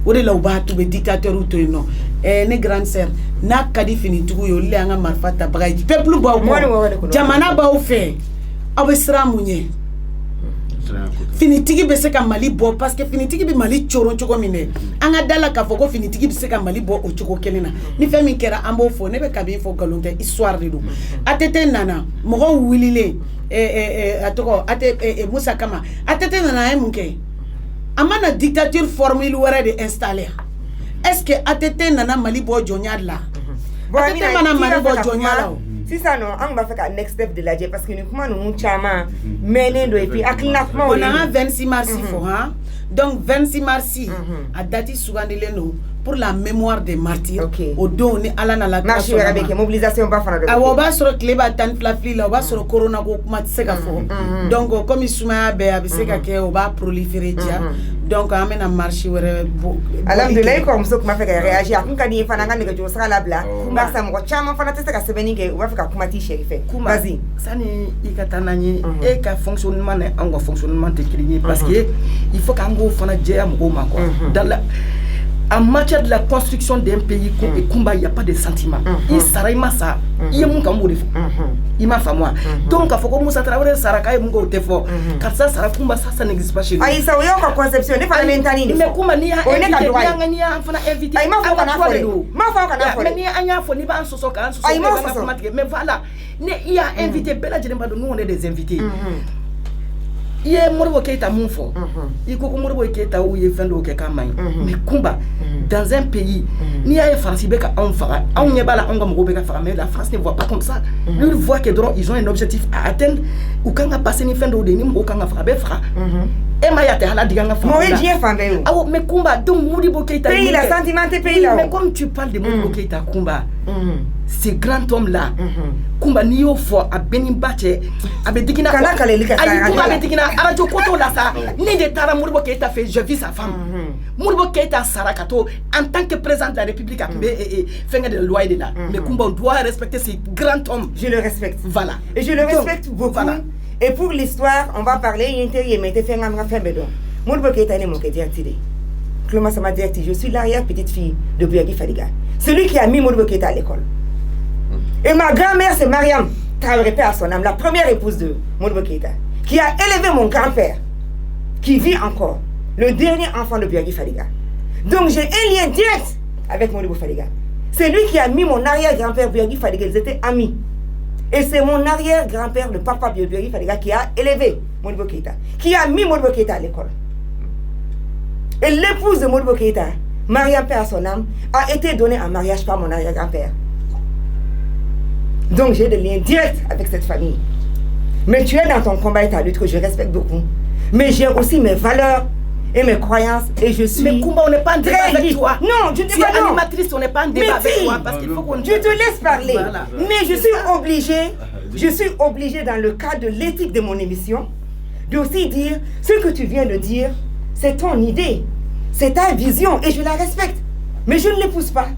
o de la u b'a to bɛ dictateur to yen nɔ ne grande sœur n'a ka di finitigiw ye olu de y'an ka marifa tabaga ye peuple b'aw kɔ jamana b'aw fɛ aw bɛ siran mun ye finitigi bɛ se ka Mali bɔ parce que finitigi bɛ Mali coron cogo min dɛ an ka da la k'a fɔ ko finitigi bɛ se ka Mali bɔ o cogo kelen na ni fɛn min kɛra an b'o fɔ ne bɛ ka min fɔ nkalon tɛ histoire de don ATT nana mɔgɔw wililen a tɔgɔ Musa kama ATT nana a ye mun kɛ a mana dictature formule wɛrɛ de installer est-ce que ATT nana Mali bɔ jɔnya de la ATT mana Mali bɔ jɔnya la sisan nɔ an b'a fɛ ka next step de lajɛ parce que ni kuma ninnu caman mɛnnen don et puis hakilina kumaw ye on a 26 mars fɔ han donc 26 mars a date sugandilen don pour la mémoire des martyrs o don ni ala nana marche wɛrɛ bɛ kɛ mobilisation ba fana dɔ awɔ o b'a sɔrɔ tile b'a tan ni fila fili la o b'a sɔrɔ corona ko kuma tɛ se ka fɔ donc comme sumaya bɛ a bɛ se ka kɛ o b'a proliférer diya donc an bɛna marche wɛrɛ bɔ alhamdulilayi i kɔrɔmuso tun b'a fɛ ka réagir a kun ka di ye fana an ka nɛgɛjuru sira labila barisa mɔgɔ caman fana tɛ se ka sɛbɛnni kɛ u b'a fɛ ka kuma t'i sɛri fɛ vas-y sani i ka taa n'an ye e ka fonctionnement ni anw ka fonctionnement tɛ kelen ye parce que il faut k'an k'o fana jɛya mɔgɔw ma quoi en matière de la construction d'un pays Kumba, il n'y a pas de sentiment. Il sara il massa, il y a mon cambo de fou. Il m'a fait moi. Donc à Foko Moussa Traoré Saraka et Mungo Tefo. Car ça Sarakumba ça n'existe pas chez nous. Ah il s'agit encore conception, n'est pas mentalité. Mais Kumba ni a invité, il m'a fait qu'on a fait. M'a fait qu'on a fait. Mais ni a fait ni pas en sosoka, mais voilà. Il a invité Bella Djelemba, nous on est des invités. Il y a Modibo Keita mun fɔ i ko Modibo Keita ou ye fɛn dɔw kɛ k'a man ɲi mais Kumba dans un pays n'i y'a ye France bɛ ka anw faga anw ɲɛ b'a la anw ka mɔgɔw bɛ ka faga mais la France ne voit pas comme ça lui il voit que dɔrɔn ils ont un objectif à atteindre u kan ka passer ni fɛn dɔw de ye ni mɔgɔw kan ka faga a bɛ faga e ma y'a tɛ hala dig'an ka faga o ye diɲɛ fan bɛɛ ye o awɔ mais Kumba donc Modibo Keita pays la sentiment tɛ pays la mais comme tu parles de Modibo Keita Kumba ce grand homme là Kumba n'i y'o fɔ a bɛ ni ba cɛ a bɛ digina kana kaleli kɛ Kumba bɛ digina radio koto la sa ni de taara Modibo Keita fɛ je vis sa femme Modibo Keïta Sarakato, en tant que président de la République, a fait des lois de là. Mais Kumba, on doit respecter ces grands hommes. Je le respecte. Voilà. Et je le respecte beaucoup. Voilà. Et pour l'histoire, on va parler. Modibo Keïta est mon directivé. Clément Sama directivé. Je suis l'arrière-petite-fille de Bouyagui Fadiga. Celui qui a mis Modibo Keïta à l'école. Et ma grand-mère, c'est Mariam Traoré, paix à son âme, la première épouse de Modibo Keïta, qui a élevé mon grand-père, qui vit encore, le dernier enfant de Bouyagui Fadiga. Donc j'ai un lien direct avec Modibo Fadiga. C'est lui qui a mis mon arrière-grand-père Bouyagui Fadiga, ils étaient amis. Et c'est mon arrière-grand-père, le papa de Bouyagui Fadiga, qui a élevé Modibo Keïta, qui a mis Modibo Keïta à l'école. Et l'épouse de Modibo Keïta, Mariam paix à son âme, a été donnée en mariage par mon arrière-grand-père. Donc j'ai des liens directs avec cette famille. Mais tu es dans ton combat et ta lutte que je respecte beaucoup. Mais j'ai aussi mes valeurs et mes croyances et je suis. Mais Kumba, on n'est pas en débat avec toi. Non, je ne dis pas non. Animatrice, on n'est pas en débat avec toi parce qu'il faut qu'on. Je te laisse parler. Voilà. Mais je suis obligée dans le cadre de l'éthique de mon émission de aussi dire ce que tu viens de dire, c'est ton idée, c'est ta vision et je la respecte. Mais je ne l'épouse pas.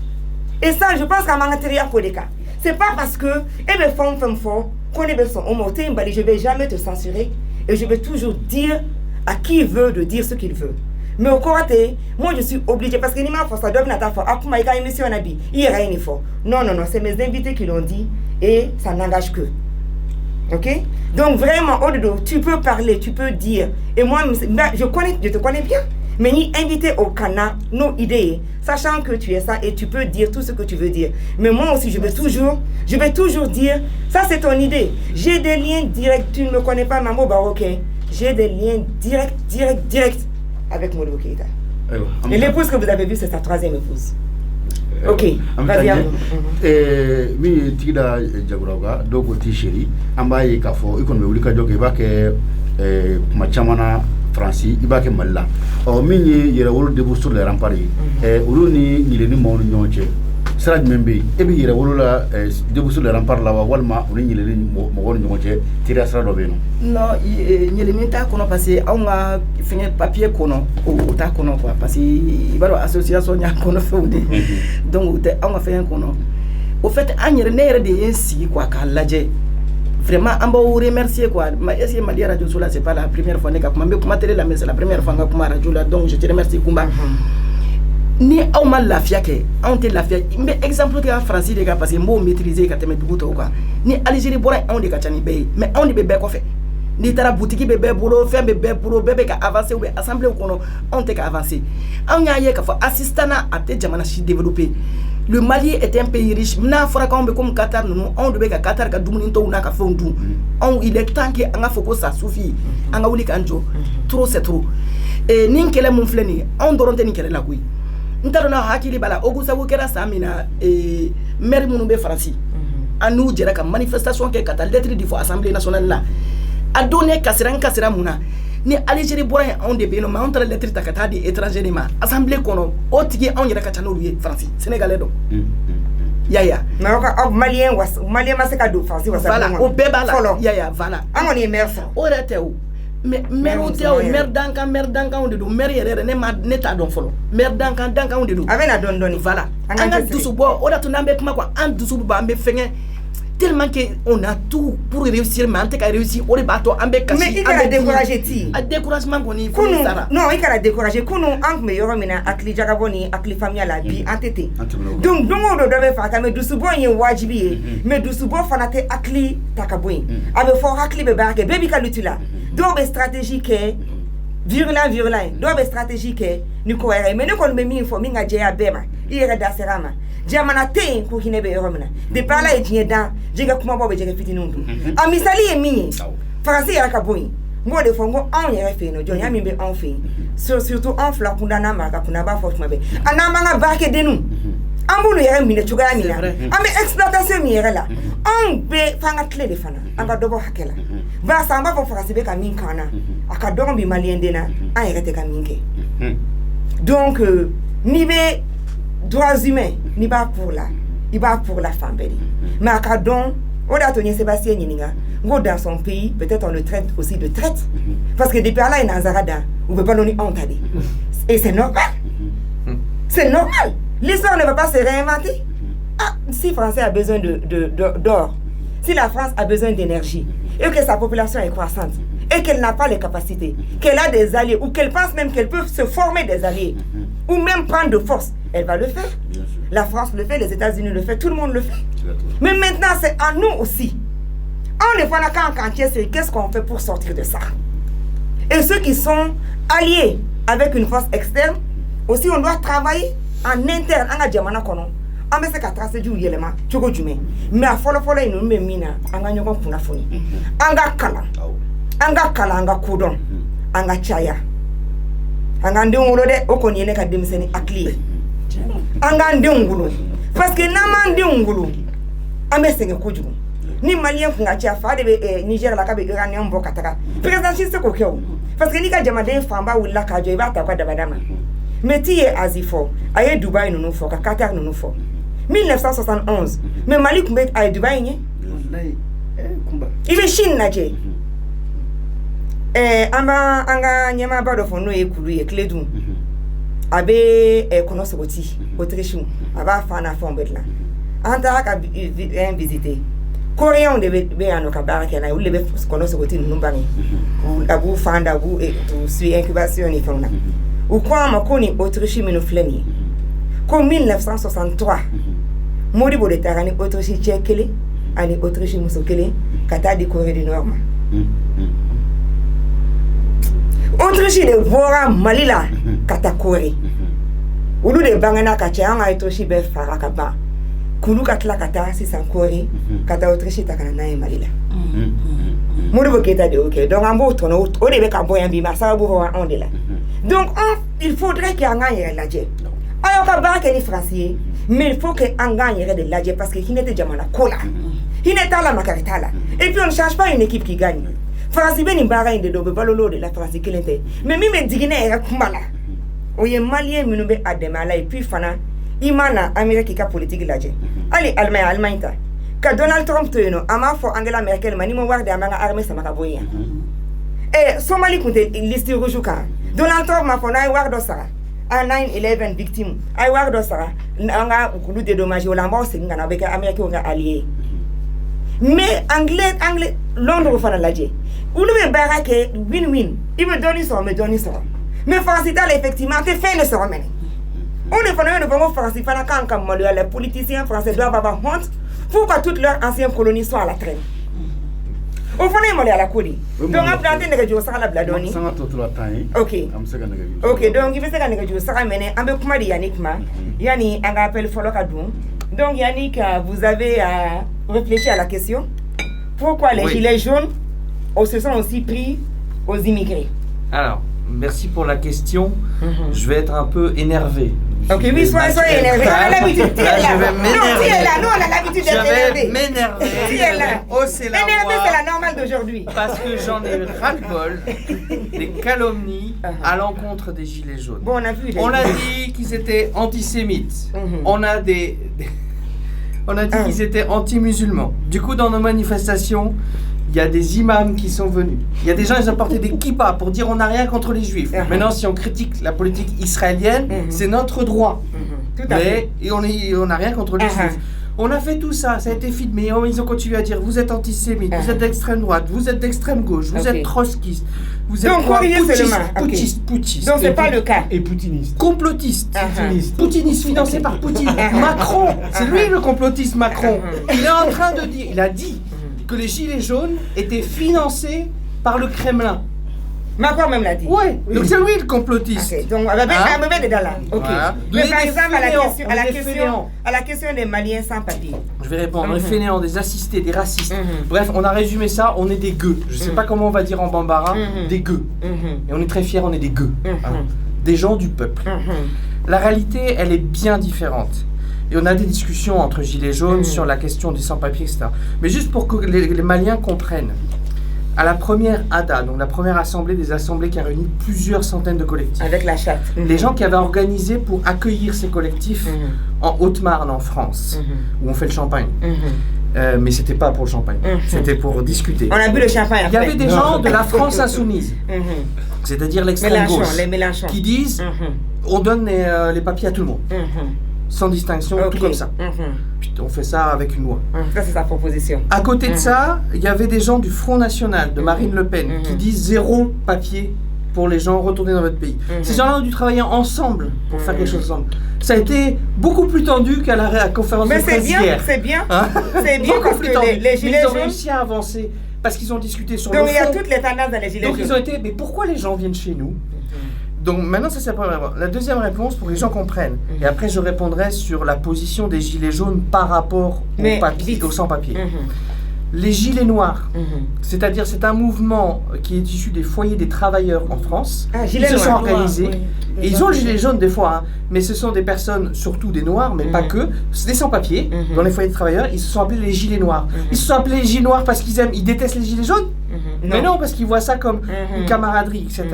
Et ça, je pense qu'à Mangateria Kodeka. C'est pas parce que femme fort qu'on est besoin au mot je vais jamais te censurer et je vais toujours dire à qui veut de dire ce qu'il veut. Mais au côté, moi je suis obligée parce que ni ma force ça donne ta fois akuma ika émission nabi il y a rien fort. Non, c'est mes invités qui l'ont dit et ça n'engage que. OK? Donc vraiment Ododo, tu peux parler, tu peux dire et moi je te connais bien. Mais ni inviter au Cana nos idées, sachant que tu es ça et tu peux dire tout ce que tu veux dire. Mais moi aussi, je vais toujours dire, ça c'est ton idée. J'ai des liens directs, tu ne me connais pas, Mamo Baroké. J'ai des liens directs avec Modibo Keïta. Et l'épouse que vous avez vue, c'est sa troisième épouse. Ok, vas-y à vous. Oui, Tida Djagouraga, Dogo Ticheri, Ambaye Kafo, Ikon Meulika Djokeba, Machamana. Francis ibake malla o minyi yere wolo debu sur les remparts uluni ni mo nyonche sraj membe ebi yere wolo la debu sur les remparts la walma uluni ni mo won nyonche tira sra do beno non nyele minta kono parce que nga fini papier kono o ta kono quoi parce que ibaro association nya kono fondé donc te nga fait kono au fait anyere nere de yensi quoi ka laje. Vraiment, on va vous remercier quoi. Est-ce que Mali Radio Sola c'est pas la première fois que mais c'est la première fois que je Radio là, donc je te remercie Kumba. Ni on m'a la fiaque, on te la fiaque. Mais exemple que en français les gars parce que moi maîtriser quand tu mets tout quoi. Ni Algérie boire on de kachani bay, mais on de bébé quoi fait. Ni tara boutique bébé boulot, faire bébé boulot, bébé ka avancer ou assembler ou on te ka avancer. On y a yé ka fa assistant à te jamana chi développer. Le Mali est un pays riche. N'a fera comme Qatar, nous on devait que Qatar ka dumuni to na ka fondu. On il est temps que anga foko ça suffit. Anga wuli kanjo. Trop c'est trop. Et ninkele mon fleni, on doronte ninkele la kui. Ntaro hakili bala ogusa wukera samina e maire munu be Franci. Anu jera ka manifestation ke kata lettre du fo assemblée nationale là. A donné kasira muna. Ni Algérie boire on de beno ma on tra lettre takata di étranger ma assemblée kono o tigi on yera ka chano lui Franci sénégalais do. Yaya. Mais malien maseka do Franci wasa. Voilà, au beba là. Yaya, voilà. Amoni merci. Orete ou. Mais merdou merdanka on de do mer yere ne ta don folo. Merdanka on de do. Avena don doni. Voilà. Anga dusu bo ora to nambe kuma kwa an dusu ba mbe fengen. Tellement qu'on a tout pour réussir, mais en tout cas réussir, on est bateau, on est caché. Mais il a découragé ti. A découragement qu'on y non, il a découragé. Kounou, en meilleur mina, akli jaraboni, akli famille la bi, entêté. Donc, on doit faire mais doucement y wajibi, mais doucement fanate akli takaboui. Avec fort akli bebarke, baby kalutula. Donc, stratégie que virulent, donc stratégie que nous cohérent. Mais nous qu'on me mis pour minga jaya bema, il est d'aserama. Jamana te ko hinebe yoromna de pala e tieda jega kuma bobe jega fitinundu amisali e mini français ya kaboyi ngode fongo on yere fe no jonya mimbe on fe surtout en flakunda na maka kuna ba force mabe anama nga bake denu ambulu yere mine chuga mina ambe exploitation mi yere la on be fanga clé de fana anga dobo hakela ba samba fo français be ka min kana aka dombi malien dena an yere te ka minke donc ni be droits humains ni ba pour la femme belle mais à Cadon on a Tony Sébastien Nininga dans son pays peut-être on le traite aussi de traite parce que depuis là il y a un zarada on peut pas donner honte et c'est normal C'est normal. L'histoire ne va pas se réinventer. Ah, si Français a besoin d'or, si la France a besoin d'énergie, et que sa population est croissante, et qu'elle n'a pas les capacités, qu'elle a des alliés, ou qu'elle pense même qu'elle peut se former des alliés, ou même prendre de force, elle va le faire. La France le fait, les États-Unis le fait, tout le monde le fait. Mais maintenant, c'est à nous aussi. On ne voit là qu'en quantité, c'est qu'est-ce qu'on fait pour sortir de ça. Et ceux qui sont alliés avec une force externe, aussi on doit travailler en interne. On a dit on va se tracer du élément, tu vois, mais à follow follow in une mina, on a nyoko kuna foni. Anga kala, anga kudon, anga chaya. Anga ndungulo de okonyene ka demiseni akli. Anga ndungulo. Parce que nama ndungulo, amesenge kujugu. Ni malien kunga chia fa de Niger la ka be iranien mbo kataka. Président c'est ko kyo. Parce que ni ka jamade famba willa ka jo iba ta kwa dabadama. Mais tiye azifo, aye Dubaï nous fo, ka Qatar nous fo. 1971, mais Mali kumbe aye Dubaï nye. Ibe Chine na je. Anga nyama bado fo no ekulu ye kledun. Abe kono soboti, Autriche, aba fana fo mbetla. Anta ka visiter. Coréen de be anoka baraka na ulebe kono soboti numbangi. Abu fanda abu tu sui incubation ni fona. Ou quoi makoni Autriche mino fleni. Comme 1963. Modi bo de tarani Autriche tchekele, ani Autriche musokele, kata di Corée du Nord. Autriche de Vora Malila kata Corée. Ulu de bangana kacha anga Autriche be faraka ba. Kulu katla kata si san Corée, kata Autriche takana na Malila. Modi bo keta de OK. Donc ambo tono o de be ka boyan bi ma sa bo on de là. Donc il faudrait qu'il y ait un gagne la dje. Alors que les Français, mais il faut qu'il y ait un gagne de la dje parce qu'il n'est déjà mal à cola. Il n'est pas là macaritala. Et puis on ne cherche pas une équipe qui gagne. France ben une barre de dobe balolo de la France qui l'était. Mais même digné est kumala. Oye malien minube ademala et puis fana imana Amérique qui a politique la dje. Allez Allemagne ta. Que Donald Trump te no ama fo Angela Merkel mani mo war de amanga armée ça makaboya. Et Somalie compte liste rouge ka. Donald Trump m'a fait un war d'osara, un 9/11 victime, un war d'osara, anga ukulu de dommages au lamba c'est ngana avec Amérique ou allié. Mais anglais, Londres fana ladje. Ou le barake win-win. Il me donne ça, Mais France Italie effectivement te fait ne se remet. On ne connaît pas vraiment France fana quand comme les politiciens français doivent avoir honte pour que toutes leurs anciennes colonies soient à la traîne. Au fond, il à la couli. Donc, on a planté les gens à la bladoni. Ok. Ok, donc il fait ça que les gens à mener un peu comme Yannick Ma. Yannick, un appel follow cadeau. Donc, Yannick, vous avez réfléchi à la question. Pourquoi les gilets jaunes se sont aussi pris aux immigrés? Alors, merci pour la question. Je vais être un peu énervé. Ok, oui, soyez énervé. On a l'habitude. Tu es là. Non, tu es là. Nous, on a l'habitude d'être énervé. Je vais m'énerver. Tu es là. Hausser la voix. Énervé, c'est la normale d'aujourd'hui. Parce que j'en ai ras-le-bol des calomnies à l'encontre des gilets jaunes. Bon, on a vu. On a dit qu'ils étaient antisémites. On a dit qu'ils étaient anti-musulmans. Du coup, dans nos manifestations, il y a des imams qui sont venus. Il y a des gens, ils ont porté des kippas pour dire on n'a rien contre les juifs. Maintenant, si on critique la politique israélienne, c'est notre droit. Tout à fait. Et on n'a rien contre les juifs. On a fait tout ça, ça a été filmé. Ils ont continué à dire vous êtes antisémite, vous êtes d'extrême droite, vous êtes d'extrême gauche, vous êtes trotskiste, vous êtes poutiste. Donc c'est pas le cas. Et poutiniste. Complotiste. Poutiniste financé par Poutine. Macron, c'est lui le complotiste Macron. Il est en train de dire, il a dit que les gilets jaunes étaient financés par le Kremlin. Macron même l'a dit. Ouais, donc c'est lui le complotiste. Okay. Donc, on va mettre dedans là. Ok. Voilà. Mais par exemple, à la question des Maliens sans papier. Je vais répondre. Les fainéants, des assistés, des racistes. Bref, on a résumé ça, on est des gueux. Je sais pas comment on va dire en bambara, des gueux. Et on est très fiers, on est des gueux. Des gens du peuple. La réalité, elle est bien différente. Et on a des discussions entre gilets jaunes sur la question des sans-papiers, etc. Mais juste pour que les Maliens comprennent, à la première ADA, donc la première assemblée des assemblées qui a réuni plusieurs centaines de collectifs. Avec la charte. Les gens qui avaient organisé pour accueillir ces collectifs en Haute-Marne, en France, où on fait le champagne. mais c'était pas pour le champagne, c'était pour discuter. On a bu le champagne après. Il y avait des gens de la France insoumise, c'est-à-dire l'extrême gauche, qui disent on donne les papiers à tout le monde, sans distinction, tout comme ça. Puis on fait ça avec une loi. Ça, c'est sa proposition. À côté de ça, il y avait des gens du Front National, de Marine Le Pen, qui disent 0 papier pour les gens retourner dans votre pays. Ces gens-là ont dû travailler ensemble pour faire quelque chose ensemble. Ça a été beaucoup plus tendu qu'à la conférence de presse hier. Mais c'est bien, c'est bien parce que les gilets jaunes... Ils ont jaunes... réussi à avancer parce qu'ils ont discuté sur le fond. Donc il y a fond. toutes les tendances dans les gilets jaunes. Donc ils ont été, mais pourquoi les gens viennent chez nous? Donc maintenant, ça c'est la première réponse. La deuxième réponse, pour que les gens comprennent, et après je répondrai sur la position des gilets jaunes par rapport aux sans-papiers. Les gilets noirs, c'est-à-dire c'est un mouvement qui est issu des foyers des travailleurs en France. Ils se sont organisés. Et ils ont le gilet jaune des fois, mais ce sont des personnes, surtout des noirs, mais pas que, c'est des sans-papiers, dans les foyers de travailleurs, ils se sont appelés les gilets noirs. Ils se sont appelés les gilets noirs parce ils détestent les gilets jaunes, mais non, parce qu'ils voient ça comme une camaraderie, etc.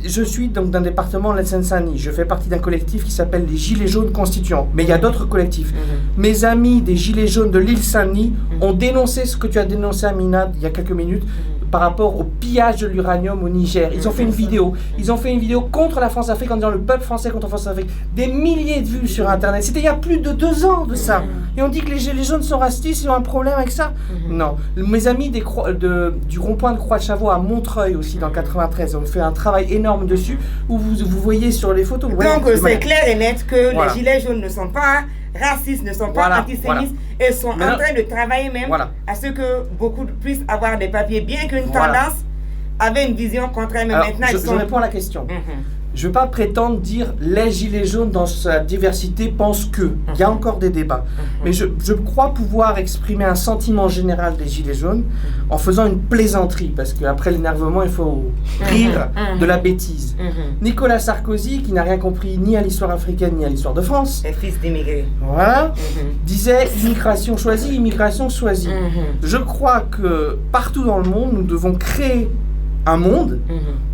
Je suis donc d'un département, la Seine-Saint-Denis. Je fais partie d'un collectif qui s'appelle les Gilets jaunes constituants. Mais il y a d'autres collectifs. Mes amis des Gilets jaunes de l'île Saint-Denis ont dénoncé ce que tu as dénoncé, Amina, il y a quelques minutes, par rapport au pillage de l'uranium au Niger. Ils ont fait une vidéo. Ils ont fait une vidéo contre la France-Afrique en disant le peuple français contre la France-Afrique. Des milliers de vues sur Internet. C'était il y a plus de 2 ans de ça. Et on dit que les Gilets jaunes sont racistes, ils ont un problème avec ça. Non. Mes amis du rond-point de Croix-de-Chavaux à Montreuil aussi, dans le 93, ont fait un travail énorme dessus, où vous voyez sur les photos. Donc c'est clair et net que les Gilets jaunes ne sont pas racistes, ne sont pas antisémites, et sont en train de travailler même à ce que beaucoup puissent avoir des papiers, bien qu'une tendance avait une vision contraire, mais maintenant ils sont... Je réponds à la question. Je ne veux pas prétendre dire les gilets jaunes dans sa diversité pensent que. Il y a encore des débats. Mais je crois pouvoir exprimer un sentiment général des gilets jaunes en faisant une plaisanterie, parce qu'après l'énervement, il faut rire de la bêtise. Nicolas Sarkozy, qui n'a rien compris ni à l'histoire africaine ni à l'histoire de France, fils d'immigrés, disait immigration choisie, immigration choisie. Je crois que partout dans le monde, nous devons créer un monde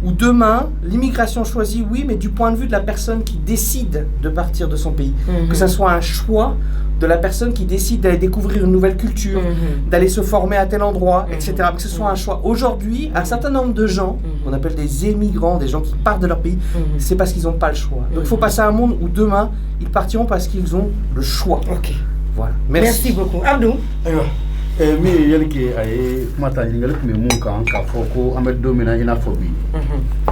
où demain, l'immigration choisie, oui, mais du point de vue de la personne qui décide de partir de son pays. Que ça soit un choix de la personne qui décide d'aller découvrir une nouvelle culture, d'aller se former à tel endroit, etc. Que ce soit un choix. Aujourd'hui, un certain nombre de gens, on appelle des émigrants, des gens qui partent de leur pays, c'est parce qu'ils n'ont pas le choix. Donc il faut passer à un monde où demain, ils partiront parce qu'ils ont le choix. Voilà. Merci beaucoup. Abdou. mi yeli ke ay kuma ta jingal kuma mun kan ka foko amed domina ina fobi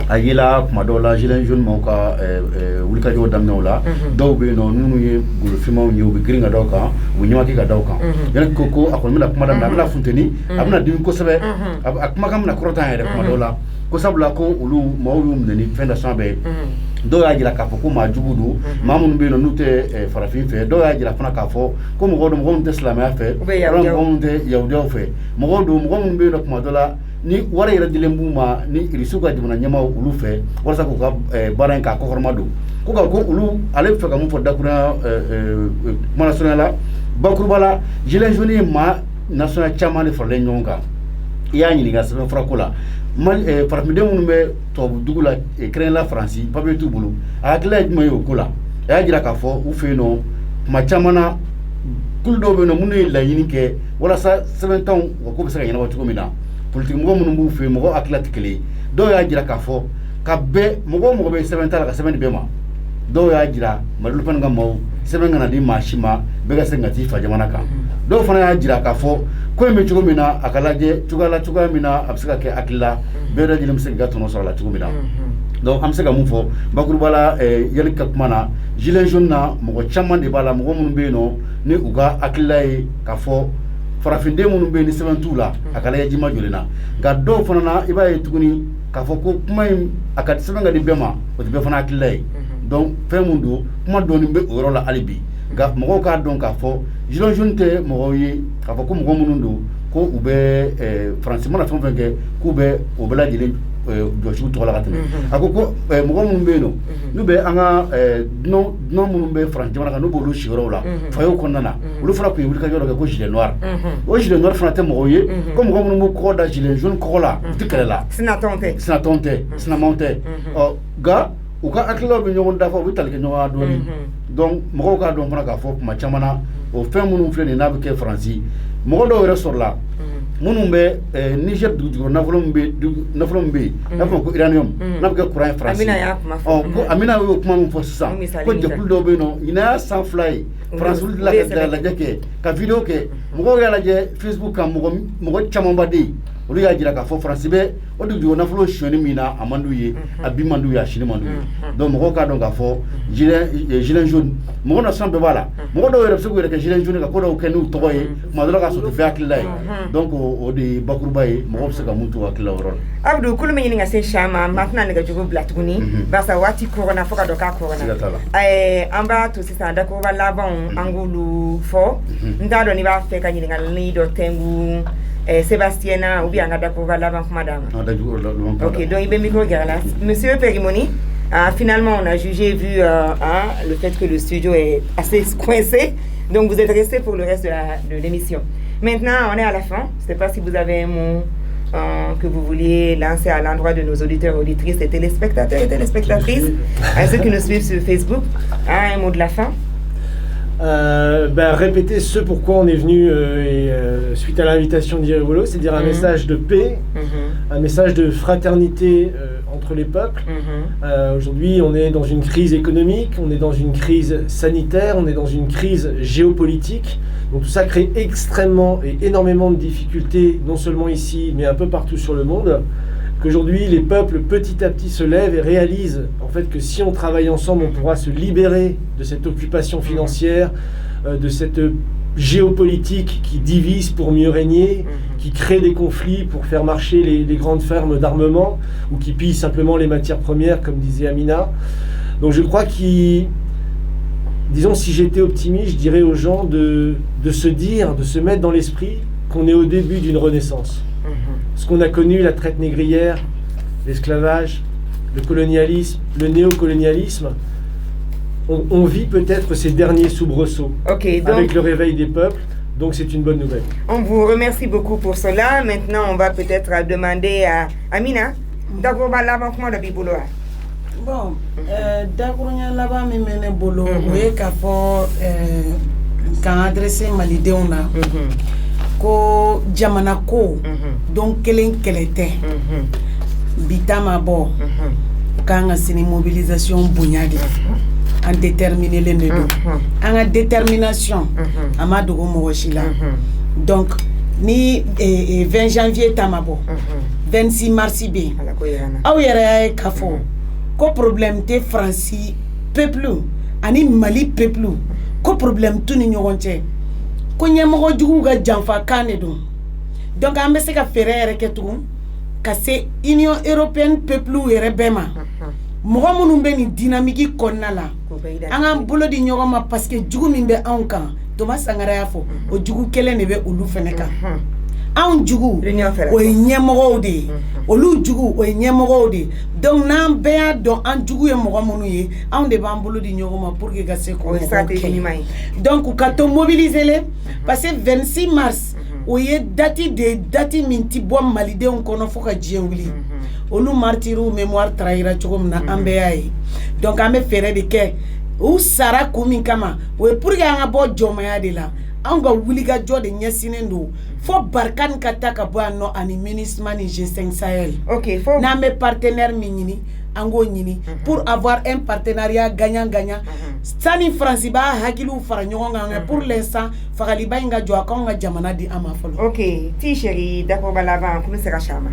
ayila kuma dola jilen jeune mo ka wuli ka jo damno la daw be no nunu ye gulu fima nyu be gringa do ka wu nyama ki ka daw kan yana koko akon mi la kuma dam la funteni abna dim ko sebe akuma kam na krota ya kuma dola ko sabla ko ulu mawlum ni fenda sambe do ya jira ka fo ko ma jugudu mamun be no nute farafin fe do ya jira fana ka fo ko mo godum gon islama fe gon de yawdo fe mo godum gon be no kuma dola ni wara ira dilembuma ni irisuka dimana nyama ulu fe wala ko ka baran ka ko hormadu ko ga ko ulu ale fe ka mu fo dakuna mana sunala bakurbala jilen joni ma national chamane fo le nyonga ya ni ga sabe frakola mal farmide mun be to dugula créer la France pabe tu bulu akla mayo kula ya jira ka fo u fe no ma chamana kul do be no mun la yini ke wala sa 7 ans ko be sa yana watu mina politique mo mun bu fe mo akla tikli do ya jira ka fo ka be mo be 7 ans ka 7 be ma do ya jira madul pan ga mo 7 ngana di mashima be ga sengati fa jamana ka do fana ya jira ka fo ko me chugo mina akalaje chuga mina absika ke akilla be da jilim se gato no sala chugo mina donc am se ga mu fo bakuru bala yel ka mana gilet jaune na mo chamman de bala mo mun be no ni uga akilla e ka fo farafinde mun be ni 7 tula akala ya jima jolina ga do fana na iba e tuguni ka fo ko kuma akati 7 ga di bema o be fana akilla e donc fe mundu kuma do ni be oro la alibi ga mo ka don ka fo gilet jaune te mo yi ka fo ko mo munundu ko ube français mona fon fenke ko be o bela jeli jochu to la katene akoko mo mun be no no be anga no mun be français mona no bolu shiro la fayo konnana lu fra ko yuli ka joro ko gilet noir o gilet noir frate mo ye ko mo mun ko da gilet jaune ko la tikela sina tonte sina monte o ga uka aklo be nyon da fo vital ke nyon adoni donc mɔgɔw k'a dɔn fana k'a fɔ kuma caman na o fɛn minnu filɛ nin n'a bɛ kɛ faransi mɔgɔ dɔw yɛrɛ sɔrɔla minnu bɛ Niger dugujukɔrɔ nafolo min bɛ yen n'a fɔ ko uranium n'a bɛ kɛ courant ye faransi ko Amina y'o kuma min fɔ sisan ko jɛkulu dɔw bɛ yen nɔ ɲinan y'a san 2 ye faransi olu la ka lajɛ kɛ ka video kɛ mɔgɔw y'a lajɛ Facebook kan mɔgɔ camanba de yen olu y'a jira k'a fɔ faransi bɛ o dugujukɔrɔ nafolo sonyani min na a man d'u ye a bin man d'u ye a sini man d'u ye donc mɔgɔw k'a dɔn k'a fɔ gilet jaune mɔgɔ nasugu bɛɛ b'a la mɔgɔ dɔw yɛrɛ bɛ se k'u yɛrɛ kɛ gilet jaune ka ko dɔw kɛ n'u tɔgɔ ye tuma dɔ la k'a sɔrɔ u tɛ fɛn hakilila ye donc o de ye bakuruba ye mɔgɔw bɛ se ka mun t'u hakili la o yɔrɔ la. Abdou kulu min ɲini ka se Chama ma tɛna nɛgɛjugu bila tuguni barisa waati kɔgɔna fo ka dɔ k'a kɔgɔna an b'a to sisan dakuruba labanw an k'olu fɔ n t'a dɔn n'i b'a fɛ ka ɲininkali dɔ tɛngu Sébastiana ou bien Ngadakoura l'avant madame. Ok, donc il est micro là. Monsieur Perimoni, finalement on a jugé vu le fait que le studio est assez coincé, donc vous êtes resté pour le reste de l'émission. Maintenant on est à la fin. Je ne sais pas si vous avez un mot que vous vouliez lancer à l'endroit de nos auditeurs, auditrices et téléspectateurs et téléspectatrices, à ceux qui nous suivent sur Facebook. Un mot de la fin. Répéter ce pourquoi on est venu suite à l'invitation d'Irewolo, c'est-à-dire un message de paix, un message de fraternité entre les peuples. Aujourd'hui, on est dans une crise économique, on est dans une crise sanitaire, on est dans une crise géopolitique. Donc tout ça crée extrêmement et énormément de difficultés, non seulement ici, mais un peu partout sur le monde. Qu'aujourd'hui, les peuples petit à petit se lèvent et réalisent en fait que si on travaille ensemble, on pourra se libérer de cette occupation financière, de cette géopolitique qui divise pour mieux régner, qui crée des conflits pour faire marcher les grandes fermes d'armement ou qui pillent simplement les matières premières, comme disait Amina. Donc je crois disons, si j'étais optimiste, je dirais aux gens de se dire, de se mettre dans l'esprit qu'on est au début d'une renaissance. Ce qu'on a connu, la traite négrière, l'esclavage, le colonialisme, le néocolonialisme, on vit peut-être ces derniers soubresauts avec le réveil des peuples, donc c'est une bonne nouvelle. On vous remercie beaucoup pour cela. Maintenant, on va peut-être demander à Amina. D'accord, comment de Bibolo. Bon, d'accord, il y a là-bas, mais Bolo, oui, quand adressé Malidéon là. Ko jamana ko donc kelen kelete bitama bo kanga sini mobilisation bunyadi en déterminer les nedo en détermination amado mo washila donc ni 20 janvier tamabo 26 mars bi aw yere kafo ko problème te France peuple ani Mali peuple ko problème tout ni ñogonte ko ñemoko jugu ga janfa kané dum donc am be se ka féré yéré ketu ka se Union européenne peuple yéré bema mo munu be ni dynamique konna la anga bolo di ñogoma parce que jugu min be ankan to ma sangara ya fo o jugu kele ne be ulu feneka an jugu o ñemoko de olu jugu o ñemoko de donc nan be ya don an jugu e mo munu ye an de ban bolo di ñogoma pour que ga se ko donc ka to mobiliser les parce que 26 mars o ye dati minti bo Malidenw kono fo ka jien wuli olu martiru mémoire trahira chogomna ambeyaye donc ame fere de ke ou sara kumi kama o pour que anga bo jomaya de la anga wuli ga jode nyasine ndo fo barkan kataka bo no ani ministre ni G5 Sahel na mes partenaires minini ango nyini pour avoir un partenariat gagnant-gagnant sani France ba hakilu fara nyonga pour l'instant fagali ba nga jo akonga jamana di ama folo ti chéri d'accord balava comment sera Chama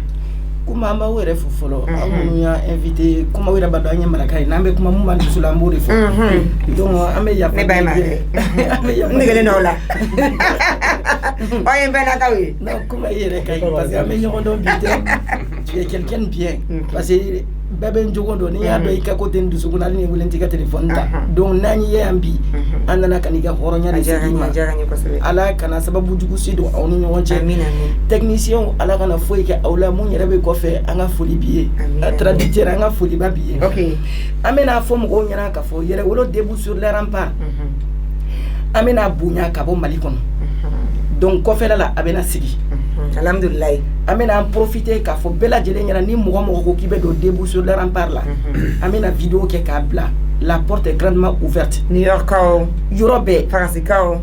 kuma mba were fofolo amunu ya invité kuma wera bado anya marakai nambe kuma mumba ndusula mburi fo donc ame ya ne bay ma ngele no la oye bena kawi non kuma yere kay parce que ame nyondo bité tu es quelqu'un bien parce que bébé njogondo ni ya do ikako ten dusuguna ni ngulenti ka téléphone ta donc nani yambi andana kanika horonya de sima ala kana sababu jugu sido awni nyonje technicien ala kana foi ke awla mun yarabe ko fe anga foli biye traducteur anga foli ba biye amena fo mo nyana ka fo yere wolo debout sur les remparts amena bunya ka bo Mali kono donc ko fe la abena sigi alhamdulillah amena en profiter ka fo bela jele nyana ni mo ko kibe do debout sur les remparts là amena vidéo ke ka bla la porte est grandement ouverte. New York, Europe, France,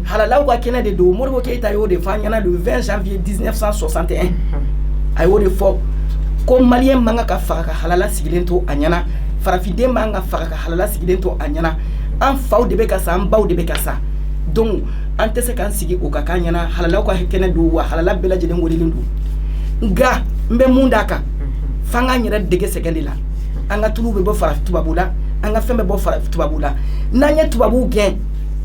halala wa kene de do Modibo Keïta yo de fanyana le 20 janvier 1961. Ayo de fo ko malien manga ka faka halala sigilento anyana farafide manga faka halala sigilento anyana an faw de be ka sa an baw de be ka sa donc an tɛ se kan sigi o ka kan ɲana halala ka kɛnɛ do wa halala bɛɛ lajɛlen wolilen do nka n bɛ mun d'a kan f'an k'an yɛrɛ dege sɛgɛn de la an ka tulu bɛ bɔ farafin tubabu la an ka fɛn bɛ bɔ farafin tubabu la n'an ye tubabuw gɛn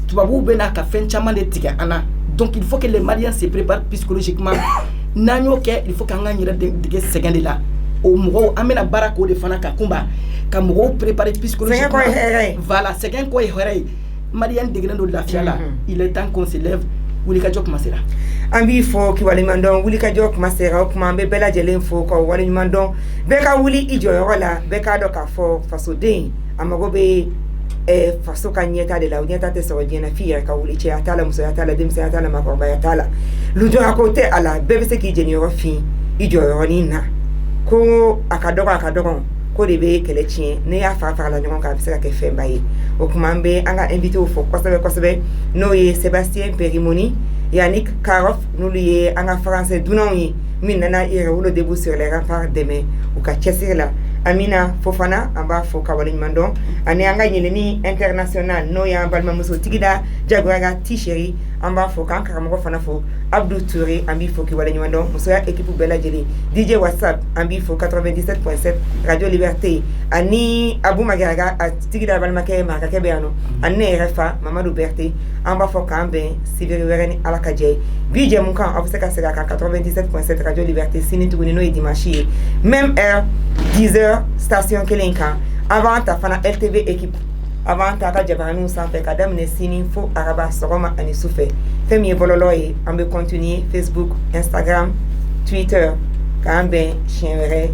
tubabuw bɛ n'a ka fɛn caman de tigɛ an na donc il faut que les Maliens se préparent psychologiquement n'an y'o kɛ il faut k'an k'an yɛrɛ dege sɛgɛn de la o mɔgɔw an bɛna baara k'o de fana ka kunba ka mɔgɔw préparer psychologiquement voilà sɛgɛn ko ye hɛrɛ ye Malien degelen do lafiya la il est temps qu'on se lève wulikajɔ kuma sera an b'i fɔ kiwaleɲuman dɔn wulikajɔ kuma sera o kuma an bɛ bɛɛ lajɛlen fɔ ka waleɲuman dɔn bɛɛ ka wuli i jɔyɔrɔ la bɛɛ k'a dɔn k'a fɔ fasoden a mago bɛ faso ka ɲɛta de la o ɲɛta tɛ sɔrɔ diɲɛ na f'i yɛrɛ ka wuli cɛya t'a la musoya t'a la denmisɛnya t'a la maakɔrɔbaya t'a la lujura ko tɛ a la bɛɛ bɛ se k'i jeniyɔrɔ fin i jɔyɔrɔnin na ko a ka dɔgɔ ko de bɛ kɛlɛ tiɲɛ ne y'a fara la ɲɔgɔn kan a bɛ se ka kɛ fɛnba ye o kuma an bɛ an ka invité fɔ kosɛbɛ n'o ye Sébastien Périmoni Yannick Karoff n'olu ye an ka français dunanw ye min nana i yɛrɛ wolo debout sur les remparts dɛmɛ u ka cɛsiri la Amina Fofana an b'a fɔ ka waleɲuman dɔn ani an ka ɲɛlɛnni international n'o y'an balimamuso Tigida Jagoyaga Tisheri an b'a fɔ k'an karamɔgɔ fana fɔ Abdou Touré an b'i fɔ k'i waleɲuman dɔn musoya équipe bɛɛ lajɛlen DJ WhatsApp an b'i fɔ 97.7 Radio Liberté ani Abou Magaraga a Tigida balimakɛ Marakakɛ bɛ yan nɔ ani ne yɛrɛ fa Mamadou Berté an b'a fɔ k'an bɛn sibiri wɛrɛ ni Ala ka jɛ ye bi jɛmukan aw bɛ se ka segin a kan 97.7 Radio Liberté sini tuguni n'o ye dimanche ye même heure 10h station kelen kan avant ta fana LTV équipe avant ta ka jabaraninw sanfɛ ka daminɛ sini fo araba sɔgɔma ani sufɛ fɛn min ye bɔlɔlɔ ye an bɛ continuer Facebook Instagram Twitter k'an bɛn siɲɛ wɛrɛ